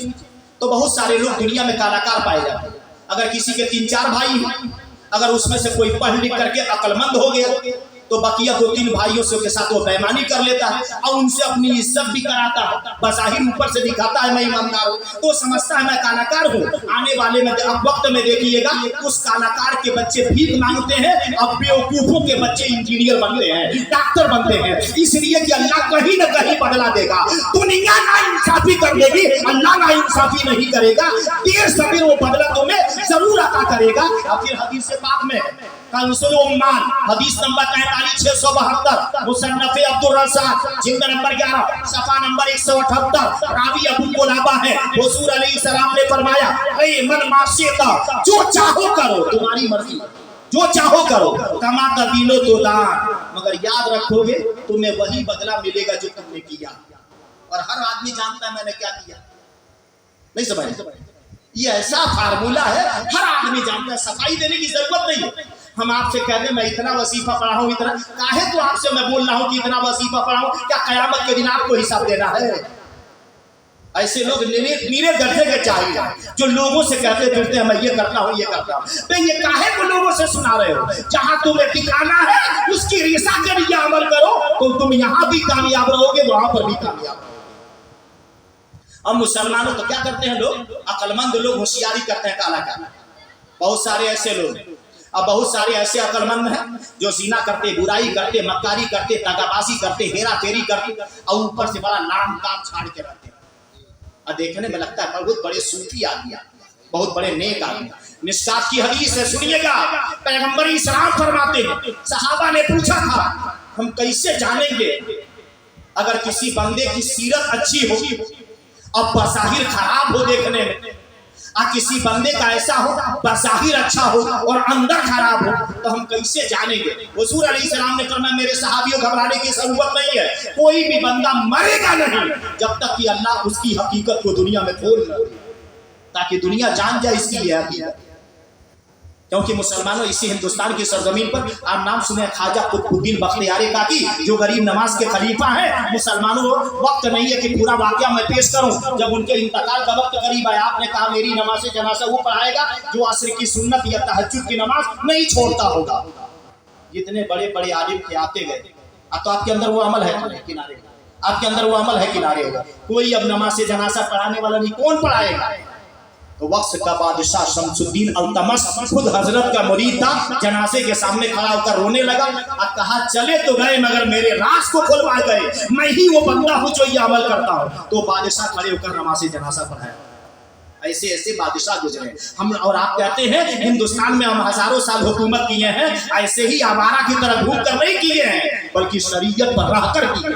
तो बहुत सारे लोग दुनिया में कलाकार पाए जाते हैं। अगर किसी के 3-4 भाई हैं, अगर उसमें से कोई पढ़ लिख करके अक्लमंद हो गया तो बाकिया 2-3 भाइयों से के साथ वो बेईमानी कर लेता है और उनसे अपनी इज्जत भी कराता है। बज़ाहिर ऊपर से दिखाता है मैं ईमानदार हूँ, तो समझता है मैं कलाकार हूँ। आने वाले में अब वक्त में देखिएगा उस कलाकार के बच्चे भीख मांगते हैं, अब बेवकूफों के बच्चे इंजीनियर बनते हैं, डॉक्टर बनते हैं। इसलिए कि अल्लाह कहीं न कहीं बदला देगा। दुनिया ना इंसाफी कर देगी, अल्लाह ना इंसाफी नहीं करेगा। देर सबेर वो बदला तुम्हें जरूर अता करेगा। और फिर हदीस पाक में काउंसिल उम्मान हदीस नंबर 43672, मुसन्नफ़ अब्दुल रज़्ज़ाक़ जिल्द नंबर 11 सफ़ा नंबर 178, रावी अबू कुलाबा है। हुज़ूर अलैहिस्सलाम ने फरमाया ऐ मन माशिता, जो चाहो करो, तुम्हारी मर्जी, जो चाहो करो, कमा तदीनो तो दान, मगर याद रखोगे तुम्हें वही बदला मिलेगा जो तुमने किया। और हर आदमी जानता है मैंने क्या किया। नहीं समझ? ये ऐसा फार्मूला है, हर आदमी जानता है। सफाई देने की जरूरत नहीं है। हम आपसे कह दें मैं इतना वजीफा पढ़ा हूँ, इतना काहे तो आपसे मैं बोल रहा हूँ कि इतना वजीफा पढ़ा हूँ, क्या कयामत के दिन आपको हिसाब देना है? ऐसे लोग नीरे गड्ढे के चाहिए जो लोगों से कहते फिरते हैं मैं ये करता हूँ, ये करता हूँ। तो ये काहे को लोगों से सुना रहे हो? जहाँ तुम्हें दिखाना है उसकी रिसा के लिए अमल करो तो तुम यहाँ भी कामयाब रहोगे, वहां पर भी कामयाब रहोगे। अब मुसलमानों तो क्या करते हैं लोग? अक्लमंद लोग होशियारी करते हैं, काला काला। बहुत सारे ऐसे लोग, अब बहुत सारे ऐसे अक्लमंद हैं जो ज़िना करते, बुराई करते, मक्कारी करते, दगाबाजी करते, हेरा फेरी करते और ऊपर से बड़ा नाम काम छाड़ के रहते हैं। और देखने में लगता है बहुत बड़े सूफी आदमी, बहुत बड़े नेक आदमी। मिशकात की हदीस है, सुनिएगा। पैगंबर इस्लाम फरमाते हैं, सहाबा ने पूछा था हम कैसे जानेंगे अगर किसी बंदे की सीरत अच्छी हो और बज़ाहिर खराब हो देखने में, और किसी बंदे का ऐसा हो बज़ाहिर अच्छा हो और अंदर खराब हो, तो हम कैसे जानेंगे? हुजूर अलैहिस्सलाम ने फरमाया मेरे सहाबियों घबराने की जरूरत नहीं है, कोई भी बंदा मरेगा नहीं जब तक कि अल्लाह उसकी हकीकत को दुनिया में खोल न दे, ताकि दुनिया जान जाए इसकी ये हकीकत। क्योंकि मुसलमानों इसी हिंदुस्तान की सरजमीन पर आप नाम सुने ख्वाजा कुतुबुद्दीन बख्तियारी काकी, जो गरीब नवाज के खलीफा हैं। मुसलमानों वक्त नहीं है कि पूरा वाकया मैं पेश करूं। जब उनके इंतकाल का वक्त करीब आया, आपने कहा मेरी नमाज जनाजा वो पढ़ाएगा जो असर की सुन्नत या तहज्जुद की नमाज नहीं छोड़ता होगा। जितने बड़े बड़े आलिम थे आते गए, अब तो आपके अंदर वो अमल है किनारे, आपके अंदर वो अमल है किनारे होगा। कोई अब नमाज जनाजा पढ़ाने वाला नहीं, कौन पढ़ाएगा? तो वक्त का बादशाह शमसुद्दीन अल्तमस खुद हजरत का मुरीद था, जनाजे के सामने खड़ा होकर रोने लगा और कहा चले तो गए मगर मेरे राज को खुलवा गए, मैं ही वो बंदा हूँ जो ये अमल करता हूँ। तो बादशाह खड़े होकर नमाज़े जनाजा पढ़ाया। ऐसे ऐसे बादशाह गुजरे हम, और आप कहते हैं हिंदुस्तान में हम हजारों साल हुकूमत किए हैं, ऐसे ही आवारा की तरह घूम कर नहीं किए हैं, बल्कि शरीयत पर रहकर किए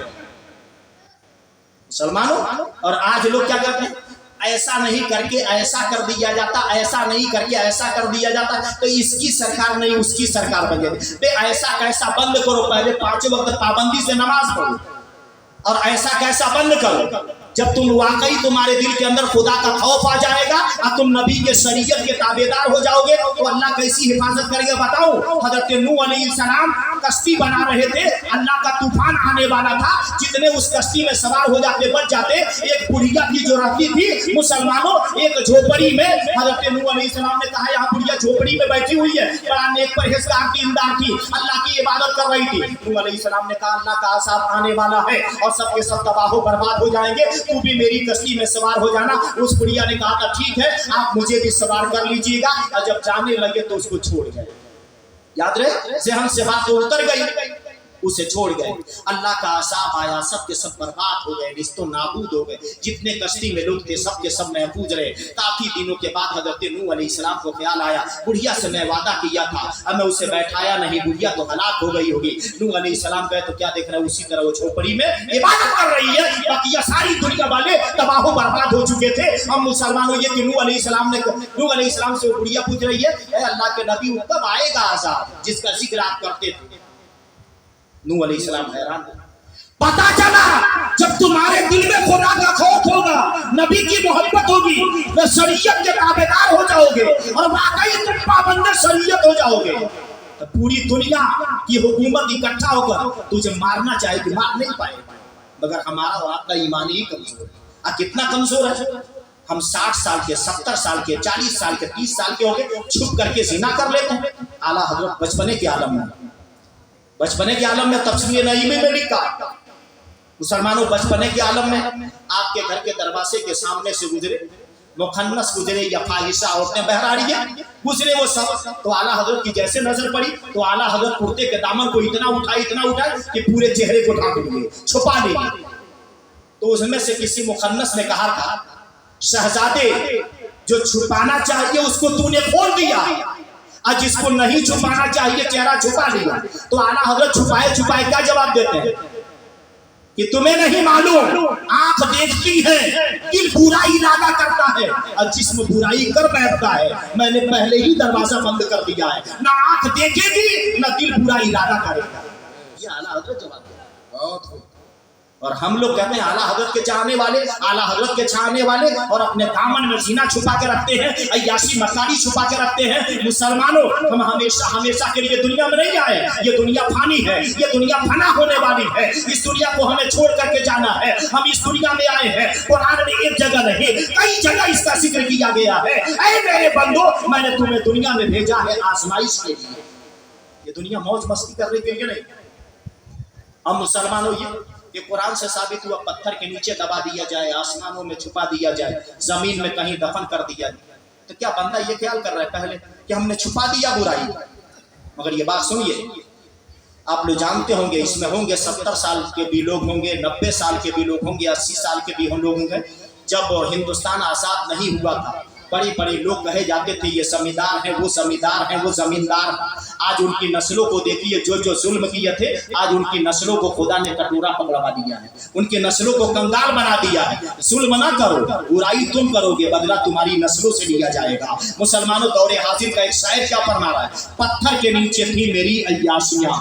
मुसलमानों। और आज लोग क्या करते हैं, ऐसा नहीं करके ऐसा कर दिया जाता, ऐसा नहीं करके ऐसा कर दिया जाता, तो इसकी सरकार नहीं उसकी सरकार बन जाती। ऐसा कैसा बंद करो, पहले 5 वक्त पाबंदी से नमाज पढ़ो, और ऐसा कैसा बंद करो जब तुम वाकई तुम्हारे दिल के अंदर खुदा का खौफ आ जाएगा और तुम नबी के शरीयत के ताबेदार हो जाओगे, तो अल्लाह कैसी हिफाजत करेगा बताओ। हजरत नूह अलैहिस्सलाम कश्ती बना रहे थे, अल्लाह का तूफान आने वाला था, जितने उस कश्ती में सवार हो जाते बच जाते। एक बुढ़िया थी जो रहती थी मुसलमानों एक झोपड़ी में, हजरत नूह अलैहिस्सलाम ने कहा यहाँ बुढ़िया झोपड़ी में बैठी हुई है, बड़ा नेक परहेजगार दीनदार थी, अल्लाह की इबादत कर रही थी। नूह अलैहिस्सलाम ने कहा अल्लाह का अज़ाब आने वाला है और सबके सब तबाह बर्बाद हो जाएंगे, तू भी मेरी कश्ती में सवार हो जाना। उस बुढ़िया ने कहा था ठीक है आप मुझे भी सवार कर लीजिएगा, और जब जाने लगे तो उसको छोड़ गए। याद रहे ज़हन से बात तो उतर गई, उसे छोड़ गए। अल्लाह का अज़ाब आया, सब के सब बर्बाद हो गए, रिश्तों नाबूद हो गए, जितने कश्ती में लोग थे सब के सब महफूज रहे। काफी दिनों के बाद हजरत नूह अलैहिस्सलाम को ख्याल आया बुढ़िया से मैं वादा किया था, अब मैं उसे बैठाया नहीं, बुढ़िया तो हलाक हो गई होगी। नूह अलैहिस्सलाम गए तो क्या देख रहे हैं, उसी तरह वो झोपड़ी में इबादत कर रही है, बाकी सारी दुनिया वाले तबाह बर्बाद हो चुके थे। हम मुसलमानों ये कि नूह अलैहिस्सलाम से बुढ़िया पूछ रही है अल्लाह के नबी कब आएगा अज़ाब जिसका जिक्र आप करते थे? नूह अलैहिस्सलाम हैरान, पता चला जब तुम्हारे दिल में खुदा का खौफ होगा, नबी की मोहब्बत होगी, तो शरीयत के ताबेदार हो जाओगे और वाकई तुम पाबंद शरीयत हो जाओगे, तो पूरी दुनिया की हुकूमत इकट्ठा होकर तुझे मारना चाहेगी, मार नहीं पाएगा। मगर हमारा और आपका ईमान ही कमजोर है। कितना कमजोर है? हम 60 साल के, 70 साल के, 40 साल के, 30 साल के हो गए, छुप करके ज़िना कर लेते हैं। आला हजरत बचपने के आलम में तफसीर नईमी में लिखा, मुसलमानों बचपने के आलम में आपके घर के दरवाजे के सामने से गुजरे मुखन्नस गुजरे या फाहिशा औरतें बहरारियां गुजरे, वो सब तो आला हजरत की जैसे नजर पड़ी तो आला हजरत कुर्ते के दामन को इतना उठाए कि पूरे चेहरे को ढांक लिए, छुपा लिए। तो उसमें से किसी मुखन्नस ने कहा था शहजादे जो छुपाना चाहिए उसको तूने खोल दिया, और जिसको नहीं छुपाना चाहिए चेहरा छुपा लिया। तो आला हजरत छुपाए क्या जवाब देते हैं कि तुम्हें नहीं मालूम, आंख देखती है, दिल बुरा इरादा करता है, और जिस्म बुराई कर बैठता है। मैंने पहले ही दरवाजा बंद कर दिया है, ना आंख देखेगी ना दिल बुरा इरादा करेगा। ये आला हजरत जवाब देते हैं। और हम लोग कहते हैं आला हजरत के चाहने वाले, आला हजरत के चाहने वाले, और अपने दामन में ज़िना छुपा के रखते हैं, अय्याशी मक्कारी छुपा के रखते हैं। मुसलमानों हम हमेशा के लिए दुनिया में नहीं आए, ये दुनिया फानी है, ये दुनिया फना होने वाली है, इस दुनिया को हमें छोड़ करके जाना है। हम इस दुनिया में आए हैं, कुरान में एक जगह नहीं कई जगह इसका जिक्र किया गया है, ऐ मेरे बंदो मैंने तुम्हें दुनिया में भेजा है आजमाइश के लिए, ये दुनिया मौज मस्ती करने के लिए नहीं। हम मुसलमानों ये कुरान से साबित हुआ, पत्थर के नीचे दबा दिया जाए, आसमानों में छुपा दिया जाए, जमीन में कहीं दफन कर दिया जाए, तो क्या बंदा ये ख्याल कर रहा है पहले कि हमने छुपा दिया बुराई? मगर ये बात सुनिए, आप लोग जानते होंगे इसमें होंगे 70 साल के भी लोग होंगे, 90 साल के भी लोग होंगे, 80 साल के भी हम लोग होंगे। जब हिंदुस्तान आज़ाद नहीं हुआ था बड़े बड़े लोग कहे जाते थे ये जमींदार हैं, वो जमींदार हैं, वो जमींदार। आज उनकी नस्लों को देखिए, जो जो जुल्म किए थे, आज उनकी नस्लों को खुदा ने कटोरा पकड़वा दिया है, उनकी नस्लों को कंगाल बना दिया है। जुल्म ना करो, बुराई तुम करोगे, बदला तुम्हारी नस्लों से लिया जाएगा। मुसलमानों, दौरे हाजिर का एक शायर क्या फरमा रहा है? पत्थर के नीचे थी मेरी अय्याशियां,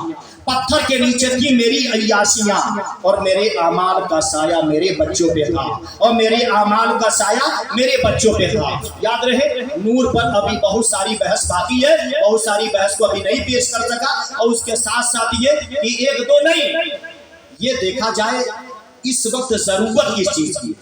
पत्थर के नीचे थी मेरी अय्याशियां, और मेरे आमाल का साया मेरे बच्चों पे था, और मेरे आमाल का साया मेरे बच्चों पे था। याद रहे, नूर पर अभी बहुत सारी बहस बाकी है, बहुत सारी बहस को अभी नहीं पेश कर सका। और उसके साथ साथ ये कि एक दो नहीं, ये देखा जाए इस वक्त जरूरत किस चीज की।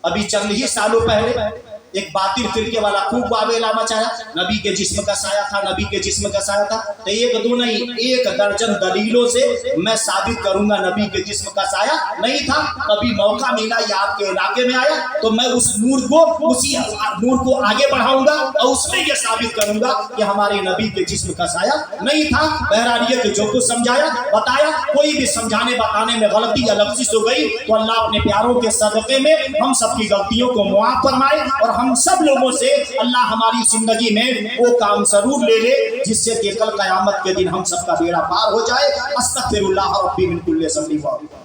अभी चंद ही सालों पहले एक बातिल फिरके वाला खूब वावेला मचाया, नबी के जिस्म का साया था, नबी के जिस्म का साया था। तो एक दो नहीं, एक दर्जन दलीलों से मैं साबित करूंगा नबी के जिस्म का साया नहीं था। कभी मौका मिला या आपके इलाके में आया तो मैं उस नूर को, उसी नूर को आगे बढ़ाऊंगा और उसमें ये साबित करूंगा कि हमारे नबी के जिस्म का साया नहीं था। बहरहाल ये कि जो कुछ समझाया बताया, कोई भी समझाने बताने में गलती या लफ्ज़ हो गई तो अल्लाह अपने प्यारों के सदक़े में हम सबकी गलतियों को मुआफ़ फरमाए, और हम सब लोगों से अल्लाह हमारी जिंदगी में वो काम जरूर ले ले जिससे कि कल क़यामत के दिन हम सबका बेड़ा पार हो जाए। अस्तग़फिरुल्लाह रब्बी मिन कुल्लि ज़ंबिन।